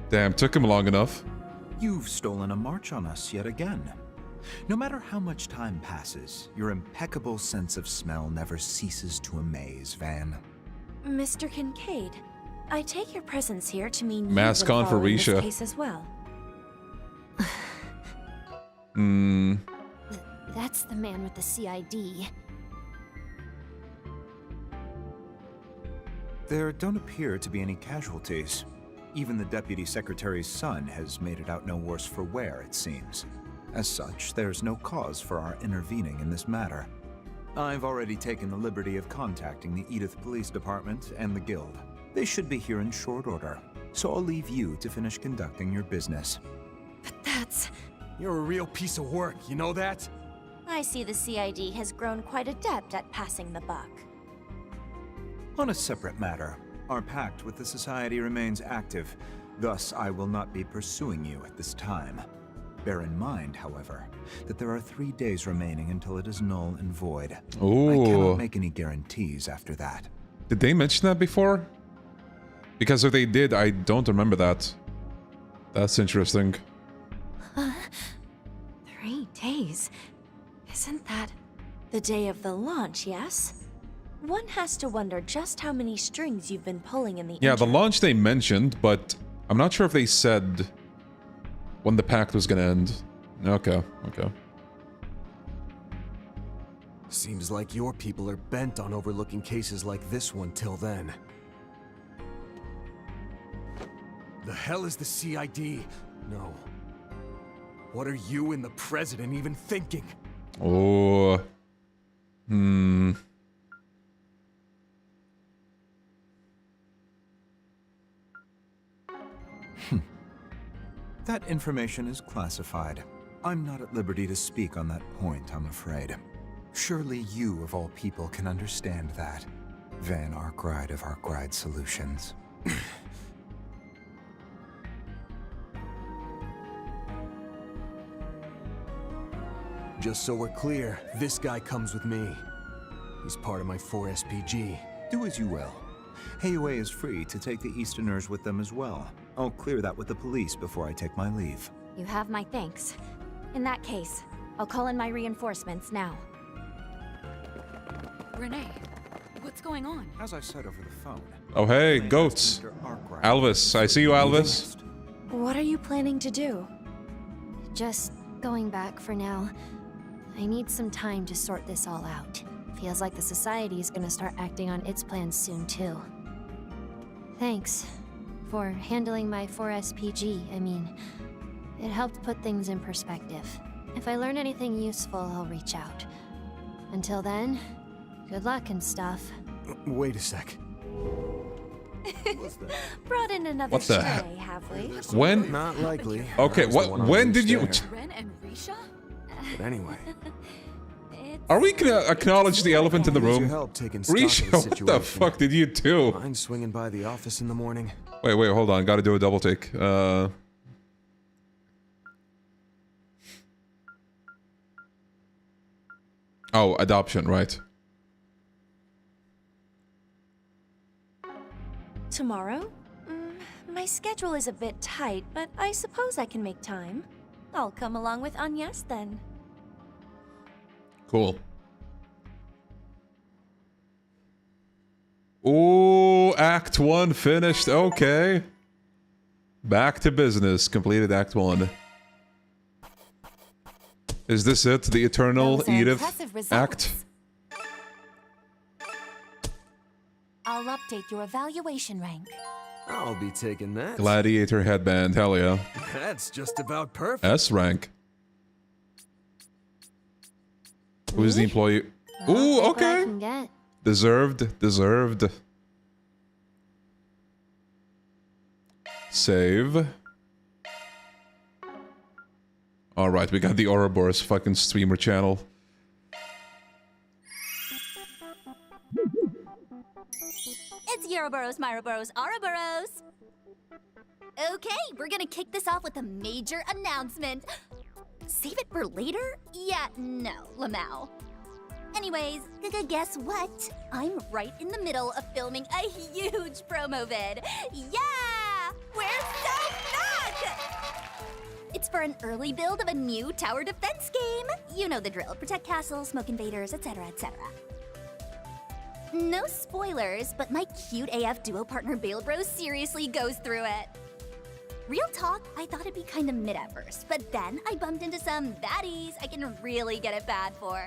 Damn, took him long enough. You've stolen a march on us yet again. No matter how much time passes, your impeccable sense of smell never ceases to amaze, Van. Mr. Kincaid, I take your presence here to mean Mask you've on been for following this Risha. case as well. That's the man with the CID. There don't appear to be any casualties. Even the Deputy Secretary's son has made it out no worse for wear, it seems. As such, there's no cause for our intervening in this matter. I've already taken the liberty of contacting the EDITH Police Department and the Guild. They should be here in short order, so I'll leave you to finish conducting your business. But that's... You're a real piece of work, you know that? I see the CID has grown quite adept at passing the buck. On a separate matter, our pact with the Society remains active. Thus, I will not be pursuing you at this time. Bear in mind, however, that there are 3 days remaining until it is null and void. Ooh. I cannot make any guarantees after that. Did they mention that before? Because if they did, I don't remember that. That's interesting. 3 days? Isn't that the day of the launch, yes? One has to wonder just how many strings you've been pulling in the Yeah, the interim. launch they mentioned, but I'm not sure if they said when the pact was gonna end. Okay, okay. Seems like your people are bent on overlooking cases like this one till then. The hell is the CID? No. What are you and the President even thinking? Oh. Hmm. That information is classified. I'm not at liberty to speak on that point, I'm afraid. Surely you, of all people, can understand that. Van Arkwright of Arkwright Solutions. Just so we're clear, this guy comes with me. He's part of my 4 SPG. Do as you will. Heiue is free to take the Easterners with them as well. I'll clear that with the police before I take my leave. You have my thanks. In that case, I'll call in my reinforcements now. Renee, what's going on? As I said over the phone. Oh hey, goats. Alvis, I see you, Alvis. What are you planning to do? Just going back for now. I need some time to sort this all out. Feels like the Society is gonna start acting on its plans soon, too. Thanks for handling my 4 SPG. I mean, it helped put things in perspective. If I learn anything useful, I'll reach out. Until then, good luck and stuff. Wait a sec. Brought in another What the stray, have we? When? Not likely. Okay, when did you... Ren and Risha? But anyway. Are we gonna acknowledge the elephant in the room? Help taking stock of Risha, the what the situation. fuck did you do? Mind swinging by the office in the morning? Wait, hold on. Gotta do a double take. Oh, adoption, right. Tomorrow? My schedule is a bit tight, but I suppose I can make time. I'll come along with Agnes then. Cool. Ooh, Act 1 finished. Okay. Back to business. Completed Act 1. Is this it? The Eternal Edith Act? I'll update your evaluation rank. I'll be taking that. Gladiator headband. Hell yeah. That's just about perfect. S rank. Who's the employee? Ooh, okay. Deserved. Save. Alright, we got the Ouroboros fucking streamer channel. It's Ouroboros, Myroboros, Ouroboros! Okay, we're gonna kick this off with a major announcement. Save it for later? Yeah, no, Lamau. Anyways, guess what? I'm right in the middle of filming a huge promo vid. Yeah! We're so back! It's for an early build of a new tower defense game. You know the drill. Protect castles, smoke invaders, etc., etc. No spoilers, but my cute AF duo partner Bale Bros seriously goes through it. Real talk, I thought it'd be kinda mid at first, but then I bumped into some baddies I can really get it bad for.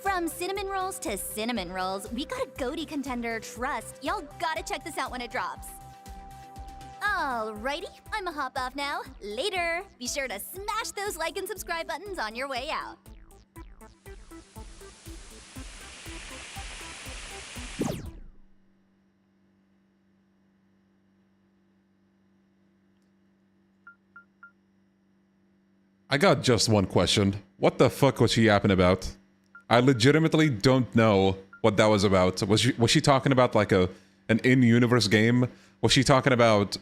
From cinnamon rolls to cinnamon rolls, we got a goatee contender, trust. Y'all gotta check this out when it drops. Alrighty, I'ma hop off now. Later. Be sure to smash those like and subscribe buttons on your way out. I got just one question. What the fuck was she yapping about? I legitimately don't know what that was about. Was she talking about like an in-universe game? Was she talking about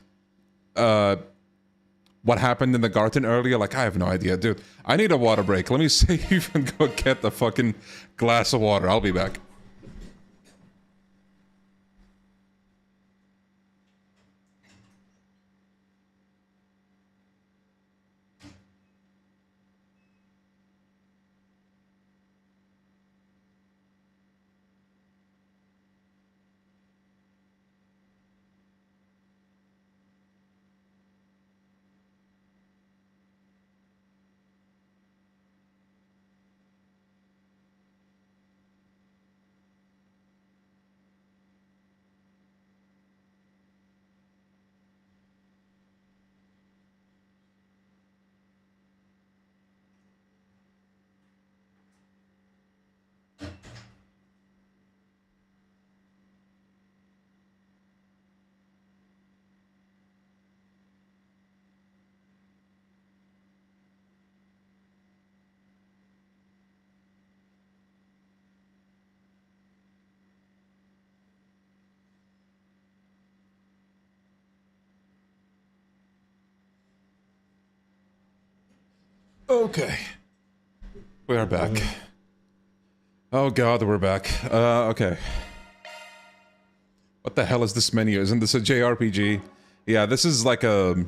what happened in the Garten earlier? Like, I have no idea, dude. I need a water break. Let me save and go get the fucking glass of water. I'll be back. Okay. We are back. Oh god, we're back. Okay. What the hell is this menu? Isn't this a JRPG? Yeah, this is like a...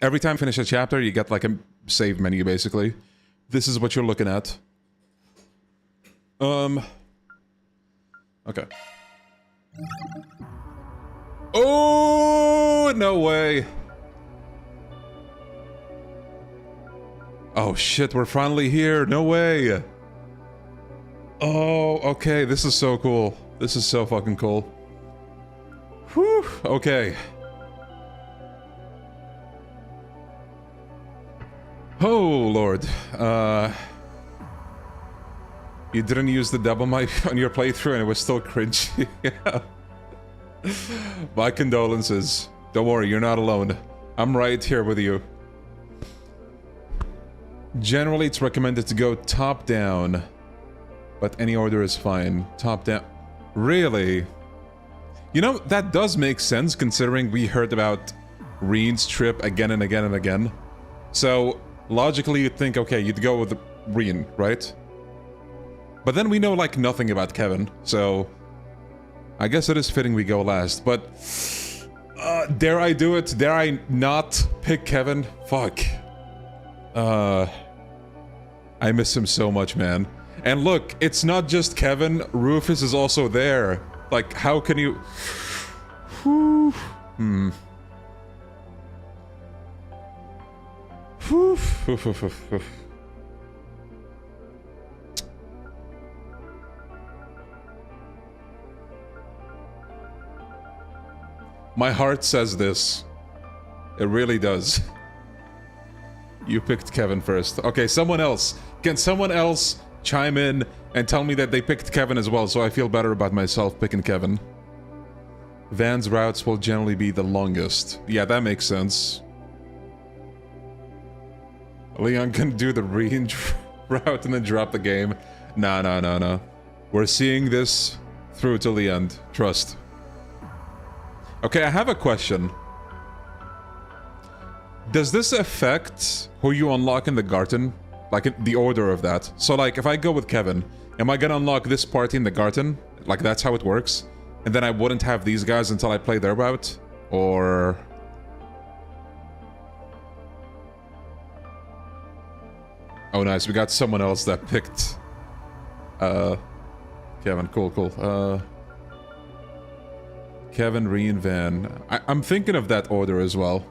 Every time you finish a chapter, you get like a save menu, basically. This is what you're looking at. Okay. Oh, no way. Oh shit, we're finally here. No way. Oh, okay. This is so cool. This is so fucking cool. Whew. Okay. Oh, Lord. You didn't use the double mic on your playthrough and it was still cringy. Yeah. My condolences. Don't worry, you're not alone. I'm right here with you. Generally, it's recommended to go top down, but any order is fine. Top down. Really? You know, that does make sense considering we heard about Reen's trip again and again and again. So, logically you'd think, okay, you'd go with Reen, right? But then we know, like, nothing about Kevin, so... I guess it is fitting we go last, but... dare I do it? Dare I not pick Kevin? Fuck. I miss him so much, man. And look, it's not just Kevin, Rufus is also there. Like, how can you... Whew. My heart says this. It really does. You picked Kevin first. Okay, someone else. Can someone else chime in and tell me that they picked Kevin as well, so I feel better about myself picking Kevin? Van's routes will generally be the longest. Yeah, that makes sense. Leon can do the range route and then drop the game. No. We're seeing this through till the end. Trust. Okay, I have a question. Does this affect who you unlock in the Garten? Like, the order of that? So, like, if I go with Kevin, am I gonna unlock this party in the Garten? Like, that's how it works? And then I wouldn't have these guys until I play their route? Or... Oh, nice. We got someone else that picked... Kevin. Cool. Kevin, Reen, Van. I'm thinking of that order as well.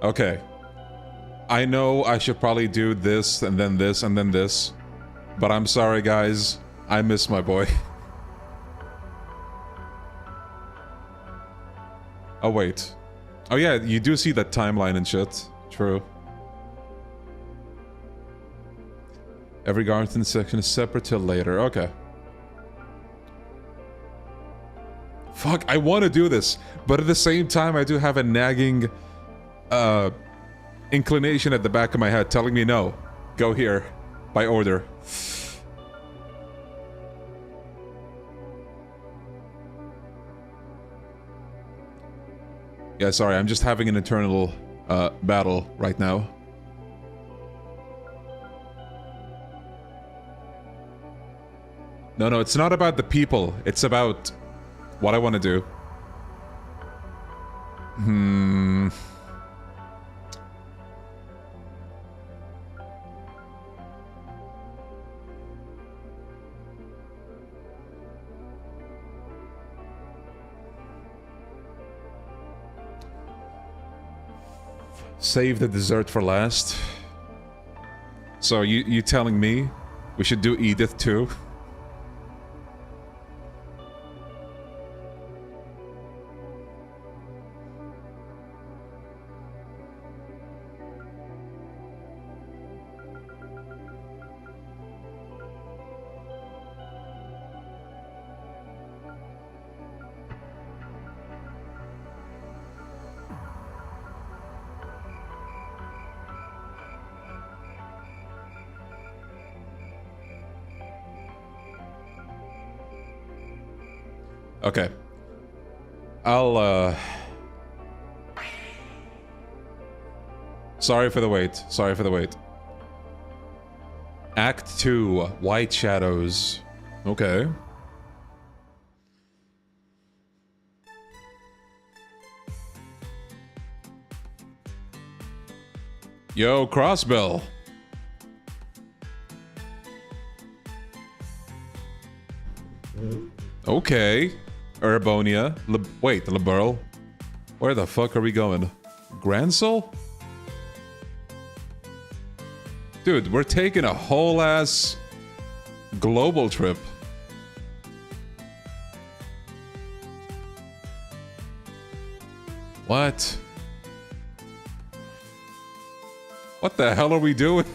Okay. I know I should probably do this, and then this, and then this. But I'm sorry, guys. I miss my boy. Oh, wait. Oh, yeah, you do see that timeline and shit. True. Every Garten section is separate till later. Okay. Fuck, I want to do this. But at the same time, I do have a nagging... inclination at the back of my head telling me no. Go here. By order. Yeah, sorry, I'm just having an internal battle right now. No, it's not about the people. It's about what I want to do. Save the dessert for last. So you telling me we should do EDITH too? Okay. I'll, Sorry for the wait. Sorry for the wait. Act 2, White Shadows. Okay. Yo, Crossbill. Okay. Urbonia. Wait, Liberl. Where the fuck are we going? Gransel? Dude, we're taking a whole ass global trip. What? What the hell are we doing?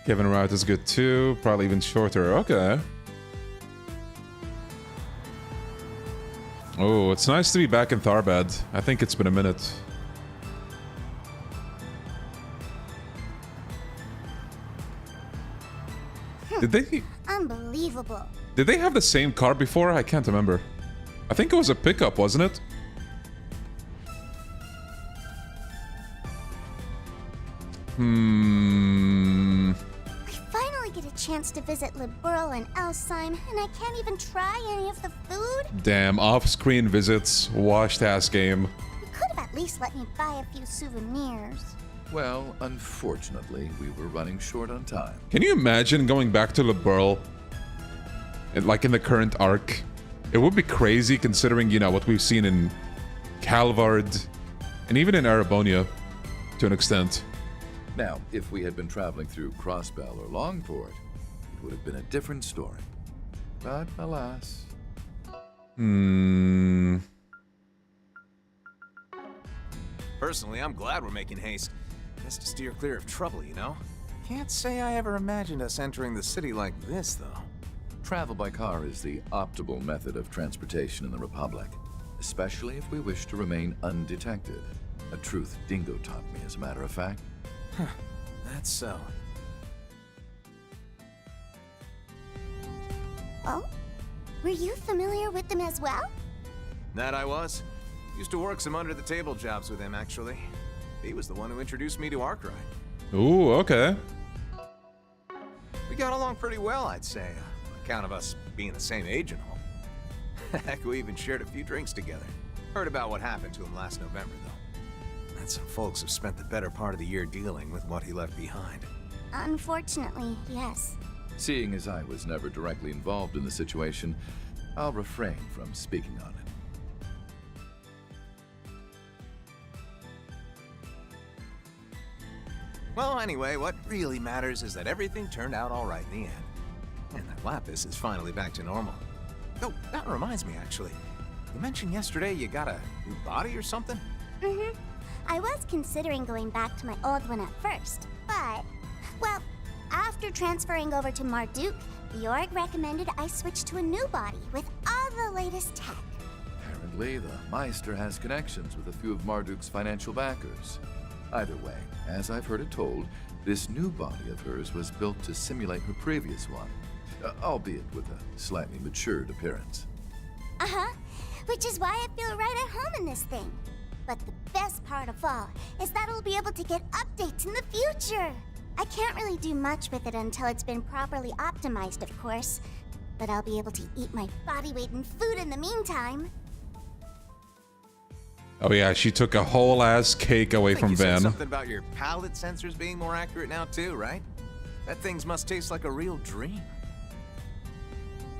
Kevin Route is good too. Probably even shorter. Okay. Oh, it's nice to be back in Tharbad. I think it's been a minute. Did they... Unbelievable. Did they have the same car before? I can't remember. I think it was a pickup, wasn't it? I finally get a chance to visit Liberl and Alsheim, and I can't even try any of the food? Damn, off-screen visits. Washed-ass game. You could have at least let me buy a few souvenirs. Well, unfortunately, we were running short on time. Can you imagine going back to Liberl? Like in the current arc? It would be crazy considering, you know, what we've seen in Calvard and even in Arabonia to an extent. Now, if we had been traveling through Crossbell or Longport, it would have been a different story. But alas. Personally, I'm glad we're making haste. Just to steer clear of trouble, you know? Can't say I ever imagined us entering the city like this, though. Travel by car is the optimal method of transportation in the Republic, especially if we wish to remain undetected. A truth Dingo taught me, as a matter of fact. Huh, that's so. Oh? Were you familiar with them as well? That I was. Used to work some under-the-table jobs with him, actually. He was the one who introduced me to Arkwright. Ooh, okay. We got along pretty well, I'd say, on account of us being the same age and all. Heck, we even shared a few drinks together. Heard about what happened to him last November, though. And some folks have spent the better part of the year dealing with what he left behind. Unfortunately, yes. Seeing as I was never directly involved in the situation, I'll refrain from speaking on it. Well, anyway, what really matters is that everything turned out all right in the end. And that Lapis is finally back to normal. Oh, that reminds me, actually. You mentioned yesterday you got a new body or something? Mm-hmm. I was considering going back to my old one at first, but... Well, after transferring over to Marduk, the org recommended I switch to a new body with all the latest tech. Apparently, the Meister has connections with a few of Marduk's financial backers. Either way, as I've heard it told, this new body of hers was built to simulate her previous one. albeit with a slightly matured appearance. Uh-huh. Which is why I feel right at home in this thing. But the best part of all is that I'll be able to get updates in the future. I can't really do much with it until it's been properly optimized, of course. But I'll be able to eat my body weight in food in the meantime. Oh yeah, she took a whole ass cake away from You said Van. something about your palate sensors being more accurate now too, right? That thing must taste like a real dream.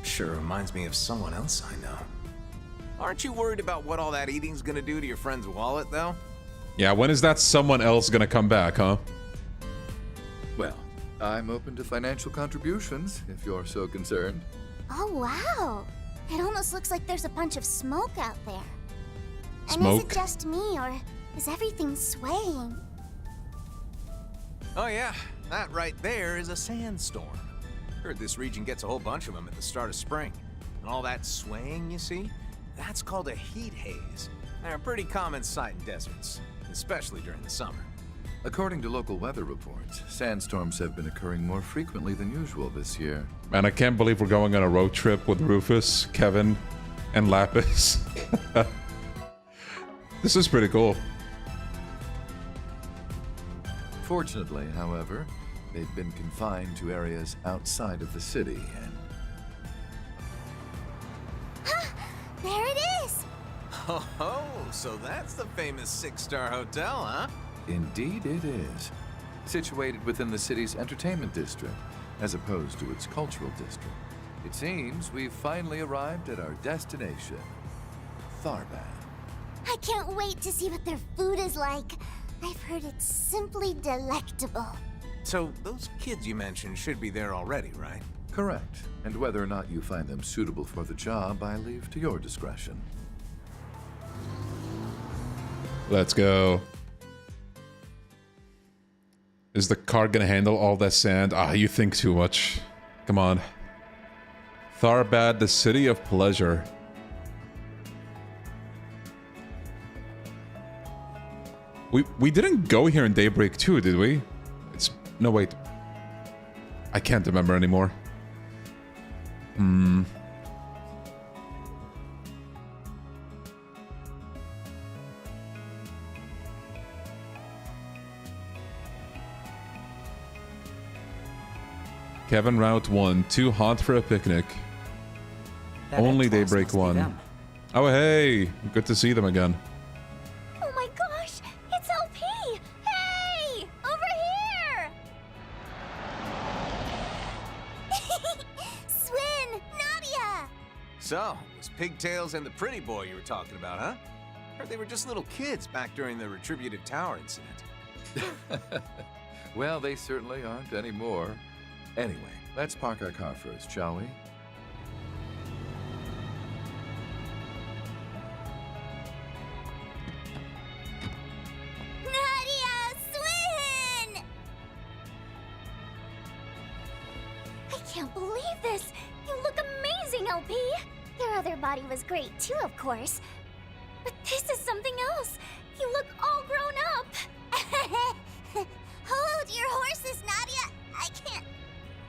Sure reminds me of someone else I know. Aren't you worried about what all that eating's gonna do to your friend's wallet, though? Yeah, when is that someone else gonna come back, huh? Well, I'm open to financial contributions, if you're so concerned. Oh, wow. It almost looks like there's a bunch of smoke out there. And is Smoke? it just me, or is everything swaying? Oh yeah, that right there is a sandstorm. Heard this region gets a whole bunch of them at the start of spring. And all that swaying you see? That's called a heat haze. They're a pretty common sight in deserts, especially during the summer. According to local weather reports, sandstorms have been occurring more frequently than usual this year. Man, I can't believe we're going on a road trip with Rufus, Kevin, and Lapis. This is pretty cool. Fortunately, however, they've been confined to areas outside of the city, and There it is! Oh, so that's the famous 6-star hotel, huh? indeed it is. Situated within the city's entertainment district, as opposed to its cultural district. It seems we've finally arrived at our destination, Tharbad. I can't wait to see what their food is like. I've heard it's simply delectable. So those kids you mentioned should be there already, right? Correct. And whether or not you find them suitable for the job, I leave to your discretion. Let's go. Is the car gonna handle all that sand? Ah, you think too much. Come on. Tharbad, the city of pleasure. We didn't go here in Daybreak 2, did we? No, wait. I can't remember anymore. Kevin, Route 1. Too hot for a picnic. Only Daybreak 1. Oh, hey! Good to see them again. Oh my gosh! It's LP! Hey! Over here! Swin! Nadia! So, it was Pigtails and the pretty boy you were talking about, huh? Heard they were just little kids back during the Retributed Tower incident. Well, they certainly aren't anymore. Anyway, let's park our car first, shall we? Nadia! Swin! I can't believe this! You look amazing, LP! Your other body was great too, of course. But this is something else! You look all grown up! Hold your horses, Nadia!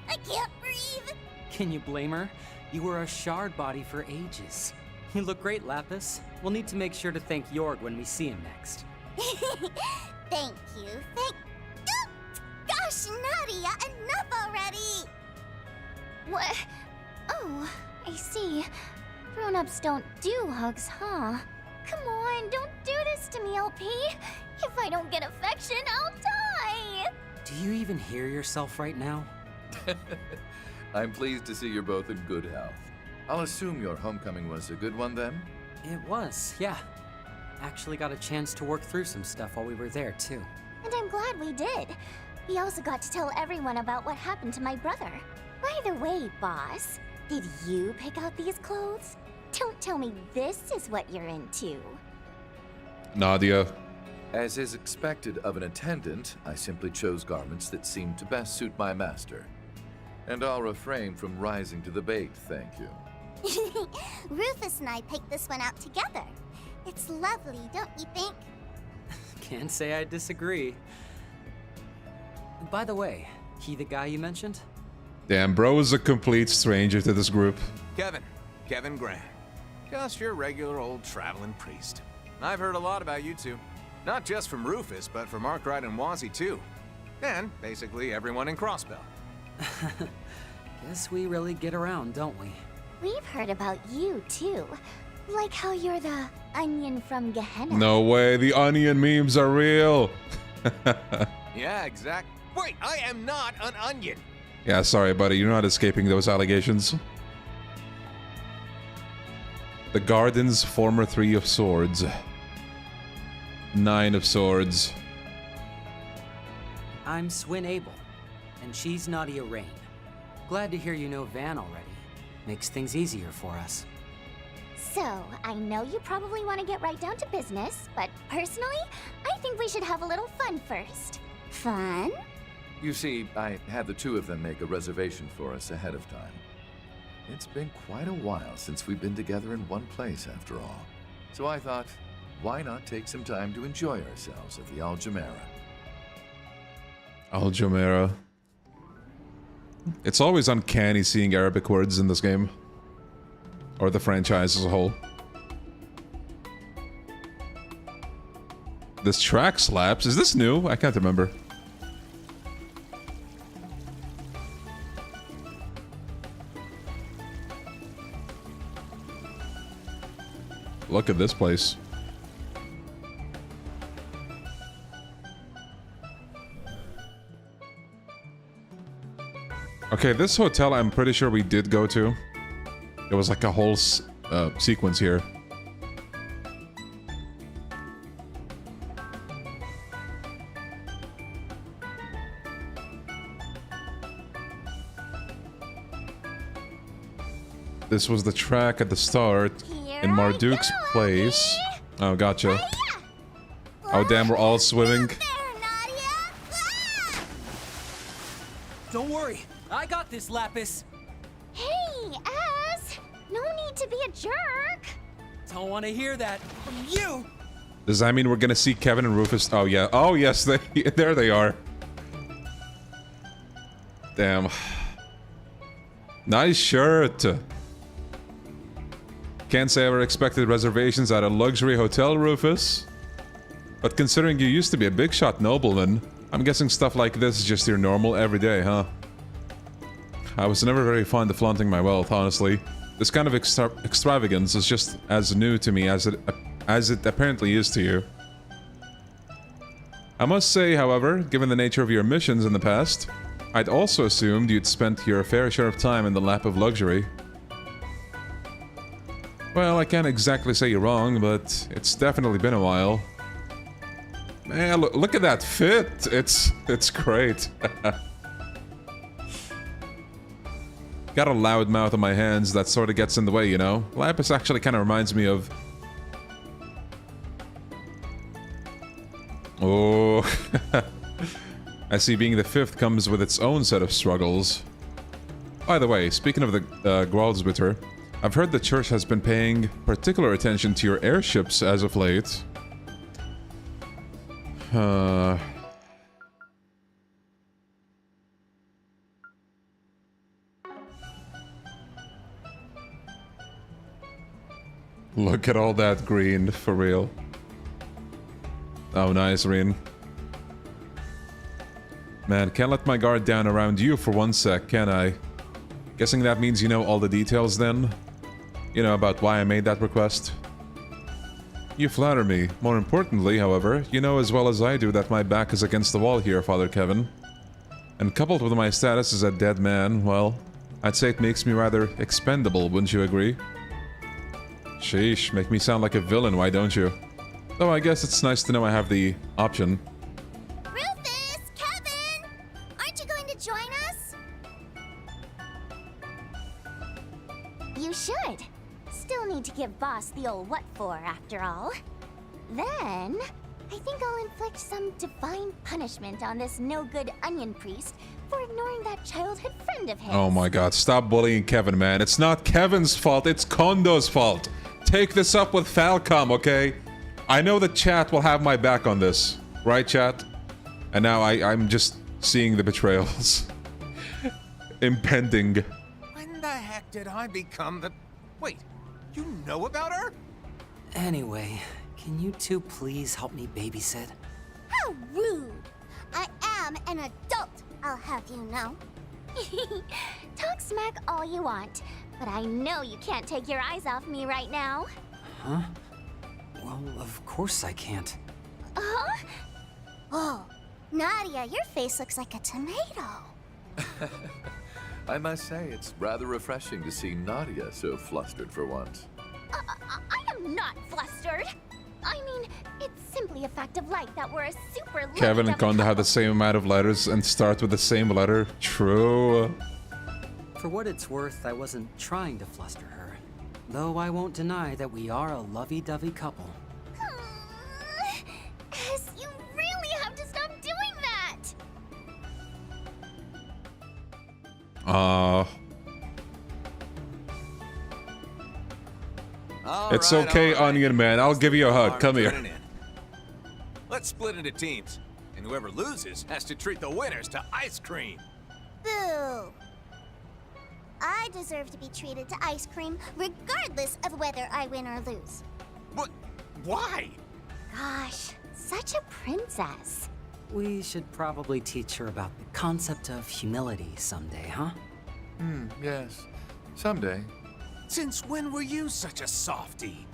I can't breathe! Can you blame her? You were a shard body for ages. You look great, Lapis. We'll need to make sure to thank Jorg when we see him next. Thank you, Gosh, Nadia, enough already! What? Oh, I see. Grown-ups don't do hugs, huh? Come on, don't do this to me, LP! If I don't get affection, I'll die! Do you even hear yourself right now? I'm pleased to see you're both in good health. I'll assume your homecoming was a good one then? It was, yeah. Actually got a chance to work through some stuff while we were there, too. And I'm glad we did. We also got to tell everyone about what happened to my brother. By the way, boss, did you pick out these clothes? Don't tell me this is what you're into. Nadia. As is expected of an attendant, I simply chose garments that seemed to best suit my master. And I'll refrain from rising to the bait, thank you. Rufus and I picked this one out together. It's lovely, don't you think? Can't say I disagree. By the way, he the guy you mentioned? Damn, bro is a complete stranger to this group. Kevin Grant. Just your regular old traveling priest. I've heard a lot about you two. Not just from Rufus, but from Arkwright and Wazzy too. And basically everyone in Crossbell. Guess we really get around, don't we? We've heard about you, too. Like how you're the onion from Gehenna. No way, the onion memes are real. Yeah, exact. Wait, I am not an onion. Yeah, sorry, buddy, you're not escaping those allegations. The Garden's former 3 of Swords. 9 of Swords. I'm Swin Abel, and she's Nadia Rain. Glad to hear you know Van already. Makes things easier for us. So, I know you probably want to get right down to business, but personally, I think we should have a little fun first. Fun? You see, I had the 2 of them make a reservation for us ahead of time. It's been quite a while since we've been together in one place, after all. So I thought, why not take some time to enjoy ourselves at the Al Jumeirah? Al Jumeirah. It's always uncanny seeing Arabic words in this game. Or the franchise as a whole. This track slaps. Is this new? I can't remember. Look at this place. Okay, this hotel I'm pretty sure we did go to. There was like a whole sequence here. This was the track at the start in Marduk's place. Oh, gotcha. Oh, damn, we're all swimming. Don't worry, I got this, Lapis. Hey, Az! No need to be a jerk. Don't want to hear that from you. Does that mean we're gonna see Kevin and Rufus? Oh, yeah. Oh, yes, there they are. Damn. Nice shirt. Can't say I ever expected reservations at a luxury hotel, Rufus. But considering you used to be a big shot nobleman, I'm guessing stuff like this is just your normal everyday, huh? I was never very fond of flaunting my wealth, honestly. This kind of extravagance is just as new to me as it apparently is to you. I must say, however, given the nature of your missions in the past, I'd also assumed you'd spent your fair share of time in the lap of luxury. Well, I can't exactly say you're wrong, but it's definitely been a while. Man, look at that fit! It's great. Got a loud mouth on my hands that sort of gets in the way, you know? Lapis actually kind of reminds me of... Oh... I see being the 5th comes with its own set of struggles. By the way, speaking of the Gralsbitter, I've heard the church has been paying particular attention to your airships as of late. Look at all that green, for real. Oh, nice, Reen. Man, can't let my guard down around you for one sec, can I? Guessing that means you know all the details then? You know about why I made that request? You flatter me. More importantly, however, you know as well as I do that my back is against the wall here, Father Kevin. And coupled with my status as a dead man, well, I'd say it makes me rather expendable, wouldn't you agree? Sheesh, make me sound like a villain, why don't you? Though I guess it's nice to know I have the option. Rufus! Kevin! Aren't you going to join us? You should. Still need to give Boss the old what for, after all. Then, I think I'll inflict some divine punishment on this no-good onion priest for ignoring that childhood friend of his. Oh my god, stop bullying Kevin, man. It's not Kevin's fault, it's Kondo's fault. Take this up with Falcom, okay? I know the chat will have my back on this. Right, chat? And now I'm just seeing the betrayals. impending. When the heck did I become the... Wait, you know about her? Anyway, can you two please help me babysit? How rude! I am an adult, I'll have you know. Talk smack all you want, but I know you can't take your eyes off me right now. Huh? Well, of course I can't. Huh? Oh, Nadia, your face looks like a tomato. I must say, it's rather refreshing to see Nadia so flustered for once. I am not flustered. I mean, it's simply a fact of life that we're a super Kevin and Konda have the same amount of letters and start with the same letter. True. For what it's worth, I wasn't trying to fluster her. Though I won't deny that we are a lovey-dovey couple. Yes, you really have to stop doing that! It's okay, Onion Man. I'll give you a hug. Come here. Let's split into teams, and whoever loses has to treat the winners to ice cream. Boo! I deserve to be treated to ice cream regardless of whether I win or lose. What? Why? Gosh, such a princess. We should probably teach her about the concept of humility someday, huh? Yes. Someday. Since when were you such a softie?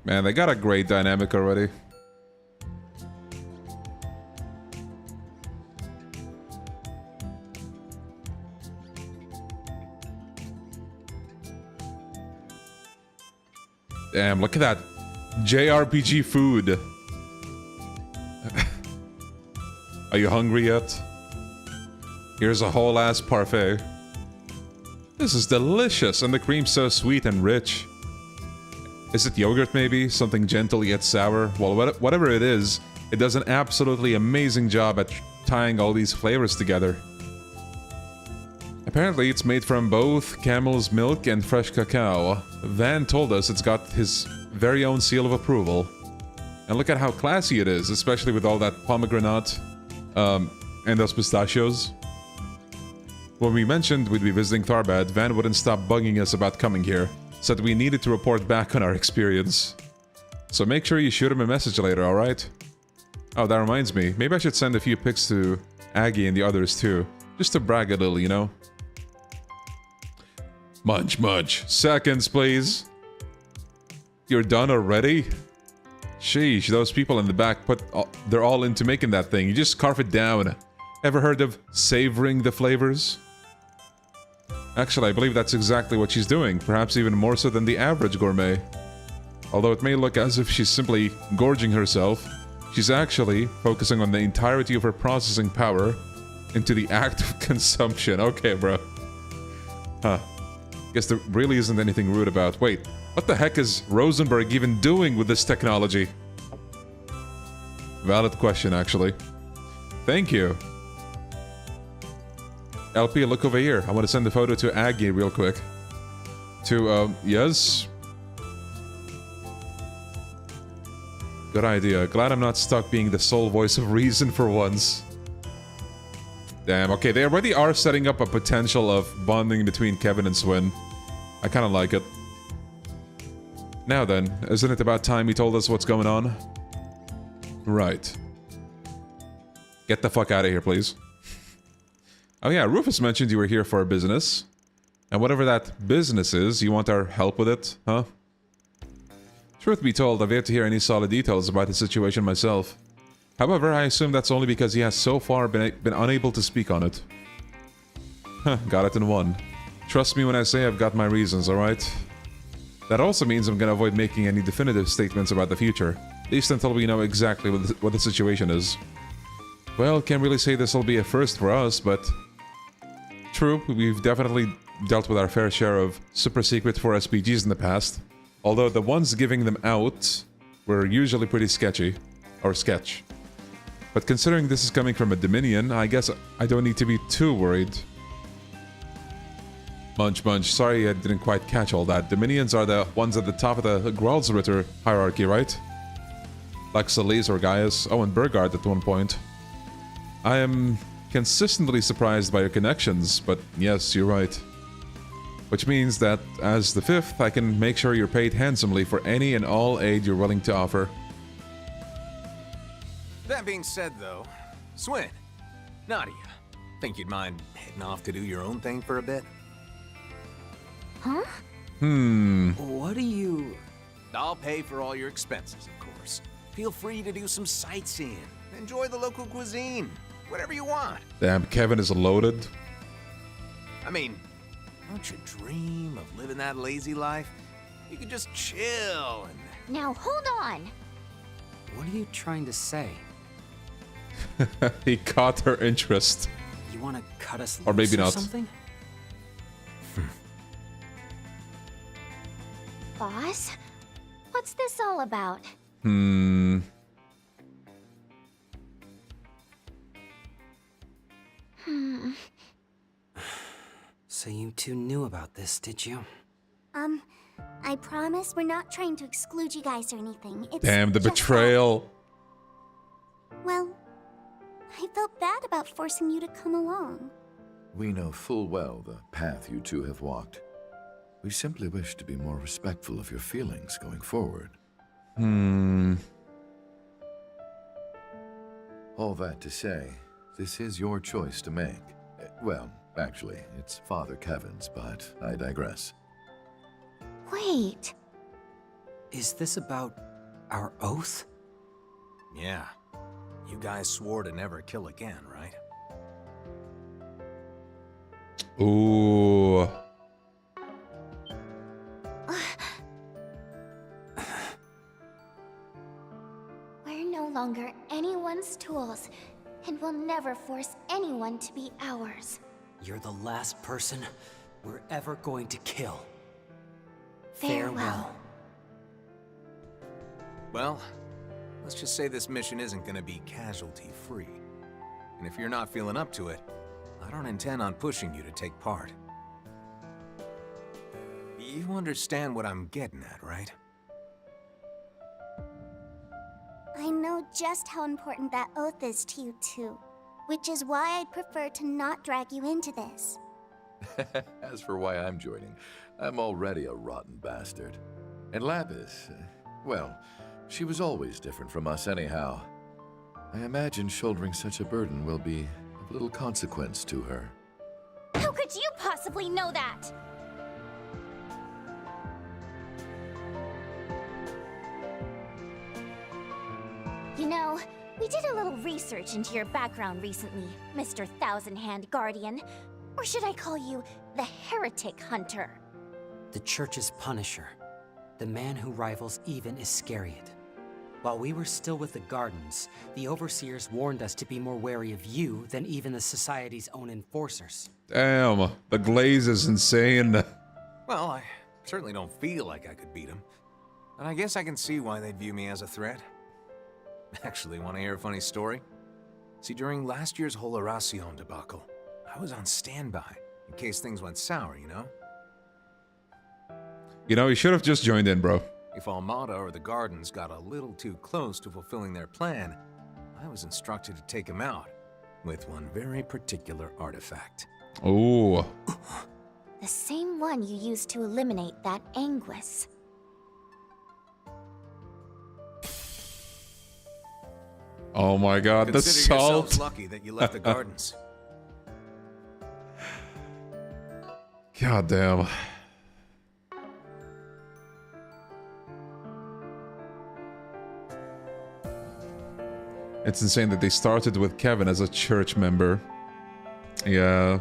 Man, they got a great dynamic already. Damn, look at that JRPG food. Are you hungry yet? Here's a whole ass parfait. This is delicious, and the cream's so sweet and rich. Is it yogurt maybe? Something gentle yet sour? Well, whatever it is, it does an absolutely amazing job at tying all these flavors together. Apparently it's made from both camel's milk and fresh cacao. Van told us it's got his very own seal of approval. And look at how classy it is, especially with all that pomegranate and those pistachios. When we mentioned we'd be visiting Tharbad, Van wouldn't stop bugging us about coming here. Said we needed to report back on our experience. So make sure you shoot him a message later, alright? Oh, that reminds me. Maybe I should send a few pics to Aggie and the others too. Just to brag a little, you know? Munch, munch. Seconds, please. You're done already? Sheesh, those people in the back they're all into making that thing. You just carve it down. Ever heard of savoring the flavors? Actually, I believe that's exactly what she's doing, perhaps even more so than the average gourmet. Although it may look as if she's simply gorging herself, she's actually focusing on the entirety of her processing power into the act of consumption. Okay, bro. Huh. Guess there really isn't anything rude about... Wait, what the heck is Rosenberg even doing with this technology? Valid question, actually. Thank you. LP, look over here. I want to send the photo to Aggie real quick. Yes? Good idea. Glad I'm not stuck being the sole voice of reason for once. Damn, okay, they already are setting up a potential of bonding between Kevin and Swin. I kind of like it. Now then, isn't it about time he told us what's going on? Right. Get the fuck out of here, please. Oh yeah, Rufus mentioned you were here for a business. And whatever that business is, you want our help with it, huh? Truth be told, I've yet to hear any solid details about the situation myself. However, I assume that's only because he has so far been unable to speak on it. Huh, got it in one. Trust me when I say I've got my reasons, alright? That also means I'm gonna avoid making any definitive statements about the future, at least until we know exactly what the situation is. Well, can't really say this will be a first for us, but... True, we've definitely dealt with our fair share of super secret 4SPGs in the past, although the ones giving them out were usually pretty sketchy, or sketch. But considering this is coming from a Dominion, I guess I don't need to be too worried. Munch, munch. Sorry I didn't quite catch all that. Dominions are the ones at the top of the Gralsritter hierarchy, right? like Solis or Gaius, oh, and Burgard at one point. I am consistently surprised by your connections, but yes, you're right. Which means that, as the 5th, I can make sure you're paid handsomely for any and all aid you're willing to offer. That being said, though, Swin, Nadia, think you'd mind heading off to do your own thing for a bit? Huh? What do you... I'll pay for all your expenses, of course. Feel free to do some sightseeing. Enjoy the local cuisine. Whatever you want. Damn, Kevin is loaded. I mean, don't you dream of living that lazy life? You could just chill and... Now hold on. What are you trying to say? He caught her interest. You want to cut us or maybe loose not. Or something? Boss? What's this all about? So you two knew about this, did you? I promise we're not trying to exclude you guys or anything. It's Damn, the just betrayal. well, I felt bad about forcing you to come along. We know full well the path you two have walked. We simply wish to be more respectful of your feelings going forward. All that to say, this is your choice to make. Well, actually, it's Father Kevin's, but I digress. Wait. Is this about our oath? Yeah. You guys swore to never kill again, right? Ooh. We're no longer anyone's tools, and we'll never force anyone to be ours. You're the last person we're ever going to kill. Farewell. Well, let's just say this mission isn't gonna be casualty-free. And if you're not feeling up to it, I don't intend on pushing you to take part. You understand what I'm getting at, right? I know just how important that oath is to you too, which is why I'd prefer to not drag you into this. As for why I'm joining, I'm already a rotten bastard. And Lapis, well, she was always different from us anyhow. I imagine shouldering such a burden will be of little consequence to her. How could you possibly know that? You know, we did a little research into your background recently, Mr. Thousand-Hand Guardian. Or should I call you the Heretic Hunter? The Church's Punisher. The man who rivals even Iscariot. While we were still with the Gardens, the Overseers warned us to be more wary of you than even the Society's own enforcers. Damn, the glaze is insane. Well, I certainly don't feel like I could beat him. And I guess I can see why they'd view me as a threat. Actually, want to hear a funny story? See, during last year's whole Horacion debacle, I was on standby, in case things went sour, you know? You know, you should have just joined in, bro. If Armada or the Gardens got a little too close to fulfilling their plan, I was instructed to take them out, with one very particular artifact. Ooh. The same one you used to eliminate that Anguis. Oh my god, the Consider yourselves salt. lucky that you left the Gardens. God damn. It's insane that they started with Kevin as a church member. Yeah.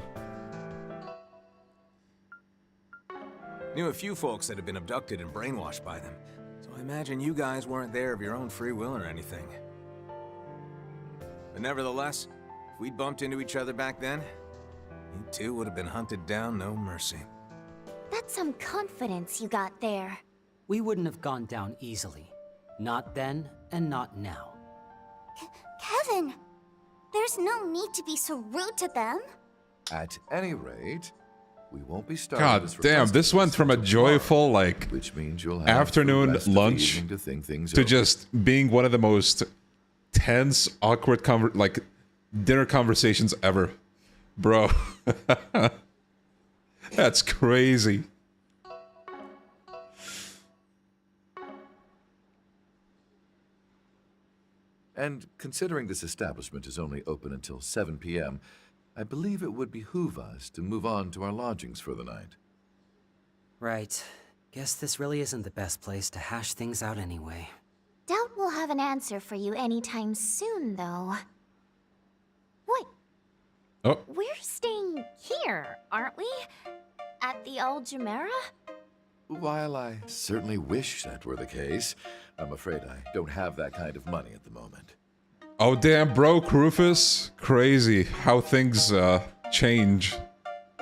Knew a few folks that had been abducted and brainwashed by them, so I imagine you guys weren't there of your own free will or anything. But nevertheless, if we'd bumped into each other back then, you two would have been hunted down no mercy. That's some confidence you got there. We wouldn't have gone down easily. Not then, and not now. Kevin! There's no need to be so rude to them. At any rate, We won't be starting God this damn, request this went from a joyful, like, which means you'll have afternoon the rest of the lunch evening to think things to over. just being one of the most tense, awkward, dinner conversations ever. Bro. That's crazy. And considering this establishment is only open until 7 p.m., I believe it would behoove us to move on to our lodgings for the night. Right. Guess this really isn't the best place to hash things out anyway. Doubt we'll have an answer for you anytime soon, though. Wait. Oh. We're staying here, aren't we? At the Old Jumeirah? While I certainly wish that were the case, I'm afraid I don't have that kind of money at the moment. Oh damn, broke Rufus. Crazy how things change.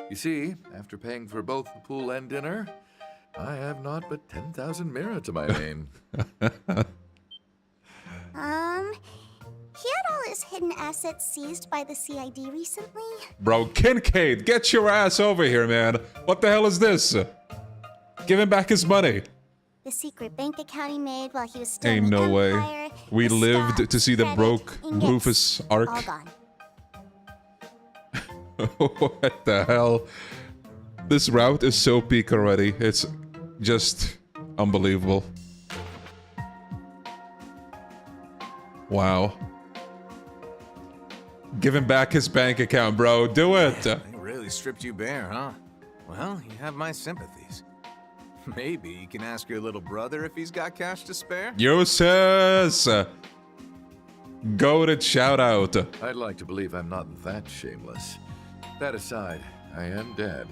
You see, after paying for both the pool and dinner, I have not but 10,000 mira to my name. He had all his hidden assets seized by the CID recently. Bro, Kincaid, get your ass over here, man. What the hell is this? Give him back his money. The secret bank account he made while he was still Ain't in the no Empire, way. We the lived stock, to see the credit, broke ingots, Rufus arc. all gone. What the hell? This route is so peak already. It's just unbelievable. Wow. Give him back his bank account, bro. Do it. They really stripped you bare, huh? Well, you have my sympathies. Maybe you can ask your little brother if he's got cash to spare? Yoses! Goated shout out. I'd like to believe I'm not that shameless. That aside, I am dead.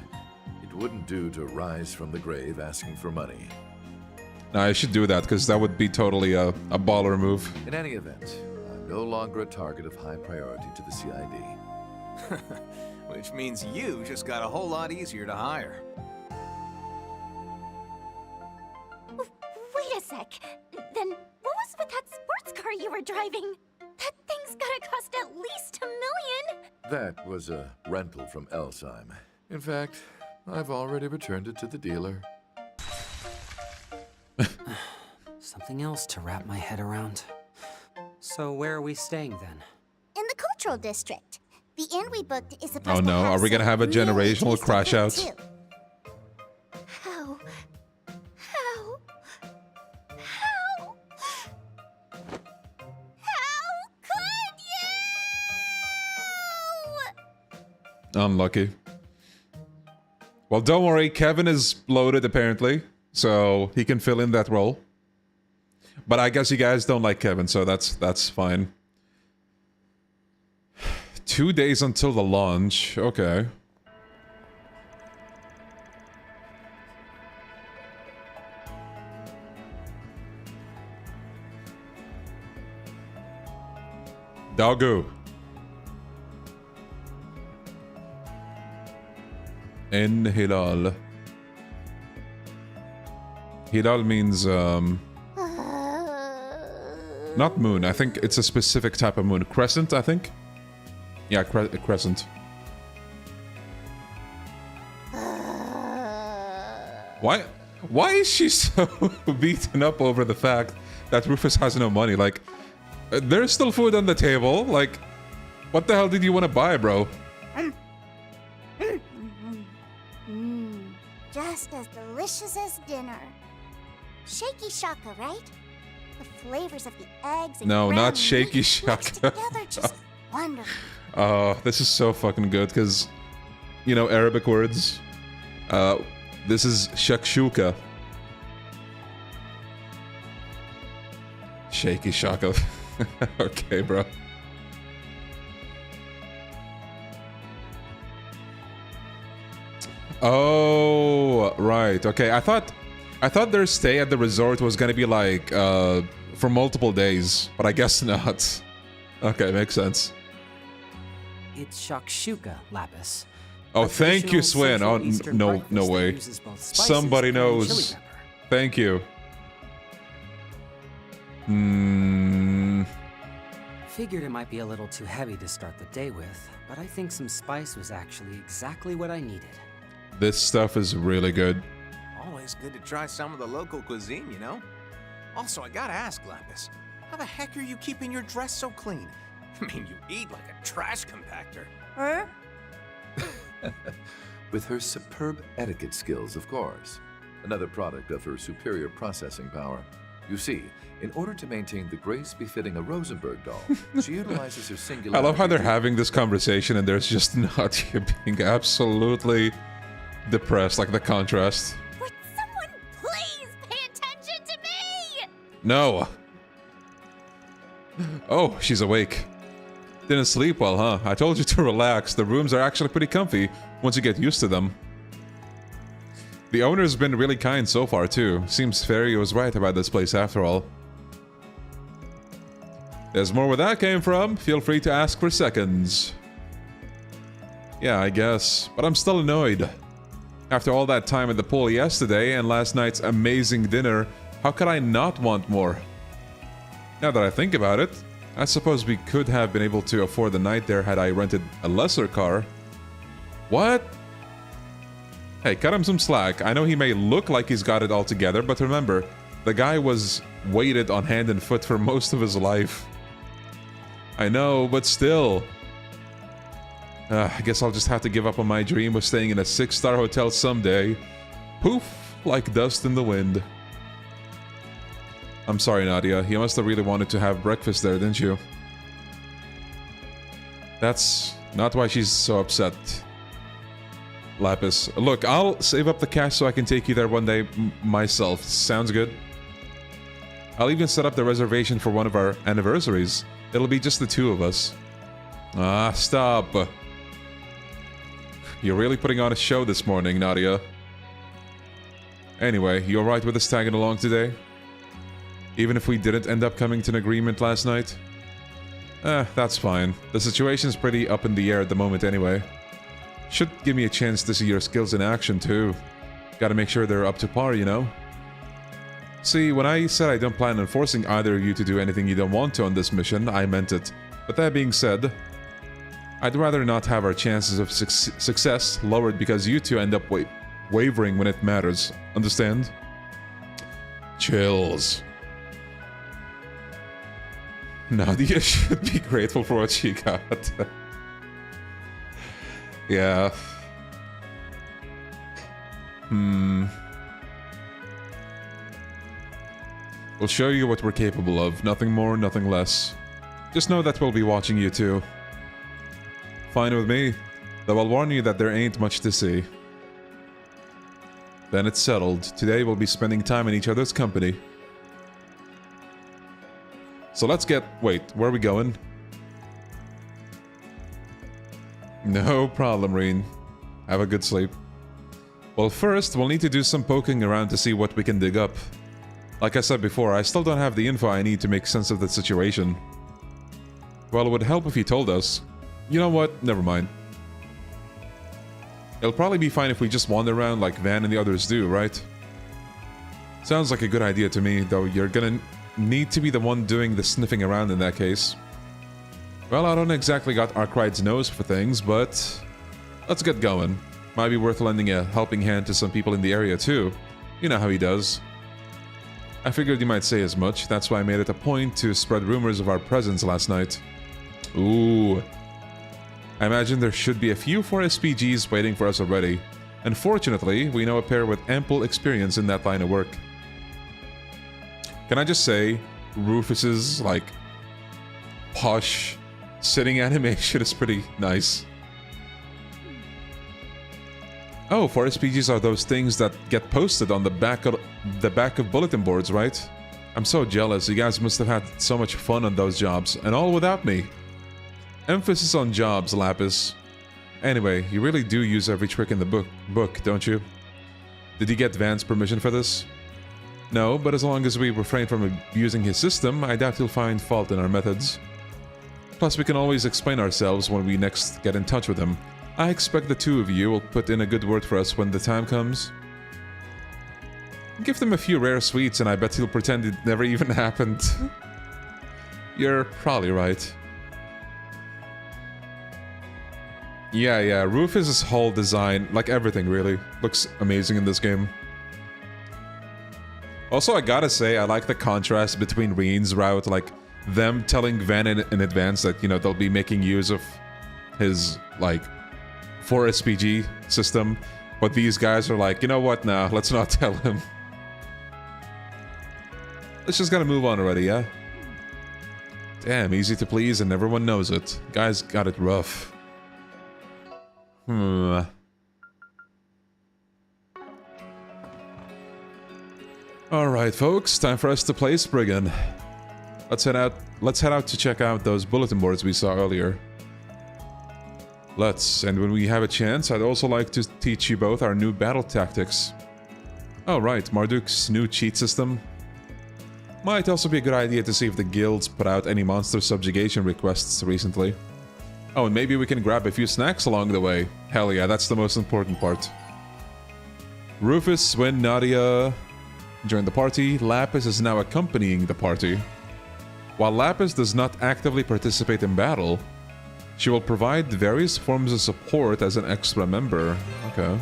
It wouldn't do to rise from the grave asking for money. No, I should do that, because that would be totally a baller move. In any event, I'm no longer a target of high priority to the CID. Which means you just got a whole lot easier to hire. Wait a sec. Then what was with that sports car you were driving? That thing's gotta cost at least $1 million. That was a rental from Elsheim. In fact, I've already returned it to the dealer. Something else to wrap my head around. So where are we staying then? In the cultural district. The inn we booked is supposed Oh to no, have are we gonna some have a really generational tasty crash food, out? too. How? Could you? Unlucky. Well, don't worry, Kevin is loaded apparently, so he can fill in that role. But I guess you guys don't like Kevin, so that's fine. 2 days until the launch. Okay. Doggo. In Hilal. Hilal means, not moon. I think it's a specific type of moon. Crescent, I think? Yeah, crescent. Why is she so beaten up over the fact that Rufus has no money? Like, there's still food on the table. Like, what the hell did you want to buy, bro? Just as delicious as dinner. Shaky shaka, right? The flavors of the eggs and No, ground not meat shaky mixed shaka. together, just wonderful. Oh, this is so fucking good because, you know, Arabic words. This is shakshuka. Shaky shaka. Okay, bro. Oh, right. Okay, I thought their stay at the resort was gonna be like for multiple days, but I guess not. Okay, makes sense. It's shakshuka, Lapis. Oh, A thank you, traditional Swin. Oh, Central Eastern no breakfast that way. uses both spices Somebody and chili knows. pepper. Thank you. Figured it might be a little too heavy to start the day with, but I think some spice was actually exactly what I needed. This stuff is really good. Always good to try some of the local cuisine, you know? Also, I gotta ask, Lapis, how the heck are you keeping your dress so clean? I mean, you eat like a trash compactor. Huh? With her superb etiquette skills, of course. Another product of her superior processing power. You see, in order to maintain the grace befitting a Rosenberg doll, she utilizes her I singularity. love how they're having this conversation and there's just Nadia being absolutely depressed, like the contrast. Would someone please pay attention to me? No. Oh, she's awake. Didn't sleep well, huh? I told you to relax. The rooms are actually pretty comfy once you get used to them. The owner's been really kind so far, too. Seems Fairy was right about this place after all. There's more where that came from. Feel free to ask for seconds. Yeah, I guess. But I'm still annoyed. After all that time at the pool yesterday and last night's amazing dinner, how could I not want more? Now that I think about it, I suppose we could have been able to afford the night there had I rented a lesser car. What? Hey, cut him some slack. I know he may look like he's got it all together, but remember, the guy was weighted on hand and foot for most of his life. I know, but still. I guess I'll just have to give up on my dream of staying in a 6-star hotel someday. Poof, like dust in the wind. I'm sorry, Nadia. You must have really wanted to have breakfast there, didn't you? That's not why she's so upset. Lapis. Look, I'll save up the cash so I can take you there one day myself. Sounds good? I'll even set up the reservation for one of our anniversaries. It'll be just the two of us. Ah, stop. You're really putting on a show this morning, Nadia. Anyway, you alright with us tagging along today? Even if we didn't end up coming to an agreement last night? That's fine. The situation's pretty up in the air at the moment anyway. Should give me a chance to see your skills in action too. Gotta make sure they're up to par, you know? See, when I said I don't plan on forcing either of you to do anything you don't want to on this mission, I meant it. But that being said, I'd rather not have our chances of success lowered because you two end up wavering when it matters. Understand? Chills. Nadia should be grateful for what she got. Yeah. We'll show you what we're capable of. Nothing more, nothing less. Just know that we'll be watching you too. Fine with me. Though I'll warn you that there ain't much to see. Then it's settled. Today we'll be spending time in each other's company. So let's get... Wait, where are we going? No problem, Reen. Have a good sleep. Well, first, we'll need to do some poking around to see what we can dig up. Like I said before, I still don't have the info I need to make sense of the situation. Well, it would help if you told us. You know what? Never mind. It'll probably be fine if we just wander around like Van and the others do, right? Sounds like a good idea to me, though you're gonna need to be the one doing the sniffing around in that case. Well, I don't exactly got Arkride's nose for things, but let's get going. Might be worth lending a helping hand to some people in the area too. You know how he does. I figured you might say as much, that's why I made it a point to spread rumors of our presence last night. Ooh. I imagine there should be a few 4 SPGs waiting for us already. And fortunately, we know a pair with ample experience in that line of work. Can I just say, Rufus's, like, posh sitting animation is pretty nice. Oh, 4 SPGs are those things that get posted on the back of bulletin boards, right? I'm so jealous. You guys must have had so much fun on those jobs, and all without me. Emphasis on jobs, Lapis. Anyway, you really do use every trick in the book, don't you? Did you get Van's permission for this? No, but as long as we refrain from abusing his system, I doubt he'll find fault in our methods. Plus, we can always explain ourselves when we next get in touch with him. I expect the two of you will put in a good word for us when the time comes. Give him a few rare sweets and I bet he'll pretend it never even happened. You're probably right. Yeah, Rufus's whole design, like everything really, looks amazing in this game. Also, I gotta say, I like the contrast between Reen's route, like them telling Van in advance that, you know, they'll be making use of his, like, 4SPG system, but these guys are like, you know what, nah, let's not tell him. Let's just gotta move on already, yeah? Damn, easy to please and everyone knows it. Guys got it rough. Alright, folks, time for us to play Spriggan. Let's head out to check out those bulletin boards we saw earlier. And when we have a chance, I'd also like to teach you both our new battle tactics. Oh right, Marduk's new cheat system. Might also be a good idea to see if the guilds put out any monster subjugation requests recently. Oh, and maybe we can grab a few snacks along the way. Hell yeah, that's the most important part. Rufus, Swin, Nadia join the party. Lapis is now accompanying the party. While Lapis does not actively participate in battle, she will provide various forms of support as an extra member. Okay.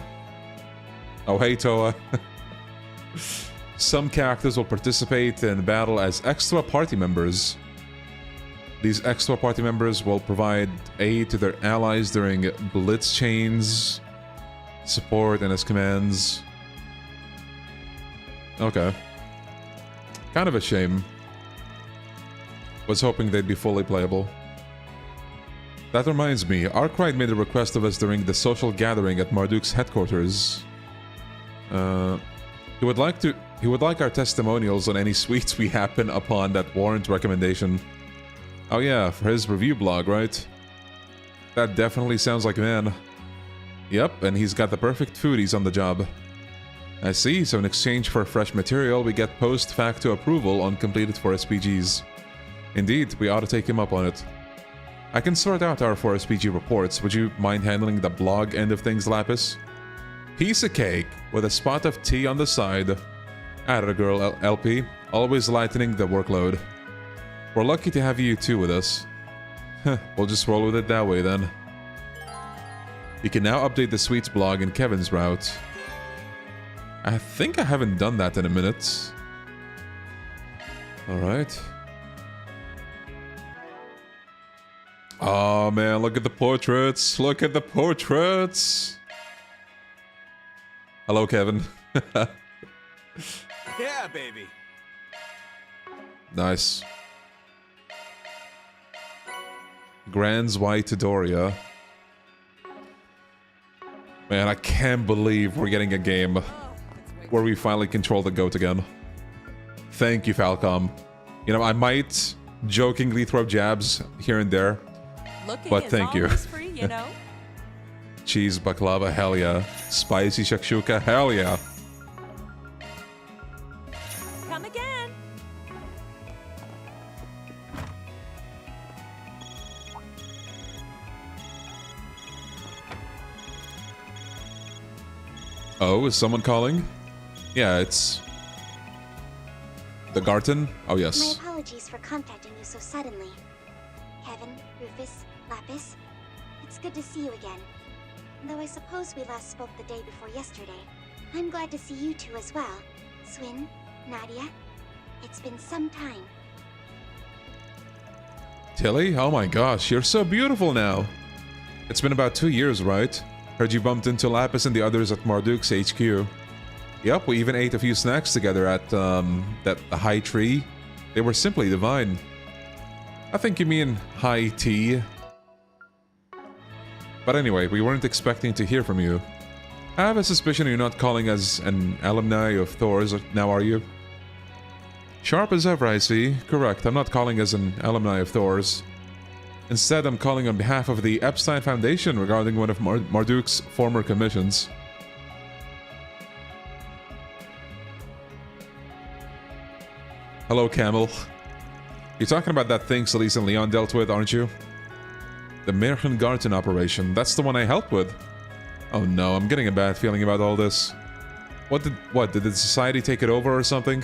Oh, hey, Toa. Some characters will participate in battle as extra party members. These extra party members will provide aid to their allies during blitz chains, support, and as commands. Okay. Kind of a shame. Was hoping they'd be fully playable. That reminds me, Arkwright made a request of us during the social gathering at Marduk's headquarters. He would like our testimonials on any sweets we happen upon that warrant recommendation. Oh yeah, for his review blog, right? That definitely sounds like a man. Yep, and he's got the perfect foodies on the job. I see, so in exchange for fresh material, we get post facto approval on completed 4SPGs. Indeed, we ought to take him up on it. I can sort out our 4SPG reports. Would you mind handling the blog end of things, Lapis? Piece of cake, with a spot of tea on the side. Atta girl, LP. Always lightening the workload. We're lucky to have you two with us. We'll just roll with it that way then. You can now update the Sweets blog in Kevin's route. I think I haven't done that in a minute. Alright. Oh man, look at the portraits! Look at the portraits! Hello, Kevin. Yeah, baby. Nice. Grand's White Doria. Man, I can't believe we're getting a game where we finally control the goat again. Thank you, Falcom. You know, I might jokingly throw jabs here and there, but thank you. Free, you know? Cheese baklava, hell yeah. Spicy shakshuka, hell yeah. Come again. Oh, is someone calling? Yeah, it's... the Garten? Oh, yes. My apologies for contacting you so suddenly. Kevin, Rufus, Lapis, it's good to see you again. Though I suppose we last spoke the day before yesterday. I'm glad to see you two as well. Swin, Nadia, it's been some time. Tilly? Oh my gosh, you're so beautiful now. It's been about 2 years, right? Heard you bumped into Lapis and the others at Marduk's HQ. Yep, we even ate a few snacks together at, the high tree. They were simply divine. I think you mean high tea. But anyway, we weren't expecting to hear from you. I have a suspicion you're not calling as an alumni of Thor's now, are you? Sharp as ever, I see. Correct, I'm not calling as an alumni of Thor's. Instead, I'm calling on behalf of the Epstein Foundation regarding one of Marduk's former commissions. Hello, Camel. You're talking about that thing Celise and Leon dealt with, aren't you? The Garten operation. That's the one I helped with. Oh no, I'm getting a bad feeling about all this. What, did the Society take it over or something?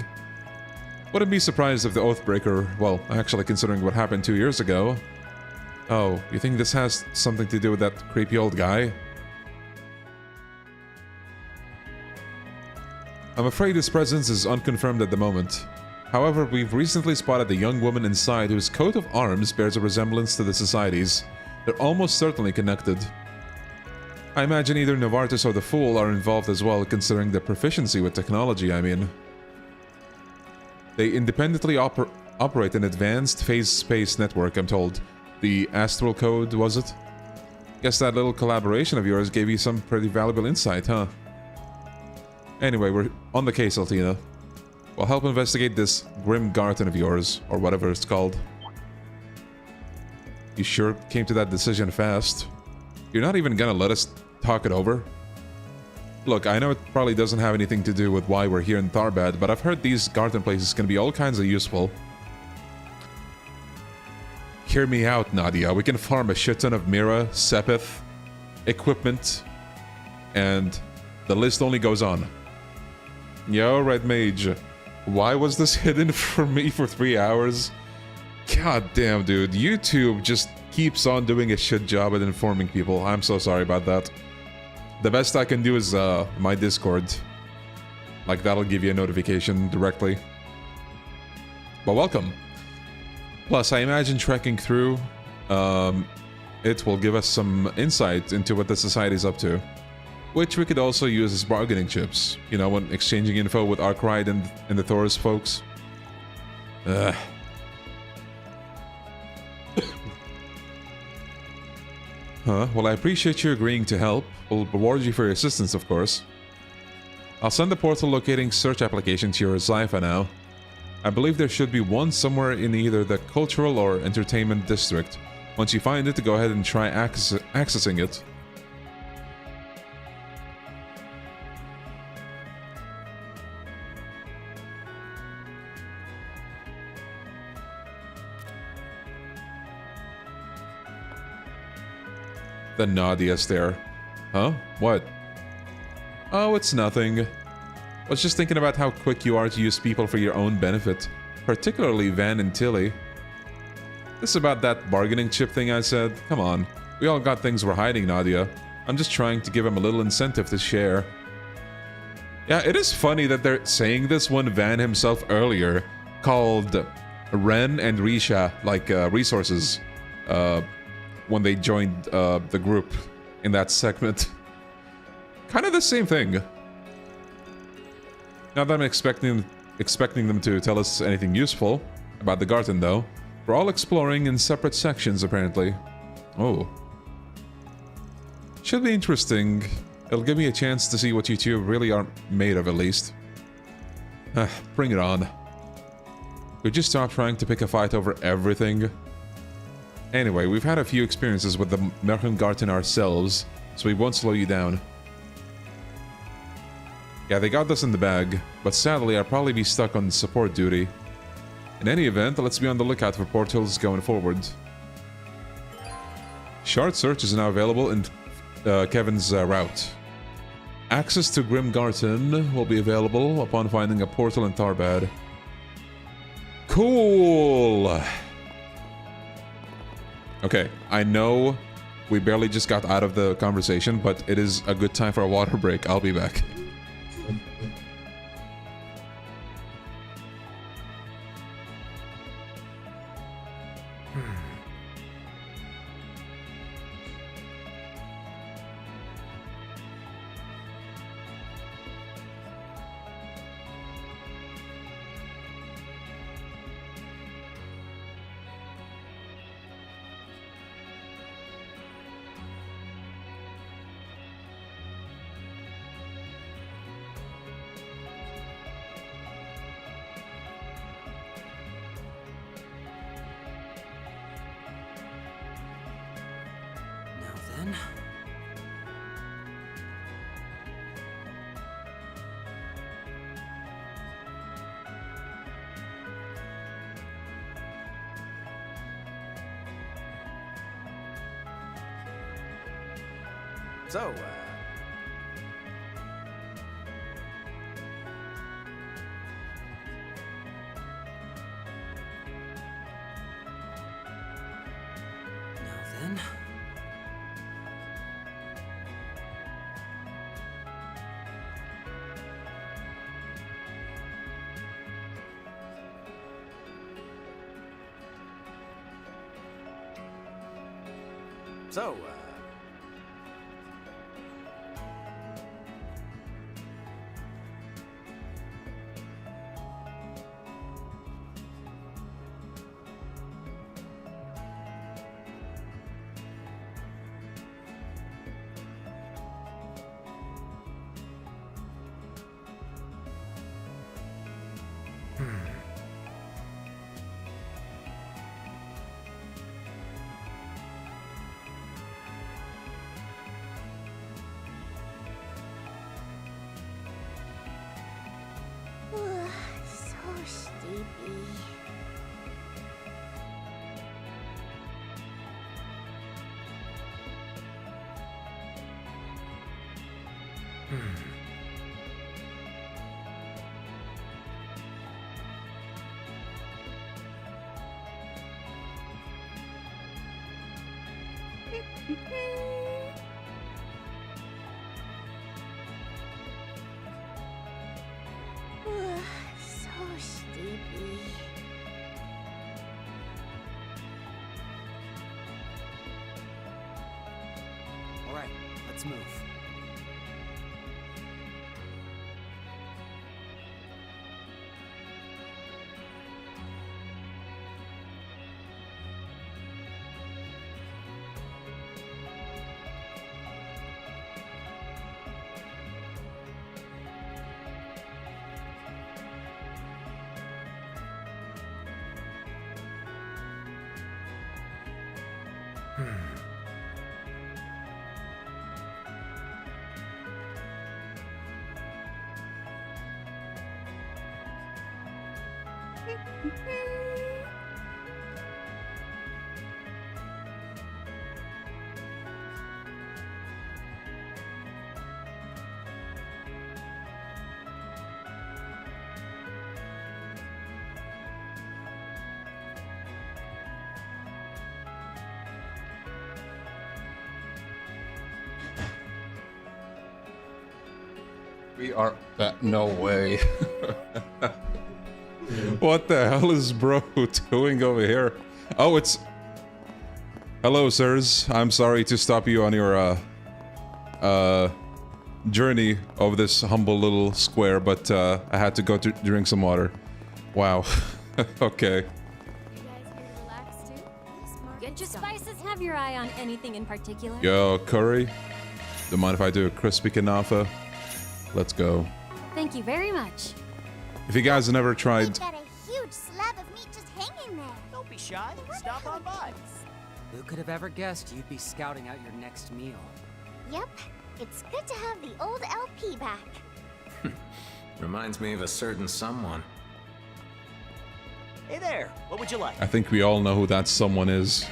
Wouldn't be surprised if the Oathbreaker, well, actually considering what happened 2 years ago. Oh, you think this has something to do with that creepy old guy? I'm afraid his presence is unconfirmed at the moment. However, we've recently spotted a young woman inside whose coat of arms bears a resemblance to the Society's. They're almost certainly connected. I imagine either Novartis or the Fool are involved as well, considering their proficiency with technology, I mean. They independently operate an advanced phase space network, I'm told. The Astral Code, was it? Guess that little collaboration of yours gave you some pretty valuable insight, huh? Anyway, we're on the case, Altina. We'll help investigate this grim Garten of yours, or whatever it's called. You sure came to that decision fast. You're not even gonna let us talk it over? Look, I know it probably doesn't have anything to do with why we're here in Tharbad, but I've heard these Garten places can be all kinds of useful. Hear me out, Nadia. We can farm a shit ton of Mira, Sepith, equipment, and the list only goes on. Yo, Red Mage. Why was this hidden from me for 3 hours? God damn, dude. YouTube just keeps on doing a shit job at informing people. I'm so sorry about that. The best I can do is my Discord. Like, that'll give you a notification directly. But welcome. Plus, I imagine trekking through, it will give us some insight into what the Society's up to. Which we could also use as bargaining chips. You know, when exchanging info with Arkwright and the Thor's folks. Huh, well, I appreciate you agreeing to help. We'll reward you for your assistance, of course. I'll send the portal locating search application to your Zypha now. I believe there should be one somewhere in either the cultural or entertainment district. Once you find it, go ahead and try accessing it. The Nadia stare. Huh? What? Oh, it's nothing. I was just thinking about how quick you are to use people for your own benefit. Particularly Van and Tilly. This about that bargaining chip thing I said? Come on. We all got things we're hiding, Nadia. I'm just trying to give him a little incentive to share. Yeah, it is funny that they're saying this when Van himself earlier called Ren and Risha, like, resources. When they joined the group in that segment. Kind of the same thing. Not that I'm expecting them to tell us anything useful about the Garten, though. We're all exploring in separate sections, apparently. Oh. Should be interesting. It'll give me a chance to see what you two really are made of, at least. Bring it on. Could you stop trying to pick a fight over everything? Anyway, we've had a few experiences with the Garten ourselves, so we won't slow you down. Yeah, they got this in the bag, but sadly I'll probably be stuck on support duty. In any event, let's be on the lookout for portals going forward. Shard search is now available in Kevin's route. Access to Grim Garten will be available upon finding a portal in Tharbad. Cool! Okay, I know we barely just got out of the conversation, but it is a good time for a water break. I'll be back. So, Kevin. So, So sleepy. So sleepy. All right, let's move. We are that. No way. What the hell is bro doing over here? Oh, it's. Hello, sirs. I'm sorry to stop you on your journey of this humble little square, but I had to go to drink some water. Wow. Okay. Get your spices. Have your eye on anything in particular? Yo, curry. Don't mind if I do a crispy kanafa? Let's go. Thank you very much. If you guys have never tried... Got a huge slab of meat just hanging there. Don't be shy. Stop on by. Who could have ever guessed you'd be scouting out your next meal? Yep. It's good to have the old LP back. Reminds me of a certain someone. Hey there. What would you like? I think we all know who that someone is.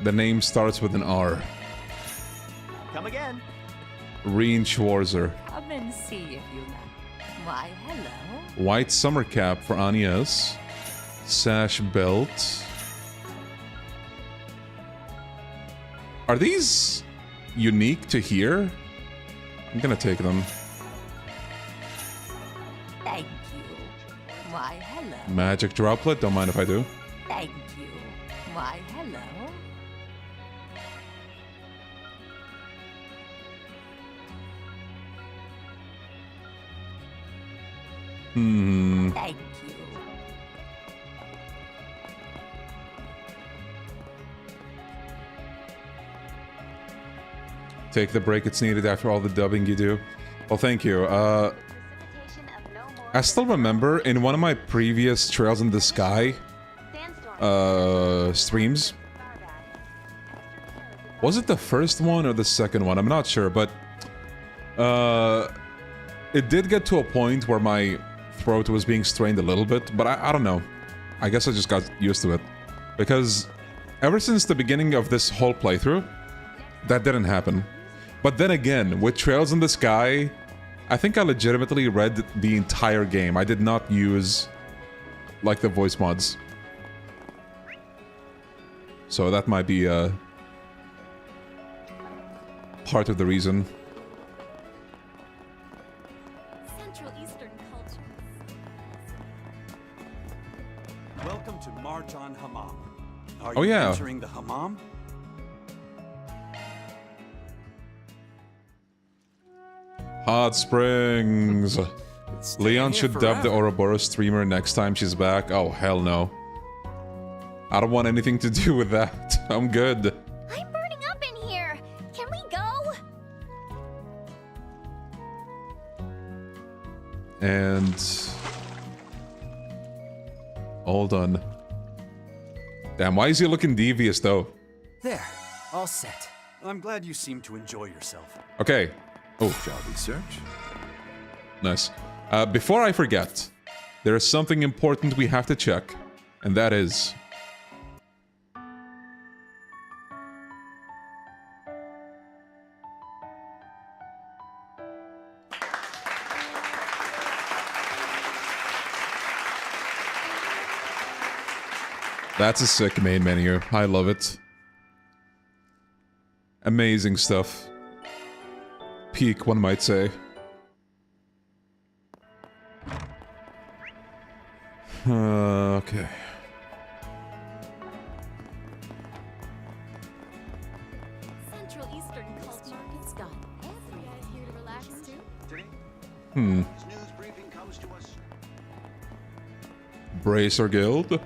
The name starts with an R. Come again. Reen Schwarzer. Come and see if you like. Why, hello. White summer cap for Agnes. Sash belt. Are these unique to here? I'm gonna take them. Thank you. Why, hello. Magic droplet, don't mind if I do. Thank you. Why, hello. Thank you. Take the break it's needed after all the dubbing you do. Well, thank you. I still remember in one of my previous Trails in the Sky streams. Was it the first one or the second one? I'm not sure, but it did get to a point where my throat was being strained a little bit, but I don't know. I guess I just got used to it. Because ever since the beginning of this whole playthrough, that didn't happen. But then again, with Trails in the Sky, I think I legitimately read the entire game. I did not use, like, the voice mods. So that might be part of the reason. Central Eastern culture. Welcome to Marjan Hammam. Are Oh, you yeah. entering the hammam? Hot Springs. Leon should dub the Ouroboros streamer next time she's back. Oh, hell no. I don't want anything to do with that. I'm good. I'm burning up in here. Can we go? And... all done. Damn, why is he looking devious, though? There, all set. I'm glad you seem to enjoy yourself. Okay. Oh. Shall we search? Nice. Before I forget, there is something important we have to check, and that is... That's a sick main menu. I love it. Amazing stuff. Peak, one might say. Okay. Central Eastern culture. It's got every guys here to relax too. Hmm. Bracer Guild?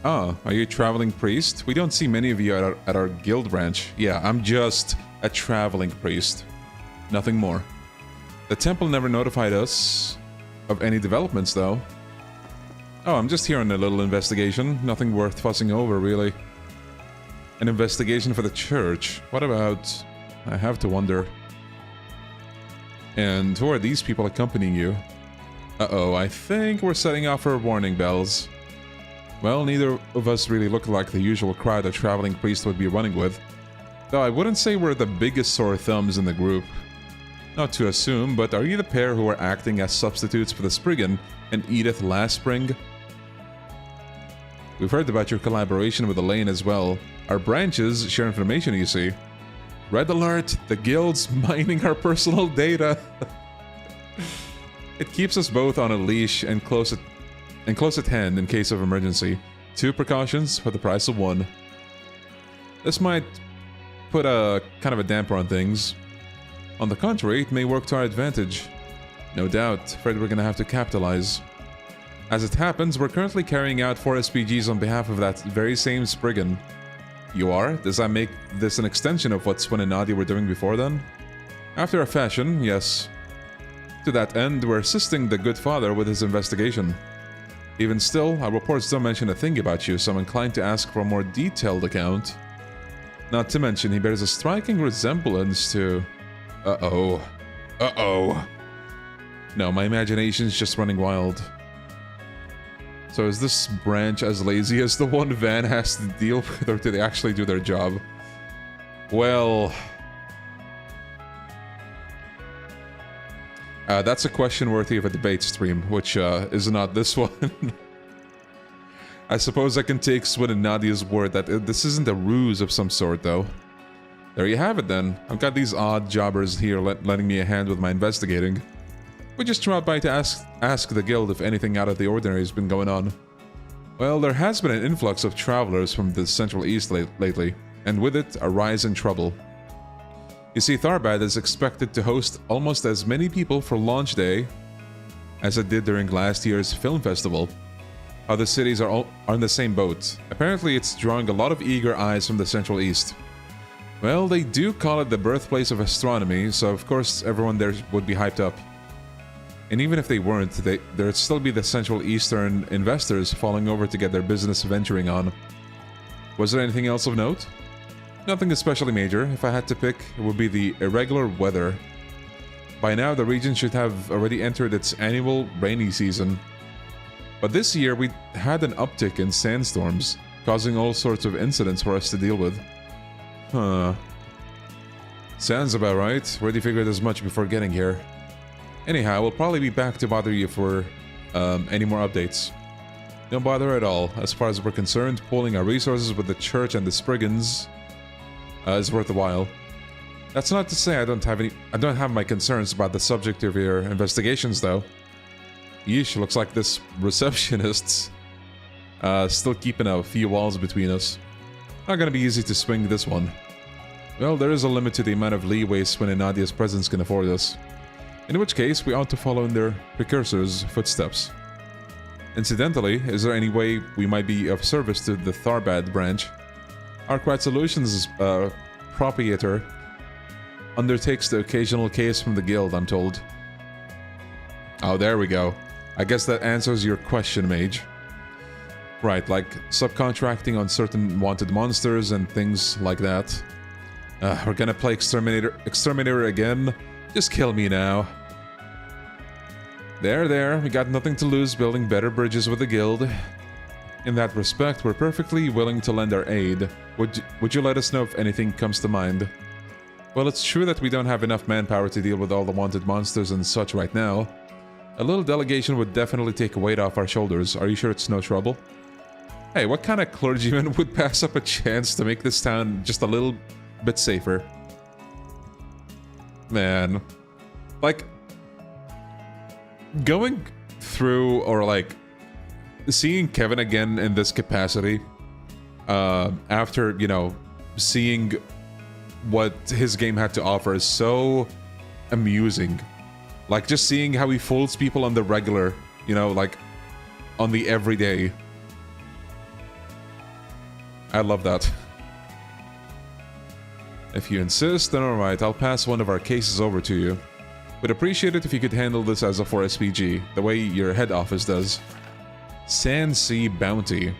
Ah, are you a traveling priest? We don't see many of you at our guild branch. Yeah, I'm just a traveling priest. Nothing more. The temple never notified us of any developments, though. Oh, I'm just here on a little investigation. Nothing worth fussing over, really. An investigation for the church. What about... I have to wonder. And who are these people accompanying you? Uh-oh, I think we're setting off our warning bells. Well, neither of us really look like the usual crowd a traveling priest would be running with. Though I wouldn't say we're the biggest sore thumbs in the group. Not to assume, but are you the pair who are acting as substitutes for the Spriggan and EDITH last spring? We've heard about your collaboration with Elaine as well. Our branches share information, you see. Red alert! The guild's mining our personal data! It keeps us both on a leash and close at hand in case of emergency. 2 precautions for the price of 1. This might put a kind of a damper on things. On the contrary, it may work to our advantage. No doubt, afraid we're gonna have to capitalize. As it happens, we're currently carrying out 4 SPGs on behalf of that very same Spriggan. You are? Does that make this an extension of what Swin and Nadia were doing before then? After a fashion, yes. To that end, we're assisting the good father with his investigation. Even still, our reports don't mention a thing about you, so I'm inclined to ask for a more detailed account. Not to mention, he bears a striking resemblance to... Uh-oh. Uh-oh. No, my imagination's just running wild. So is this branch as lazy as the one Van has to deal with, or do they actually do their job? Well... that's a question worthy of a debate stream, which is not this one. I suppose I can take Swin and Nadia's word that this isn't a ruse of some sort, though. There you have it, then. I've got these odd jobbers here lending me a hand with my investigating. We just dropped by to ask the guild if anything out of the ordinary has been going on. Well, there has been an influx of travelers from the Central East lately, and with it, a rise in trouble. You see, Tharbad is expected to host almost as many people for launch day as it did during last year's film festival. Other cities are all on the same boat. Apparently, it's drawing a lot of eager eyes from the Central East. Well, they do call it the birthplace of astronomy, so of course everyone there would be hyped up. And even if they weren't, there'd still be the Central Eastern investors falling over to get their business venturing on. Was there anything else of note? Nothing especially major. If I had to pick, it would be the irregular weather. By now, the region should have already entered its annual rainy season. But this year, we had an uptick in sandstorms, causing all sorts of incidents for us to deal with. Huh. Sounds about right. Already figured as much before getting here. Anyhow, we'll probably be back to bother you for any more updates. No bother at all. As far as we're concerned, pooling our resources with the church and the Spriggans is worth a while. That's not to say I don't have my concerns about the subject of your investigations, though. Yeesh, looks like this receptionist's still keeping a few walls between us. Not gonna be easy to swing this one. Well, there is a limit to the amount of leeway Swin and Nadia's presence can afford us. In which case, we ought to follow in their precursors' footsteps. Incidentally, is there any way we might be of service to the Tharbad branch? Arkwright Solutions' proprietor undertakes the occasional case from the guild, I'm told. Oh, there we go. I guess that answers your question, Mage. Right, like subcontracting on certain wanted monsters and things like that. We're gonna play Exterminator again. Just kill me now. There, we got nothing to lose building better bridges with the guild. In that respect, we're perfectly willing to lend our aid. Would you let us know if anything comes to mind? Well, it's true that we don't have enough manpower to deal with all the wanted monsters and such right now. A little delegation would definitely take a weight off our shoulders. Are you sure it's no trouble? Hey, what kind of clergyman would pass up a chance to make this town just a little bit safer? Man. Like, going through, or like, seeing Kevin again in this capacity, after, you know, seeing what his game had to offer is so amusing. Like, just seeing how he fools people on the regular, you know, like, on the everyday. I love that. If you insist, then alright, I'll pass one of our cases over to you. Would appreciate it if you could handle this as a 4SPG, the way your head office does. Sandsea Bounty.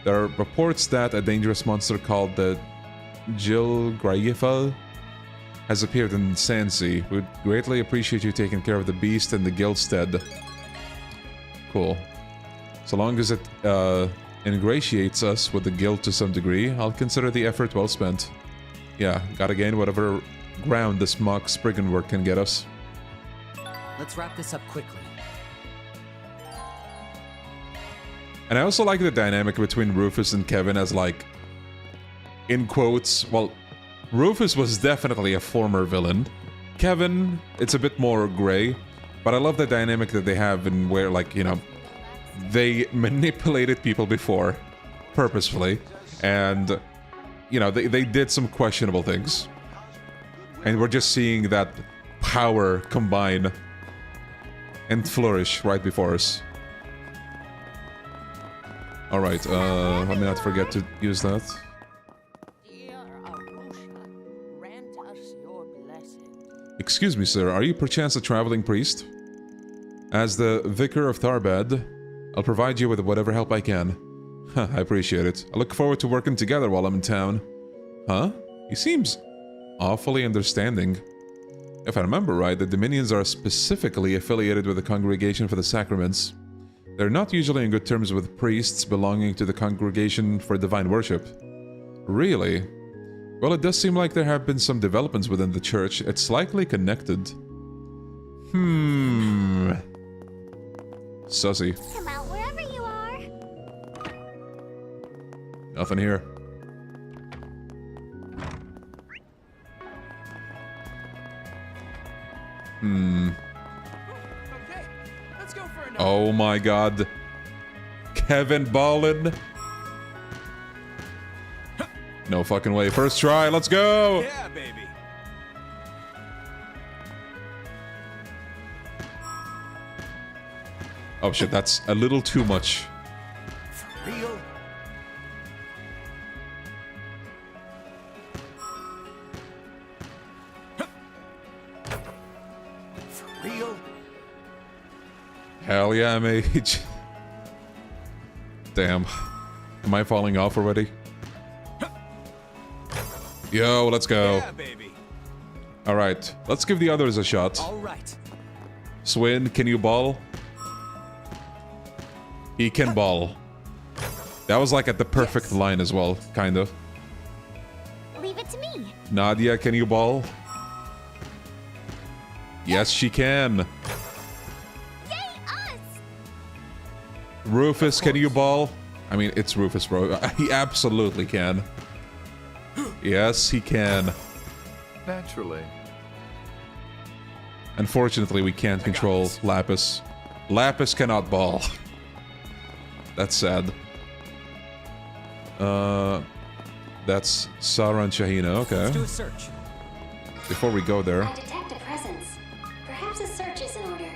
There are reports that a dangerous monster called the Jrpg has appeared in Sandsea. We'd greatly appreciate you taking care of the beast in the guild stead. Cool. So long as it ingratiates us with the guild to some degree, I'll consider the effort well spent. Yeah, gotta gain whatever ground this mock Spriggan work can get us. Let's wrap this up quickly. And I also like the dynamic between Rufus and Kevin as, like, in quotes, well, Rufus was definitely a former villain. Kevin, it's a bit more gray, but I love the dynamic that they have in where, like, you know, they manipulated people before, purposefully, and, you know, they did some questionable things. And we're just seeing that power combine and flourish right before us. Alright, let me not forget to use that. Excuse me, sir, are you perchance a traveling priest? As the Vicar of Tharbad, I'll provide you with whatever help I can. Huh, I appreciate it. I look forward to working together while I'm in town. Huh? He seems awfully understanding. If I remember right, the Dominions are specifically affiliated with the Congregation for the Sacraments. They're not usually in good terms with priests belonging to the Congregation for Divine Worship. Really? Well, it does seem like there have been some developments within the church. It's likely connected. Sussy. Come out wherever you are. Nothing here. Oh my god. Kevin Ballin. No fucking way. First try, let's go! Yeah, baby. Oh shit, that's a little too much. For real? For real? Hell yeah, mage. Damn. Am I falling off already? Yo, let's go. Yeah, baby. Alright, let's give the others a shot. Alright. Swin, can you ball? He can ball. That was like at the perfect line as well, kind of. Leave it to me. Nadia, can you ball? Yes, she can. Yay, us! Rufus, can you ball? I mean, it's Rufus, bro. He absolutely can. Yes, he can. Naturally. Unfortunately, we can't control Lapis. Lapis cannot ball. That's sad. That's Sarah and Shahina, okay. Let's do a search. Before we go there. I detect a presence. Perhaps a search is in order.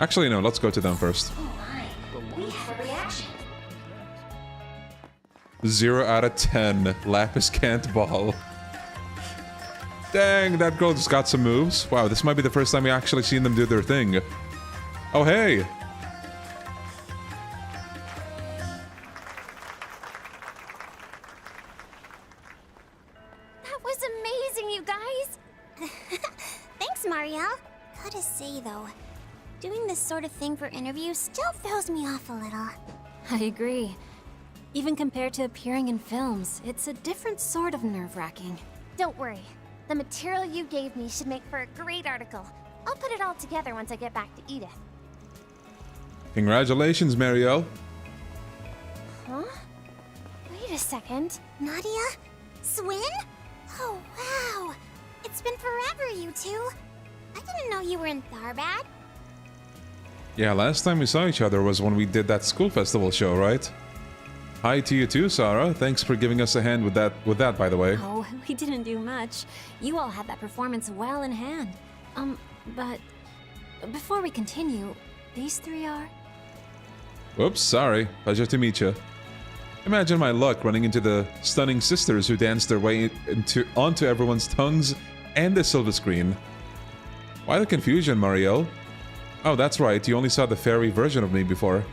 Actually, no, let's go to them first. Oh my, we have a reaction. 0 out of 10. Lapis can't ball. Dang, that girl just got some moves. Wow, this might be the first time we actually seen them do their thing. Oh, hey. That was amazing, you guys! Thanks, Marielle. Gotta say, though, doing this sort of thing for interviews still throws me off a little. I agree. Even compared to appearing in films, it's a different sort of nerve-wracking. Don't worry. The material you gave me should make for a great article. I'll put it all together once I get back to Edith. Congratulations, Marielle. Huh? Wait a second. Nadia? Swin? Oh, wow. It's been forever, you two. I didn't know you were in Tharbad. Yeah, last time we saw each other was when we did that school festival show, right? Hi to you too, Sarah. Thanks for giving us a hand with that, by the way. Oh, we didn't do much. You all had that performance well in hand. But before we continue, these three are... Whoops, sorry. Pleasure to meet you. Imagine my luck running into the stunning sisters who danced their way onto everyone's tongues and the silver screen. Why the confusion, Marielle? Oh, that's right. You only saw the fairy version of me before.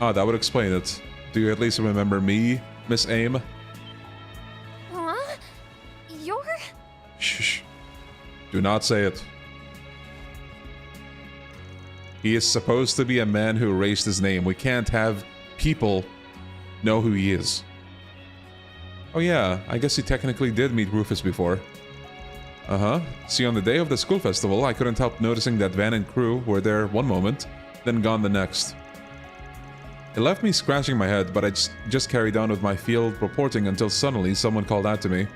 Oh, that would explain it. Do you at least remember me, Miss Aim? Huh? You're... Shh. Do not say it. He is supposed to be a man who erased his name. We can't have people know who he is. Oh yeah, I guess he technically did meet Rufus before. Uh-huh. See, on the day of the school festival, I couldn't help noticing that Van and crew were there one moment, then gone the next. It left me scratching my head, but I just carried on with my field reporting until suddenly someone called out to me.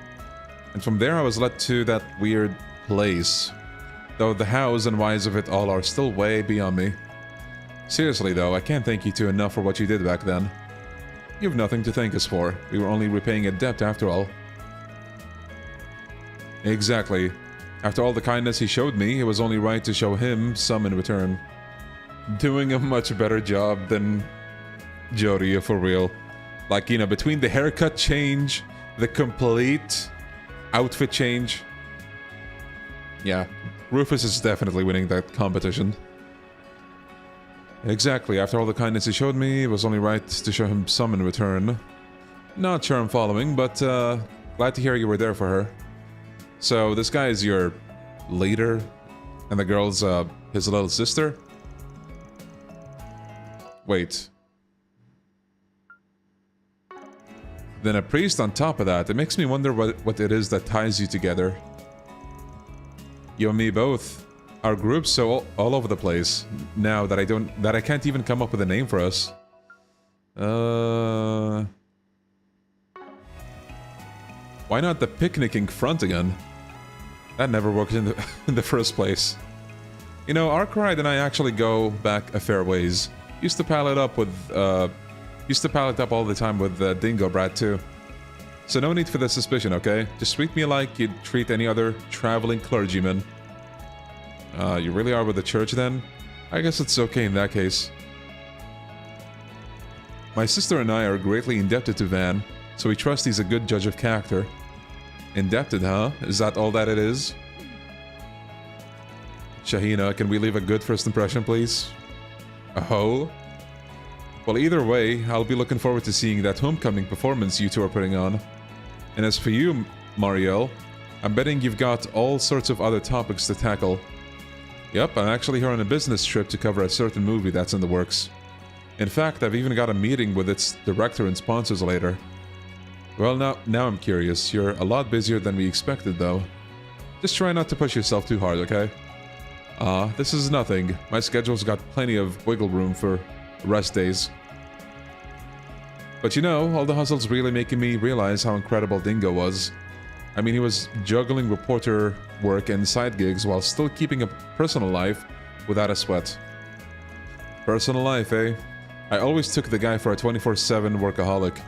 And from there I was led to that weird place. Though the hows and whys of it all are still way beyond me. Seriously though, I can't thank you two enough for what you did back then. You've nothing to thank us for. We were only repaying a debt after all. Exactly. After all the kindness he showed me, it was only right to show him some in return. Doing a much better job than Jody, for real. Like, you know, between the haircut change, the complete outfit change. Yeah, Rufus is definitely winning that competition. Exactly, after all the kindness he showed me, it was only right to show him some in return. Not sure I'm following, but glad to hear you were there for her. So, this guy is your leader, and the girl's his little sister? Wait. Then a priest on top of that. It makes me wonder what it is that ties you together. You and me both. Our group's so all over the place now that I can't even come up with a name for us. Why not the picnicking front again? That never worked in the first place. You know, Arkwright and I actually go back a fair ways. Used to pal it up all the time with Dingo Brat too. So no need for the suspicion, okay? Just treat me like you'd treat any other traveling clergyman. You really are with the church then? I guess it's okay in that case. My sister and I are greatly indebted to Van, so we trust he's a good judge of character. Indebted, huh? Is that all that it is? Shahina, can we leave a good first impression, please? Oh? Well, either way, I'll be looking forward to seeing that homecoming performance you two are putting on. And as for you, Marielle, I'm betting you've got all sorts of other topics to tackle. Yep, I'm actually here on a business trip to cover a certain movie that's in the works. In fact, I've even got a meeting with its director and sponsors later. Well, now I'm curious. You're a lot busier than we expected, though. Just try not to push yourself too hard, okay? This is nothing. My schedule's got plenty of wiggle room for rest days. But you know, all the hustle's really making me realize how incredible Dingo was. I mean, he was juggling reporter work and side gigs while still keeping a personal life without a sweat. Personal life, eh? I always took the guy for a 24/7 workaholic.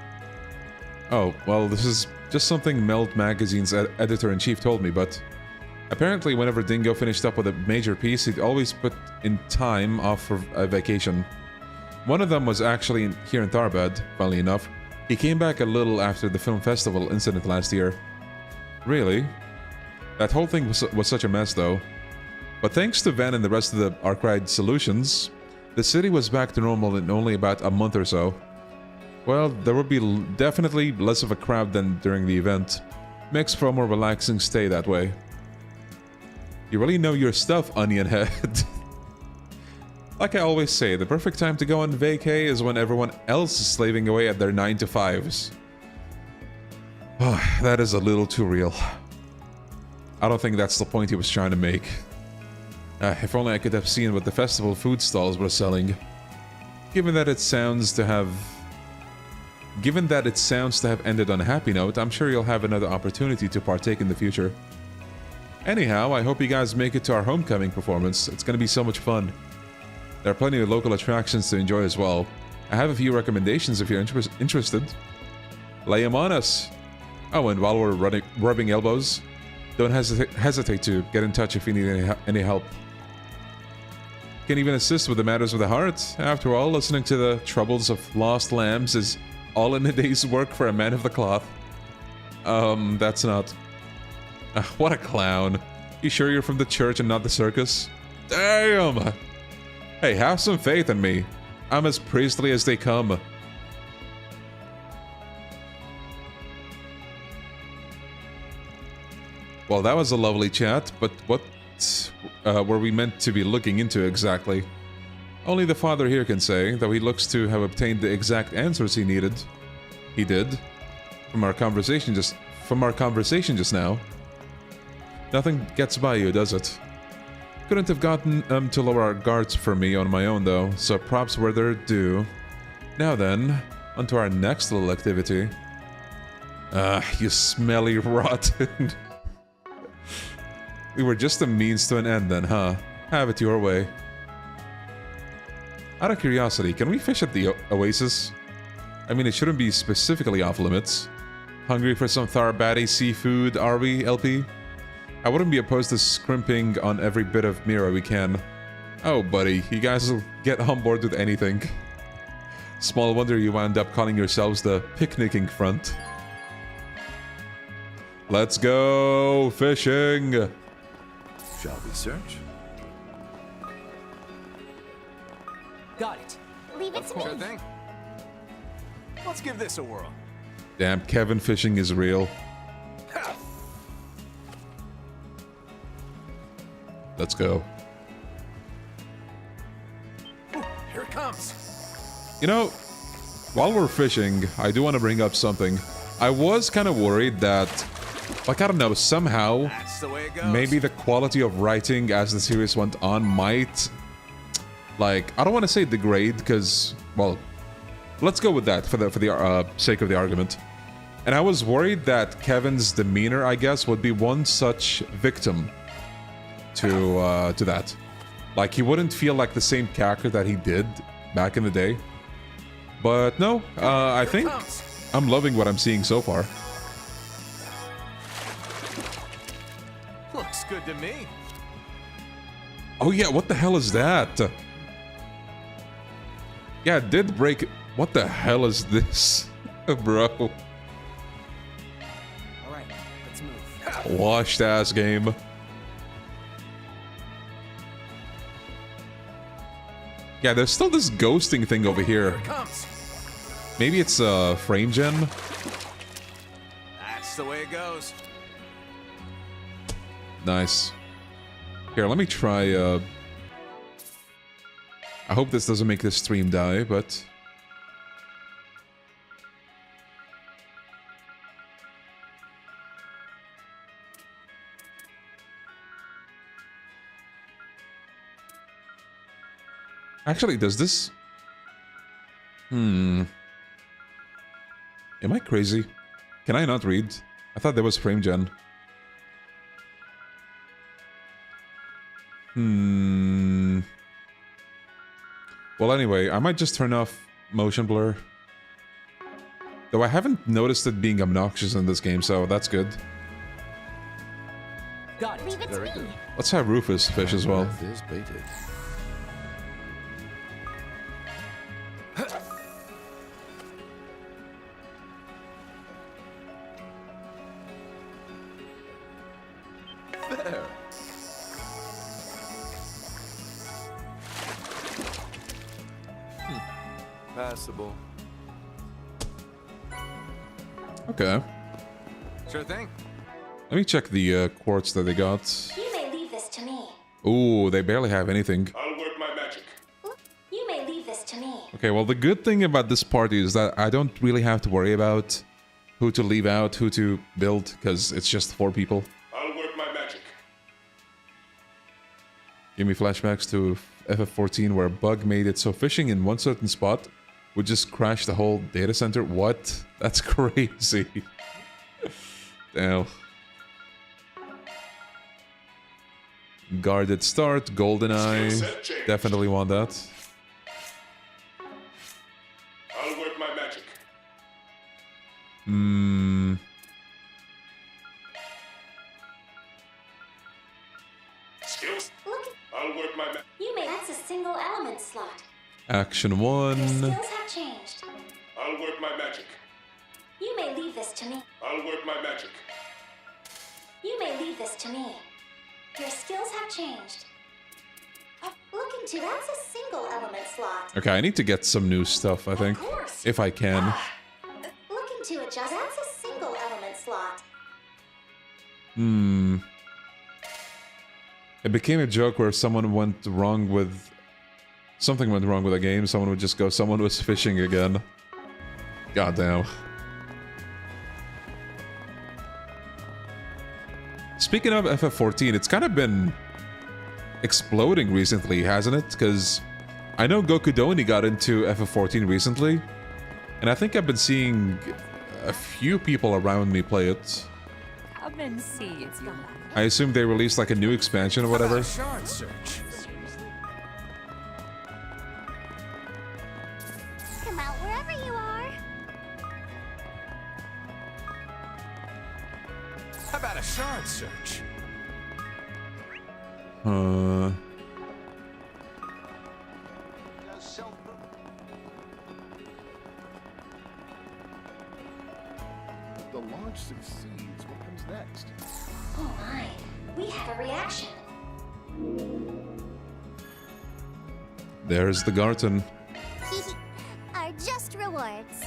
Oh, well, this is just something Meld Magazine's editor-in-chief told me, but apparently whenever Dingo finished up with a major piece, he'd always put in time off for a vacation. One of them was actually here in Tharbad, funnily enough. He came back a little after the film festival incident last year. Really? That whole thing was such a mess, though. But thanks to Van and the rest of the Arkwright solutions, the city was back to normal in only about a month or so. Well, there would be definitely less of a crowd than during the event. Makes for a more relaxing stay that way. You really know your stuff, Onion Head. Like I always say, the perfect time to go on vacay is when everyone else is slaving away at their 9-to-5s. Oh, that is a little too real. I don't think that's the point he was trying to make. If only I could have seen what the festival food stalls were selling. Given that it sounds to have ended on a happy note, I'm sure you'll have another opportunity to partake in the future. Anyhow, I hope you guys make it to our homecoming performance. It's going to be so much fun. There are plenty of local attractions to enjoy as well. I have a few recommendations if you're interested. Lay them on us. Oh, and while we're rubbing elbows, don't hesitate to get in touch if you need any help. Can even assist with the matters of the heart. After all, listening to the troubles of lost lambs is all in a day's work for a man of the cloth. That's not... what a clown. You sure you're from the church and not the circus? Damn! Hey, have some faith in me. I'm as priestly as they come. Well, that was a lovely chat, but what were we meant to be looking into exactly? Only the father here can say, though he looks to have obtained the exact answers he needed. He did. From our conversation just now. Nothing gets by you, does it? Couldn't have gotten to lower our guards for me on my own, though, so props where they're due. Now then, onto our next little activity. You smelly rotten. We were just a means to an end then, huh? Have it your way. Out of curiosity, can we fish at the oasis? I mean, it shouldn't be specifically off limits. Hungry for some Tharbadi seafood, are we, LP? I wouldn't be opposed to scrimping on every bit of Mira we can. Oh, buddy, you guys will get on board with anything. Small wonder you wound up calling yourselves the picnicking front. Let's go fishing! Shall we search? Got it. Leave it to me. Sure thing. Let's give this a whirl. Damn, Kevin fishing is real. Let's go. Ooh, here it comes. You know, while we're fishing, I do want to bring up something. I was kind of worried that, like, I don't know, somehow, That's the way it goes. maybe the quality of writing as the series went on might, like, I don't want to say degrade, because, well, let's go with that for the sake of the argument. And I was worried that Kevin's demeanor, I guess, would be one such victim to that. Like, he wouldn't feel like the same character that he did back in the day. But no, I think I'm loving what I'm seeing so far. Looks good to me. Oh yeah, what the hell is that? Yeah, it did break... What the hell is this? Bro. Alright, let's move. Washed ass game. Yeah, there's still this ghosting thing over here. Maybe it's a frame gen? That's the way it goes. Nice. Here, let me try, I hope this doesn't make this stream die, but... Actually, does this... Am I crazy? Can I not read? I thought there was frame gen. Well, anyway, I might just turn off motion blur. Though I haven't noticed it being obnoxious in this game, so that's good. Got it. Leave it to me. Let's have Rufus fish as well. Is baited. There. Passable. Okay. Sure thing. Let me check the quartz that they got. You may leave this to me. Ooh, they barely have anything. I'll work my magic. You may leave this to me. Okay, well, the good thing about this party is that I don't really have to worry about who to leave out, who to build, because it's just 4 people. I'll work my magic. Give me flashbacks to FF14 where a bug made it so fishing in one certain spot would just crash the whole data center. What? That's crazy. Damn. Guarded start, GoldenEye. Definitely want that. I'll work my magic. Skills. Look. I'll work my magic. You may. That's a single element slot. Action Your 1. skills have changed. I'll work my magic. You may leave this to me. I'll work my magic. You may leave this to me. Your skills have changed. Look into that's a single element slot. Okay, I need to get some new stuff, I think. Of course. If I can. Look into adjust. That's a single element slot. It became a joke where someone went wrong with... Something went wrong with a game, someone would just go, someone was fishing again. Goddamn. Speaking of FF14, it's kind of been exploding recently, hasn't it? Because I know Gokudoni got into FF14 recently, and I think I've been seeing a few people around me play it. Come and see if you like. I assume they released like a new expansion or whatever. Shard search. Come out wherever you are. How about a shard search? The launch succeeds. What comes next? Oh my. We have a reaction. There's the Garten. Are just rewards.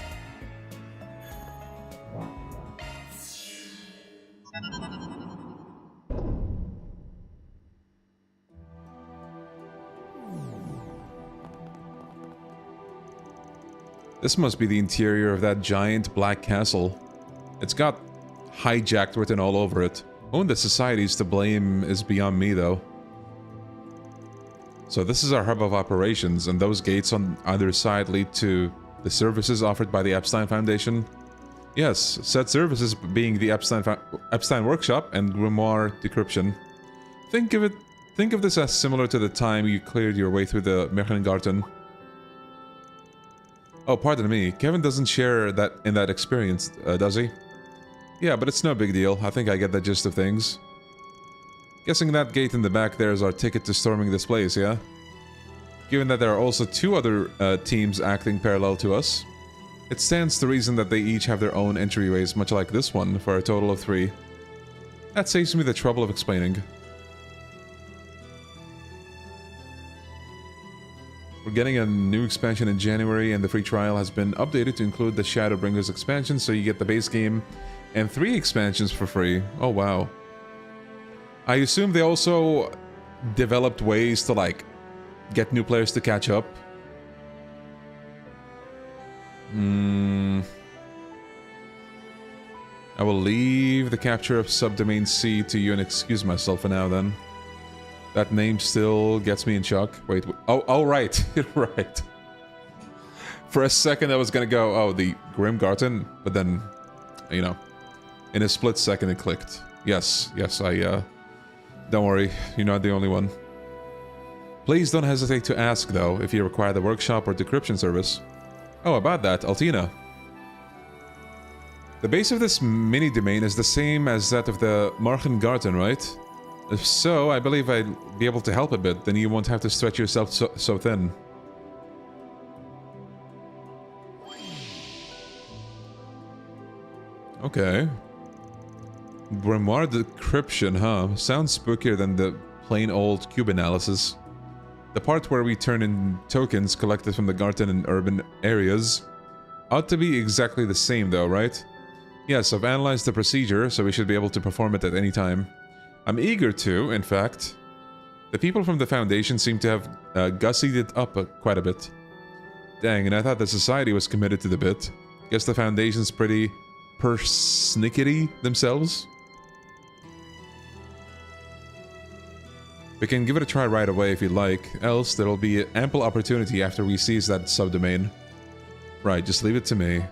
This must be the interior of that giant black castle. It's got hijacked written all over it. Who in the society's to blame is beyond me, though. So this is our hub of operations, and those gates on either side lead to the services offered by the Epstein Foundation. Yes, said services being the Epstein Workshop and Grimoire Decryption. Think of this as similar to the time you cleared your way through the Garten. Oh, pardon me. Kevin doesn't share that in that experience, does he? Yeah, but it's no big deal. I think I get the gist of things. Guessing that gate in the back there is our ticket to storming this place, yeah? Given that there are also 2 other teams acting parallel to us, it stands to reason that they each have their own entryways, much like this one, for a total of 3. That saves me the trouble of explaining. We're getting a new expansion in January, and the free trial has been updated to include the Shadowbringers expansion, so you get the base game and 3 expansions for free. Oh, wow. I assume they also developed ways to, like, get new players to catch up. I will leave the capture of subdomain C to you and excuse myself for now, then. That name still gets me in shock. Wait, oh right, right. For a second, I was gonna go, oh, the Grim Garten, but then, you know, in a split second, it clicked. Yes, don't worry, you're not the only one. Please don't hesitate to ask, though, if you require the workshop or decryption service. Oh, about that, Altina. The base of this mini-domain is the same as that of the Marchen Garten, right? If so, I believe I'd be able to help a bit, then you won't have to stretch yourself so thin. Okay. Grimoire decryption, huh? Sounds spookier than the plain old cube analysis. The part where we turn in tokens collected from the Garten in urban areas ought to be exactly the same though, right? Yes, I've analyzed the procedure, so we should be able to perform it at any time. I'm eager to, in fact. The people from the Foundation seem to have gussied it up quite a bit. Dang, and I thought the Society was committed to the bit. Guess the Foundation's pretty persnickety themselves. We can give it a try right away if you'd like, else there'll be ample opportunity after we seize that subdomain. Right, just leave it to me.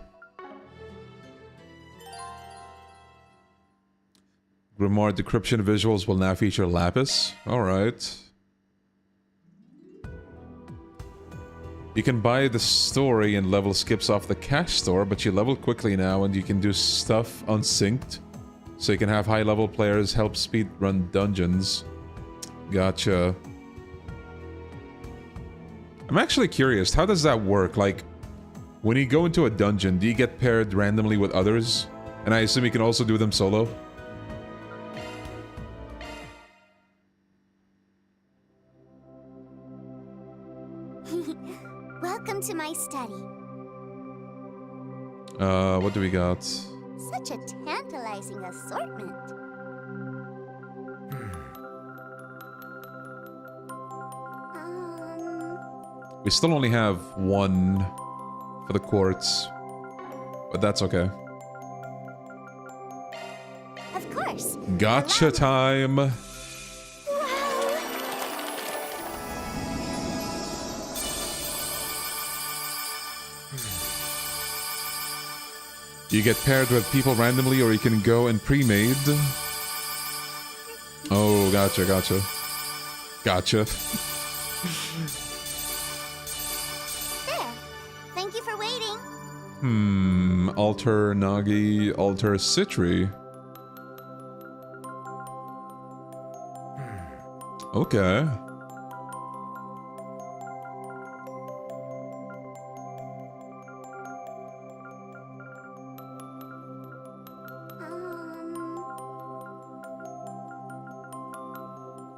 Grimoire decryption visuals will now feature Lapis. Alright. You can buy the story and level skips off the cash store, but you level quickly now and you can do stuff unsynced. So you can have high-level players help speedrun dungeons. Gotcha. I'm actually curious, how does that work? Like, when you go into a dungeon, do you get paired randomly with others? And I assume you can also do them solo? Welcome to my study. What do we got? Such a tantalizing assortment. We still only have one for the quartz, but that's okay. Of course. Gotcha time. You get paired with people randomly, or you can go and pre-made. Oh, gotcha. Gotcha. There. Thank you for waiting. Alter Nagi, Alter Citri. Okay.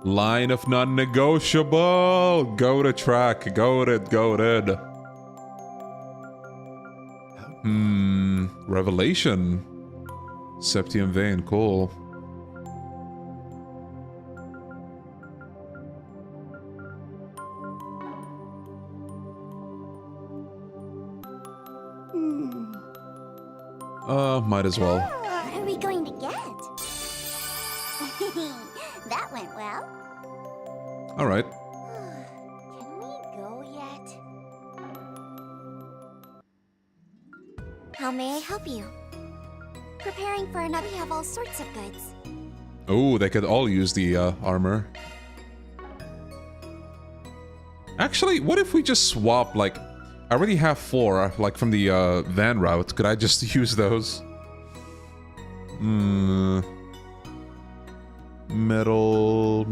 Line of non-negotiable. Go to track. Goated. Revelation. Septium vein. Cool. Might as well. What are we going to get? That went well. All right. Can we go yet? How may I help you? Preparing for another. We have all sorts of goods. Oh, they could all use the armor. Actually, what if we just swap, like, I already have 4, like, from the van route. Could I just use those? Metal.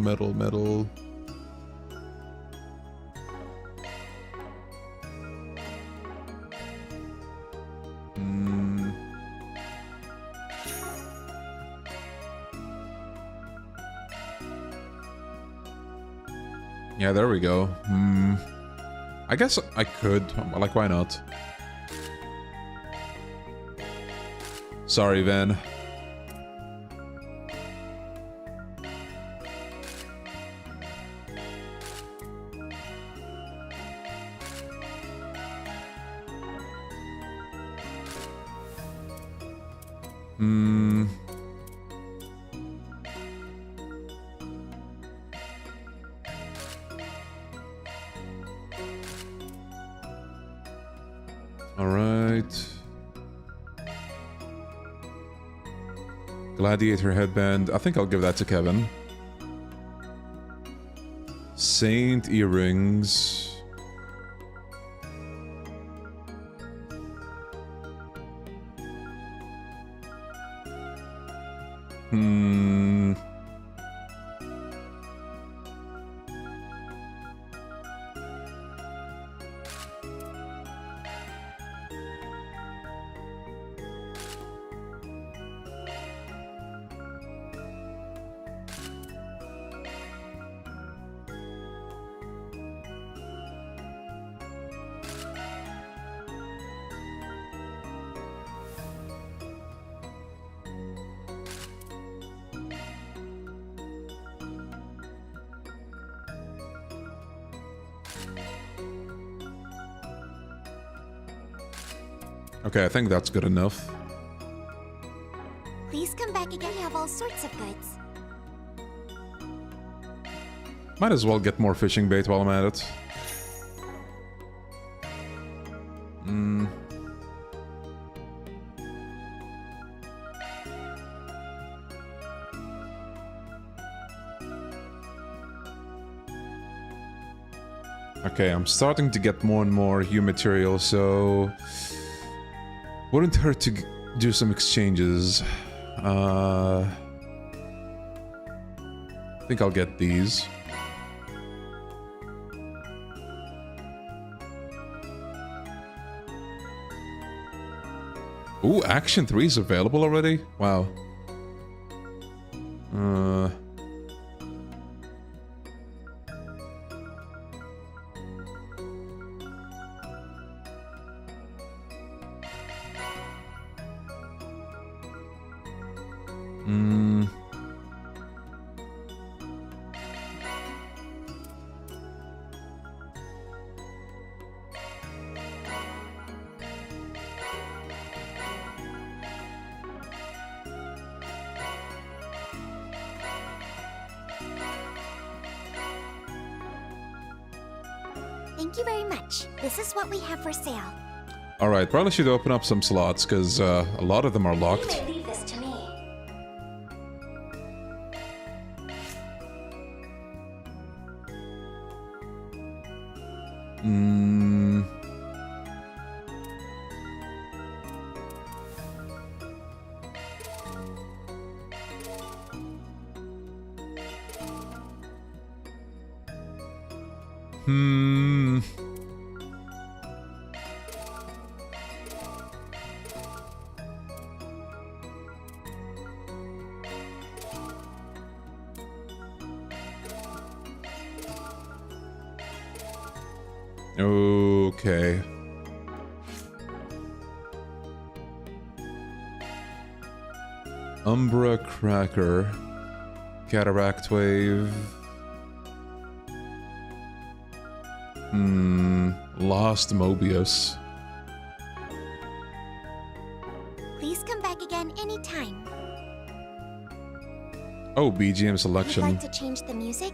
Yeah, there we go. I guess I could. Like, why not? Sorry, Van. Alright. Gladiator headband. I think I'll give that to Kevin. Saint earrings. Okay, I think that's good enough. Please come back again. We have all sorts of goods. Might as well get more fishing bait while I'm at it. Okay, I'm starting to get more and more hue material, so wouldn't hurt to do some exchanges. I think I'll get these. Ooh, Action 3 is available already? Wow. Thank you very much. This is what we have for sale. Alright, probably should open up some slots, because a lot of them are You locked. may leave this to me. Okay. Umbra Cracker. Cataract Wave. Lost Mobius. Please come back again anytime. Oh, BGM Would selection. you like to change the music?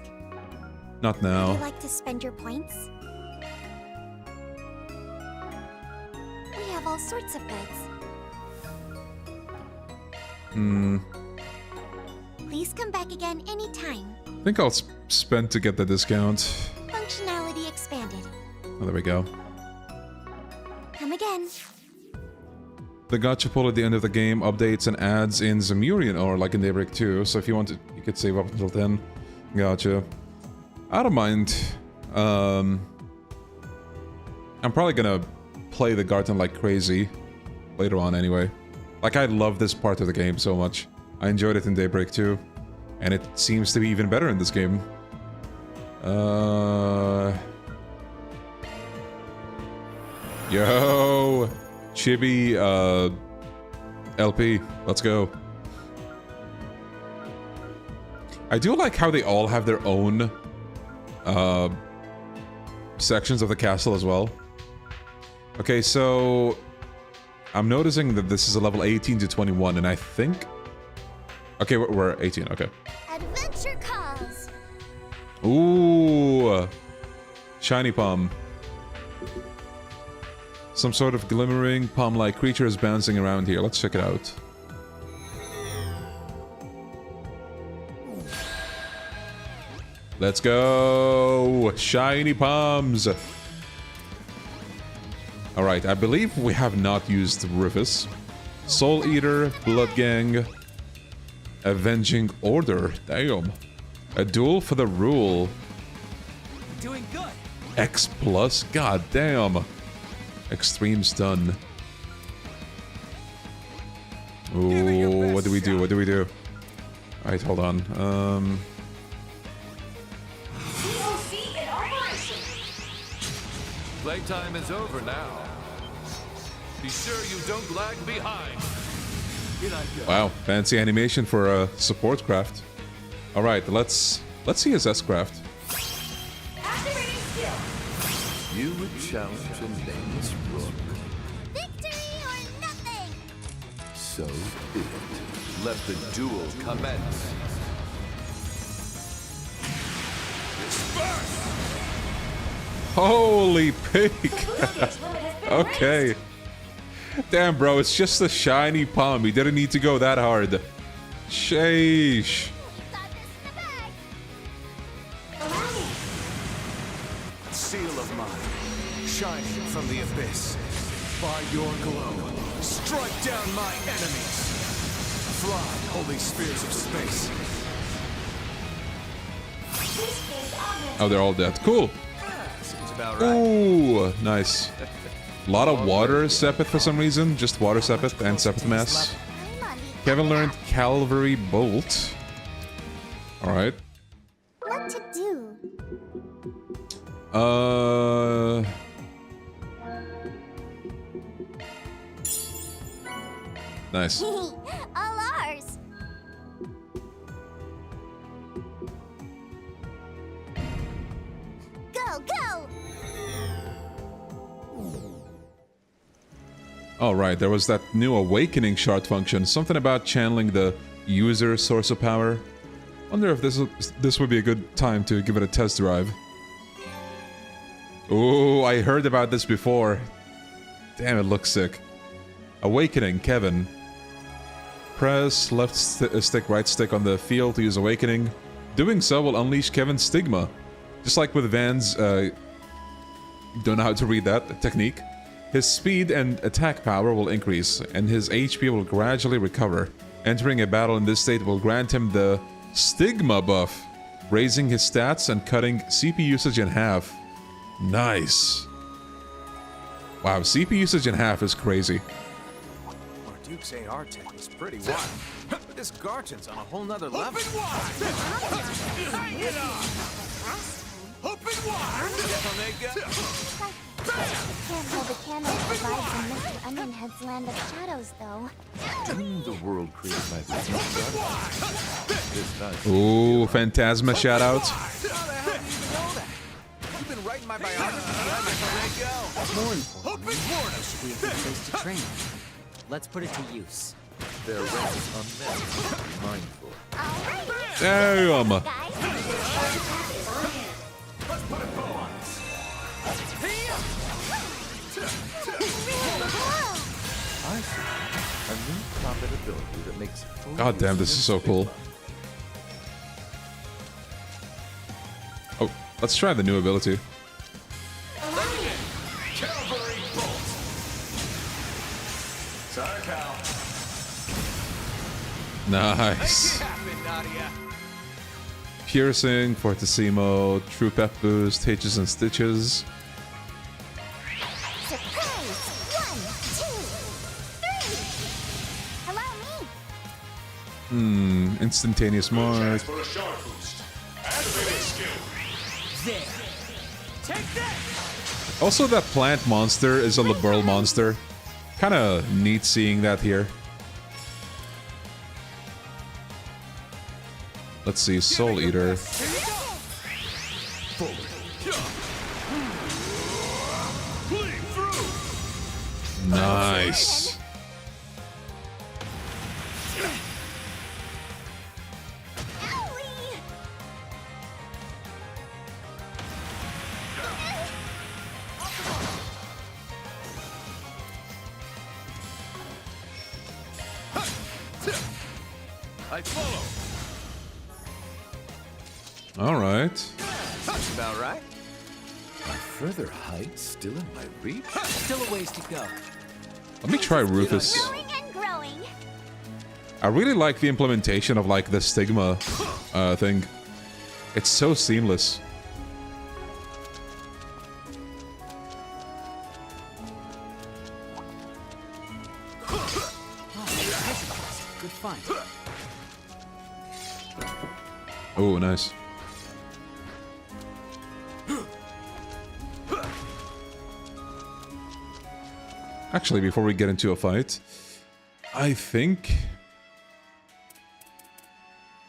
Not Would now. you like to spend your points? We have all sorts of goods. Please come back again anytime. I think I'll spend to get the discount. Functionality expanded. Oh, there we go. Come again. The gacha pull at the end of the game updates and adds in Zemurian ore like in Daybreak 2, so if you want to, you could save up until then. Gotcha. I don't mind. I'm probably gonna play the Garten like crazy later on anyway. Like, I love this part of the game so much. I enjoyed it in Daybreak 2, and it seems to be even better in this game. Yo! Chibi, LP. Let's go. I do like how they all have their own sections of the castle as well. Okay, so I'm noticing that this is a level 18 to 21, and I think... Okay, we're 18, okay. Adventure calls. Ooh! Shiny Palm. Some sort of glimmering, palm-like creature is bouncing around here. Let's check it out. Let's go! Shiny palms! Alright, I believe we have not used Rufus. Soul Eater, Blood Gang, Avenging Order. Damn. A duel for the rule. Doing good. X+, god damn. Extreme stun. Ooh, what do we do? What do we do? Alright, hold on. Playtime is over now. Be sure you don't lag behind. Wow, fancy animation for a support craft. Alright, let's see his S-craft. You would challenge a nameless rook. Victory or nothing! So be it. Let the duel commence. Holy pig! Okay. Damn, bro, it's just a shiny palm. He didn't need to go that hard. Sheesh. Seal of mine, shining from the abyss. By your glow, strike down my enemies. Fly, holy spheres of space. Oh, they're all dead. Cool. Seems about right. Ooh, nice. A lot of water Sepith for some reason. Just water Sepith and Sepith Mass. Kevin learned Calvary Bolt. Alright. What to do? Nice. All ours. Go, go! Alright, there was that new awakening shard function. Something about channeling the user source of power. Wonder if this would be a good time to give it a test drive. Oh, I heard about this before. Damn, it looks sick. Awakening, Kevin. Press left stick, right stick on the field to use Awakening. Doing so will unleash Kevin's Stigma. Just like with Van's, don't know how to read that technique. His speed and attack power will increase, and his HP will gradually recover. Entering a battle in this state will grant him the Stigma buff, raising his stats and cutting CP usage in half. Nice. Wow, CP usage in half is crazy. Our Duke's AR tech is pretty wild, but this Garten's on a whole nother level. Open wide! Hang it on! Open wide! Can't hold a candle that provides in Mr. Onionhead's land of shadows, though. Didn't the world created by the this night. Ooh, Phantasma shoutouts. You've been writing my biography. More importantly, it should be a good place to train. Let's put it to use. Their rights unmet. Be mindful. Damn. Let's put a bow on this. I see. A new combat ability that makes full God damn, this is so cool. Oh, let's try the new ability. Cavalry bolt. Sorry, Cal. Nice. Piercing, Fortissimo, True Pep Boost, Hitches and Stitches. Instantaneous mark. Also, that plant monster is a liberal monster. Kinda neat seeing that here. Let's see, Soul Eater. Nice. I follow. All right. That's about right. Are further heights still in my reach? Still a ways to go. Let me try Rufus. Growing and growing. I really like the implementation of like the stigma thing. It's so seamless. Good find. Oh, nice. Actually, before we get into a fight, I think...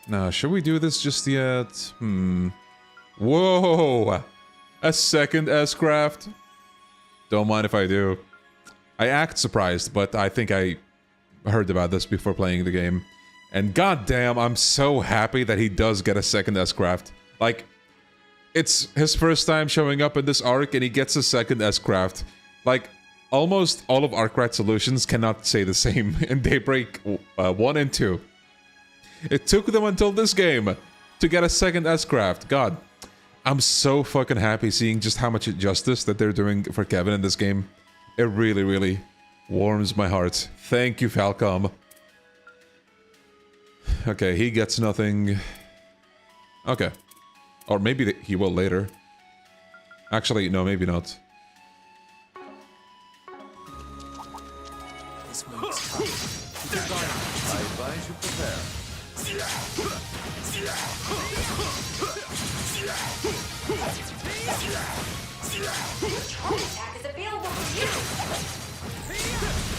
Nah, should we do this just yet? Whoa! A second S-craft? Don't mind if I do. I act surprised, but I think I heard about this before playing the game. And goddamn, I'm so happy that he does get a second S-craft. Like, it's his first time showing up in this arc and he gets a second S-craft. Like, almost all of Arcrat Solutions cannot say the same in Daybreak 1 and 2. It took them until this game to get a second S-craft. God, I'm so fucking happy seeing just how much justice that they're doing for Kevin in this game. It really, really warms my heart. Thank you, Falcom. Okay, he gets nothing. Okay. Or maybe he will later. Actually, no, maybe not. This one's tough. I advise you prepare.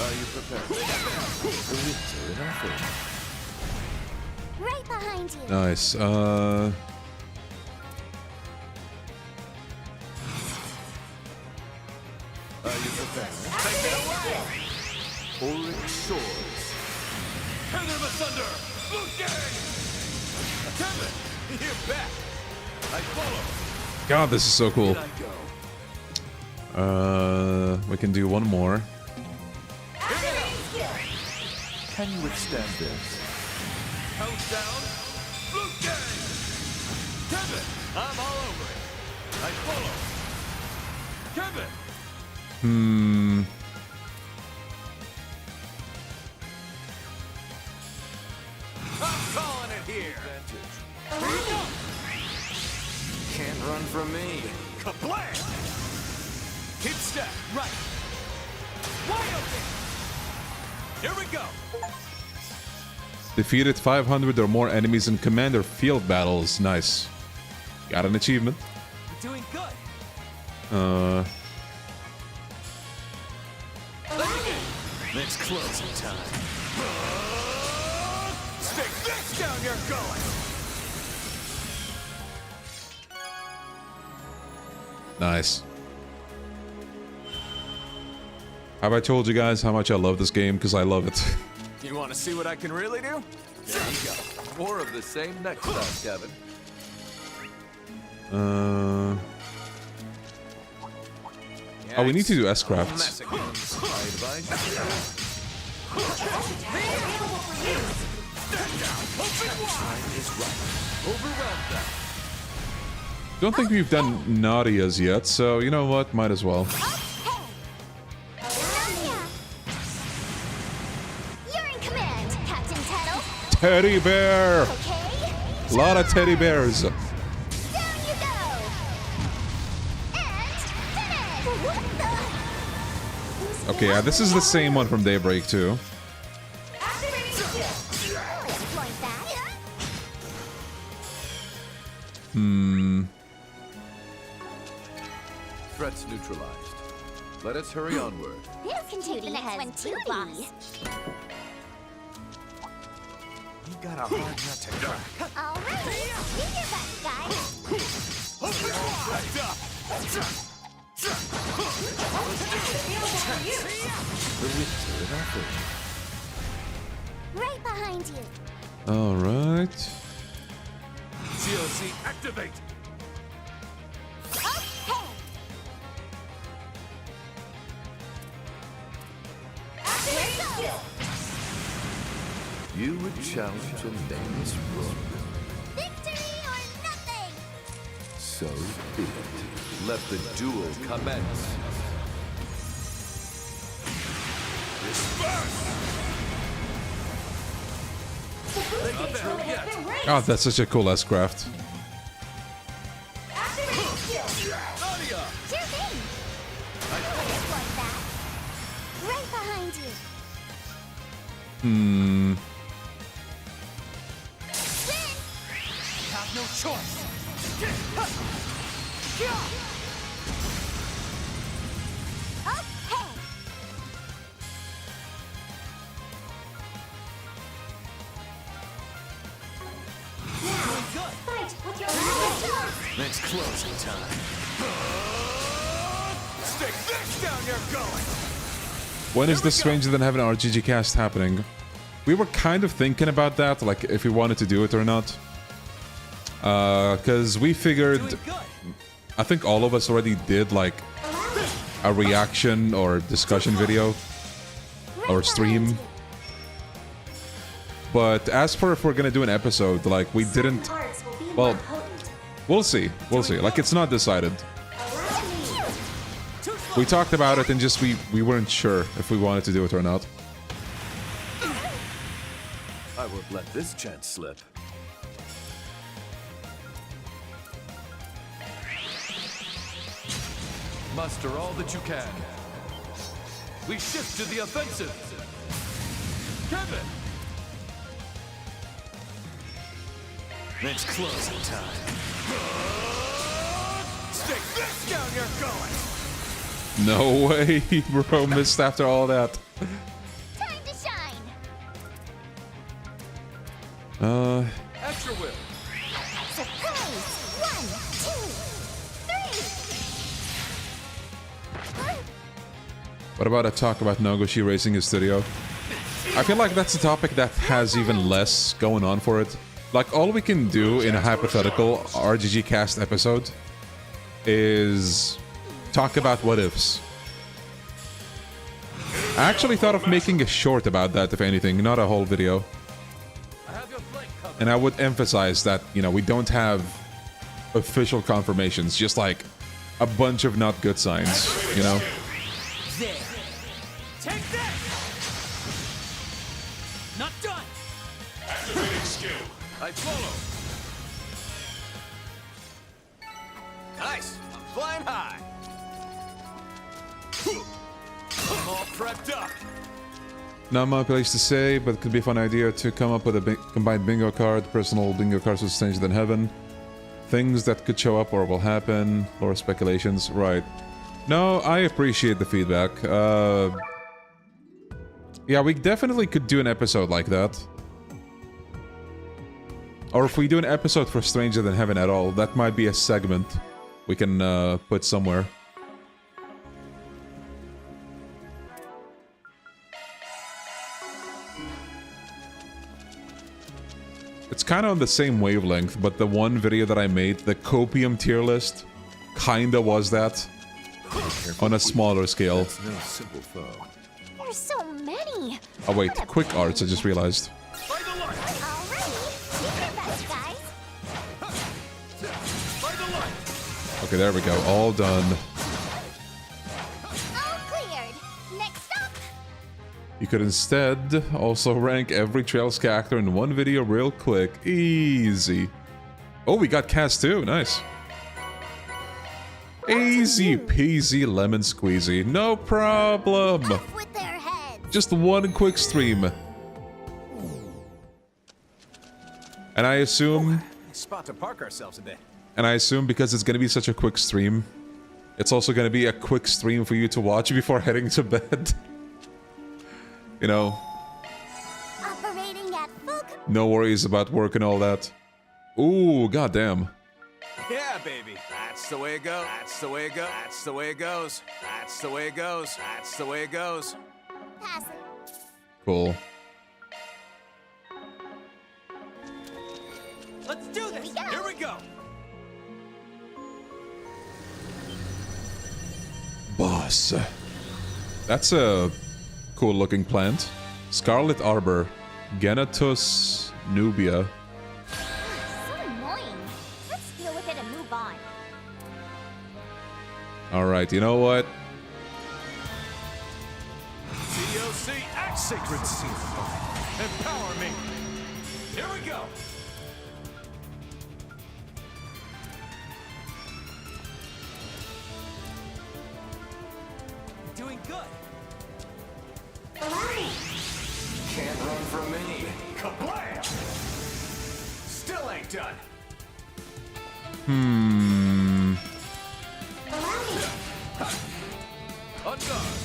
Are you prepared? Right behind you. Nice. Are you prepared? Take it away! Ulrich swords. Heather Asunder! Blue Gang! Kevin! You're back! I follow! God, this is so cool. Here I go. We can do one more. Can you withstand this? Countdown! Blue Gang! Kevin! I'm all over it! I follow! Kevin! I'm calling it here! Can't run from me. Kablam! Keep step, right! Wide open! Here we go! Defeated 500 or more enemies in command or field battles. Nice. Got an achievement. You're doing good. It's closing time. Stick this down your gullet! Nice. Have I told you guys how much I love this game? Because I love it. You want to see what I can really do? There you go. More of the same next time, Kevin. Oh, we need to do S-crafts. I advise you. Time is right. Overwhelm them. Don't think we've done Nadia's yet, so you know what? Might as well. You're in command, Captain Tettle. Teddy bear! Okay. A lot of teddy bears. Down you go. And finish. What the? Okay, yeah, this is the same one from Daybreak too. Threats neutralized. Let us hurry onward. This can take the next one too, boss. You got a hard nut to crack. All right, do your best, guys. Right behind you. All right. COC activate! Okay. You would challenge a nameless rook. Victory or nothing! So be it. Let the duel commence. Oh, that's such a cool S-craft. Sure thing! Just like that. Right behind you. You have no choice. Okay. Fight with your left. It's closing time. Stick this down your gullet! When is the Stranger Than Heaven RGG cast happening? We were kind of thinking about that, like if we wanted to do it or not. Because we figured... I think all of us already did like a reaction or discussion video or stream. But as for if we're gonna do an episode, like we didn't... Well, we'll see. We'll see. Like it's not decided. We talked about it and just we weren't sure if we wanted to do it or not. I won't let this chance slip. Muster all that you can. We shift to the offensive. Kevin! It's closing time. Stick this down your gullet! No way, bro, missed after all that. Time to shine. Extra whip. Surprise! 1, 2, 3. What about a talk about Nogoshi raising his studio? I feel like that's a topic that has even less going on for it. Like, all we can do in a hypothetical RGG cast episode is talk about what ifs. I actually thought of making a short about that, if anything, not a whole video. And I would emphasize that, you know, we don't have official confirmations, just like a bunch of not good signs, you know? There. Take that! Not done! Activating skill. I follow. Nice! I'm flying high! I'm all prepped up! Not my place to say, but it could be a fun idea to come up with a combined bingo card, personal bingo cards with Stranger Than Heaven. Things that could show up or will happen, or speculations, right. No, I appreciate the feedback. Yeah, we definitely could do an episode like that. Or if we do an episode for Stranger Than Heaven at all, that might be a segment we can put somewhere. It's kind of on the same wavelength, but the one video that I made, the Copium tier list, kinda was that. On a smaller scale. No simple foe. There's so many. Oh wait, quick arts, I just realized. Okay, there we go, all done. All cleared. Next up. You could instead also rank every Trails character in one video real quick. Easy. Oh, we got cast too, nice. Easy peasy lemon squeezy, no problem. Just one quick stream. And I assume... Spot to park ourselves a bit. And I assume because it's gonna be such a quick stream, it's also gonna be a quick stream for you to watch before heading to bed. You know. Operating at full. No worries about work and all that. Ooh, goddamn. Yeah, baby. That's the way it goes. That's the way it goes. That's the way it goes. That's the way it goes. That's the way it goes. Pass it. Cool. Let's do this! Here we go! Boss. That's a cool looking plant. Scarlet Arbor. Genetus nubia. So annoying. Let's deal with it and move on. Alright, you know what? COC act sacred seal. Empower me. Here we go. Doing good. Can't run from me. Kablam! Still ain't done. On guard.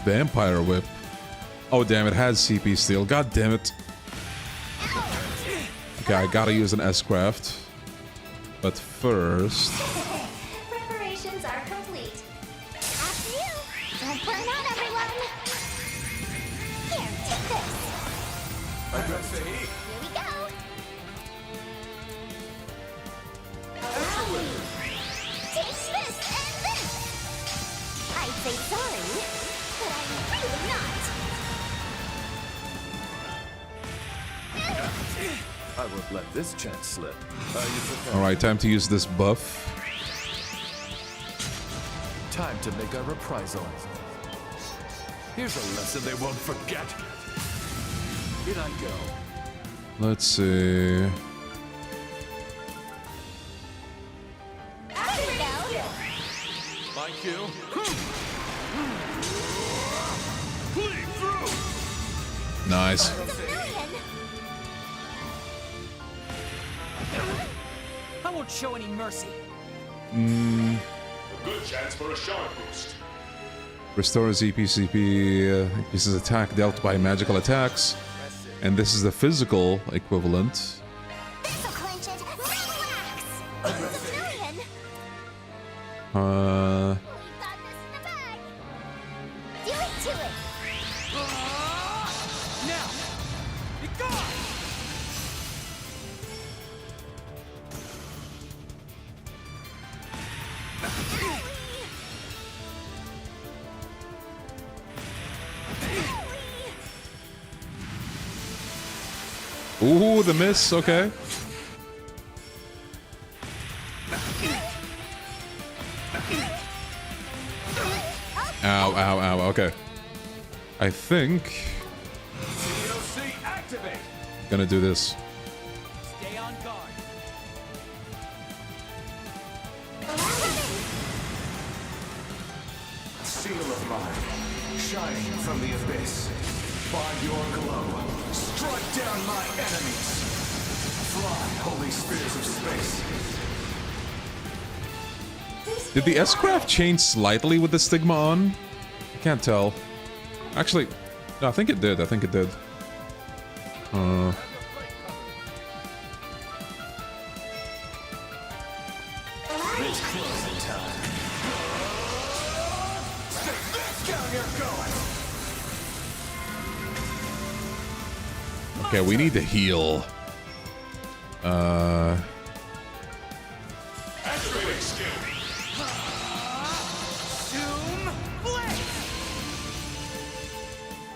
Vampire whip. Oh damn, it has CP steel. God damn it. Okay, I gotta use an S-craft. But first... Preparations are complete. After you. Don't burn out, everyone. Here, take this. Here we go. Take this and this. I'd say sorry, but I'm really not. I won't let this chance slip. Alright, time to use this buff. Time to make our reprisal. Here's a lesson they won't forget. Here I go. Let's see... My cue. Bleed through. Nice. I won't show any mercy. Good chance for a sharp boost. Restores EPCP, increases attack dealt by magical attacks. And this is the physical equivalent. This'll clinch it. Relax. It's a million. Uh... We got this in the bag. Do it to it. Now, be gone. Ooh, the miss, okay. Ow, ow, ow, okay. I think... COC activate. Gonna do this. Stay on guard. Seal of mine, shining from the abyss. By your glow, strike down my enemies. Fly, holy spears of space. Did the S-craft change slightly with the stigma on? I can't tell. Actually, no, I think it did. I think it did. It's closing time. Stick this down your gullet. Okay, we need to heal. Activating skill. Zoom blitz.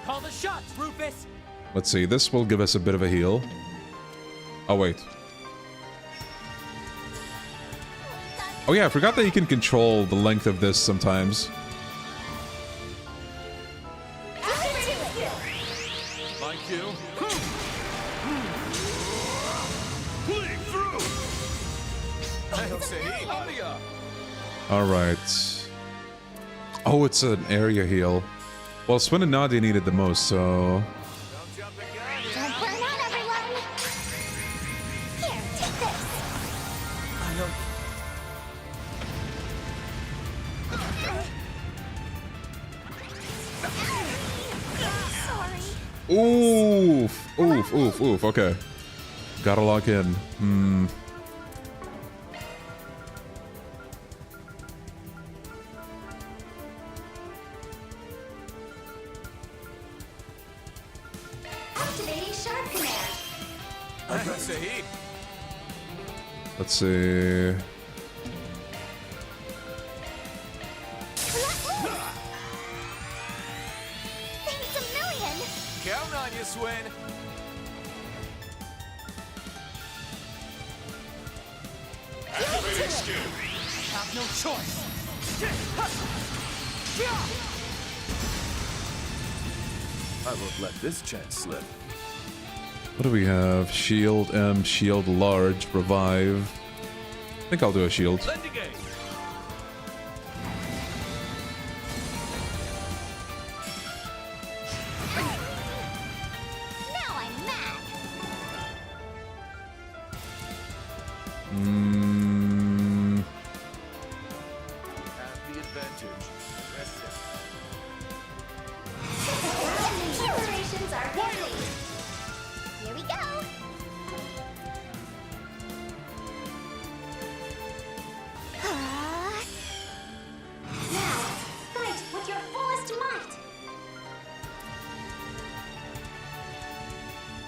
Call the shots, Rufus. Let's see, this will give us a bit of a heal. Oh, wait. Oh yeah, I forgot that you can control the length of this sometimes. My cue. Bleed through. Alright. Oh, it's an area heal. Well, Swin and Nadia needed the most, so... Don't burn out, everyone. Here, take this. I know. Sorry. Oof! Oof, oof, oof, okay. Gotta lock in. Activating sharp command. Let's see... Counting on you, Swin. Activating skill. Have no choice. I won't let this chance slip. What do we have? Shield M, shield large, revive. I think I'll do a shield. Now I'm mad. Have the advantage. Preparations are complete. Here we go. Now, fight with your fullest might.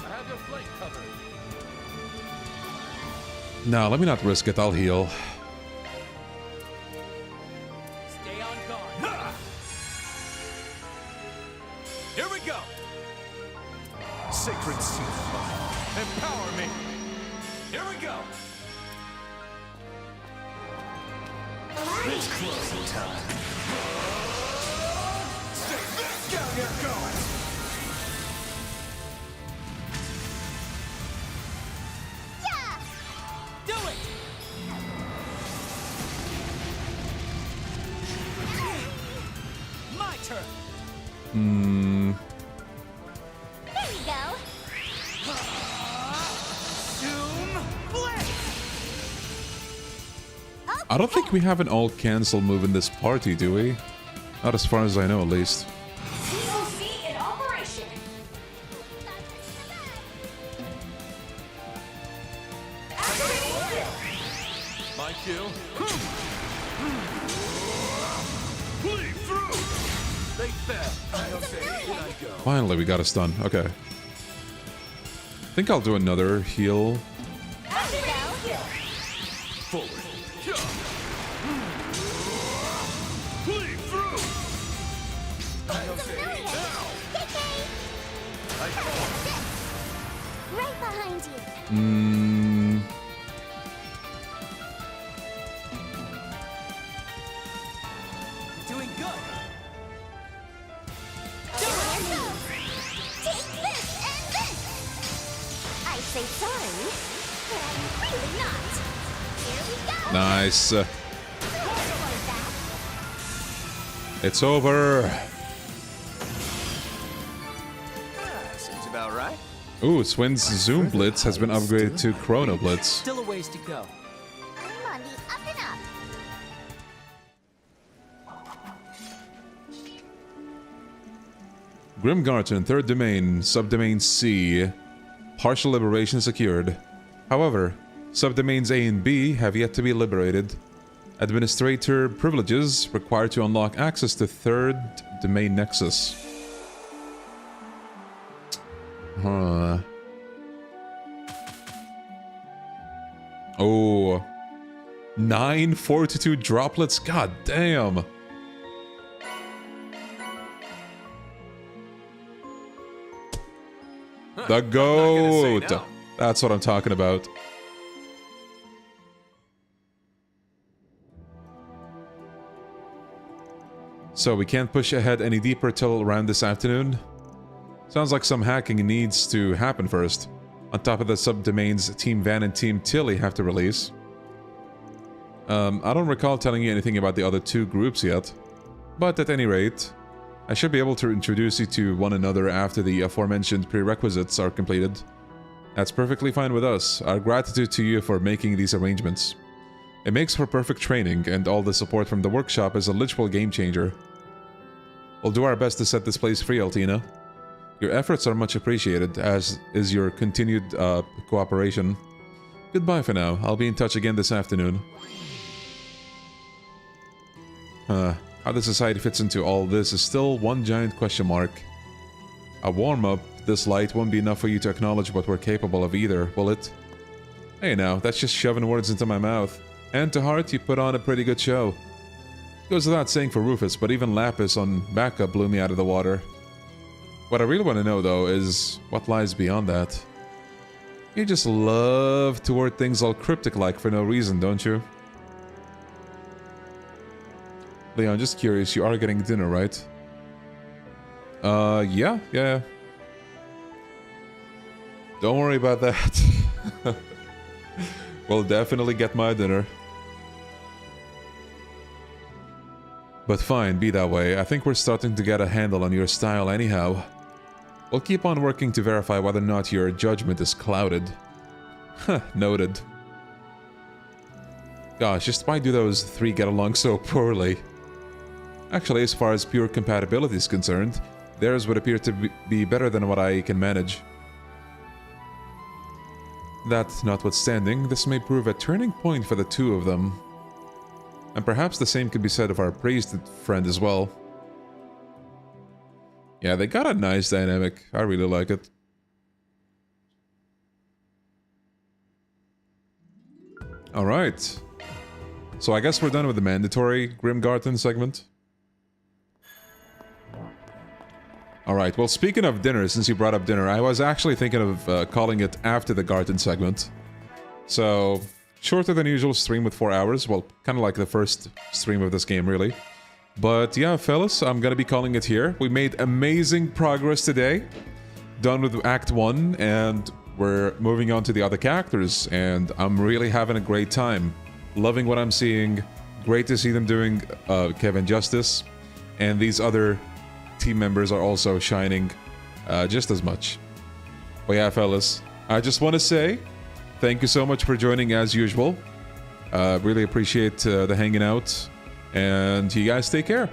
I have your flank covered. No, let me not risk it. I'll heal. Stay on guard. Here we go. Sacred seed of mine. Empower me. Here we go. It's closing time. Stay back down your guard. Yeah. Do it. My turn. There we go. Zoom blitz. I don't think we have an all cancel move in this party, do we? Not as far as I know, at least. COC in operation. My kill. Bleed through. They fell. Here I go. Finally, we got a stun. Okay. I think I'll do another heal. Forward. Bleed through. Right behind you. Doing good. Take this and this. I say sorry, but I'm really not. Here we go. Nice. It's over. Seems about right. Ooh, Swin's Zoom Blitz has been upgraded to Chrono Blitz. Still a ways to go. I'm on the up and up. Grim Garten, 3rd domain, subdomain C. Partial liberation secured. However, subdomains A and B have yet to be liberated. Administrator privileges required to unlock access to 3rd domain nexus. Huh. Oh. 9 fortitude droplets? God damn. The goat! no. That's what I'm talking about. So we can't push ahead any deeper till around this afternoon? Sounds like some hacking needs to happen first. On top of the subdomains Team Van and Team Tilly have to release. I don't recall telling you anything about the other two groups yet. But at any rate, I should be able to introduce you to one another after the aforementioned prerequisites are completed. That's perfectly fine with us. Our gratitude to you for making these arrangements. It makes for perfect training, and all the support from the workshop is a literal game changer. We'll do our best to set this place free, Altina. Your efforts are much appreciated, as is your continued cooperation. Goodbye for now. I'll be in touch again this afternoon. How the society fits into all this is still one giant question mark. A warm-up this light won't be enough for you to acknowledge what we're capable of either, will it? Hey now, that's just shoving words into my mouth. And to heart, you put on a pretty good show. Goes without saying for Rufus, but even Lapis on backup blew me out of the water. What I really want to know, though, is what lies beyond that. You just love to word things all cryptic-like for no reason, don't you? Leon, just curious, you are getting dinner, right? Yeah. Don't worry about that. We'll definitely get my dinner. But fine, be that way. I think we're starting to get a handle on your style anyhow. We'll keep on working to verify whether or not your judgment is clouded. Huh, noted. Gosh, just why do those three get along so poorly? Actually, as far as pure compatibility is concerned, theirs would appear to be better than what I can manage. That notwithstanding, this may prove a turning point for the two of them. And perhaps the same could be said of our praised friend as well. Yeah, they got a nice dynamic. I really like it. Alright. So I guess we're done with the mandatory Grim Garten segment. Alright, well, speaking of dinner, since you brought up dinner, I was actually thinking of calling it after the Garten segment. So, shorter than usual stream with 4 hours. Well, kind of like the first stream of this game, really. But yeah, fellas, I'm gonna be calling it here. We made amazing progress today. Done with Act 1, and we're moving on to the other characters. And I'm really having a great time. Loving what I'm seeing. Great to see them doing Kevin justice. And these other team members are also shining just as much. But yeah, fellas, I just want to say thank you so much for joining as usual. Really appreciate the hanging out. And you guys take care.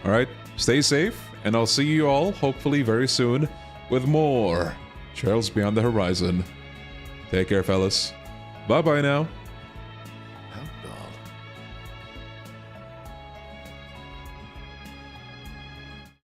Alright, stay safe. And I'll see you all hopefully very soon with more Trails Beyond the Horizon. Take care, fellas. Bye-bye now.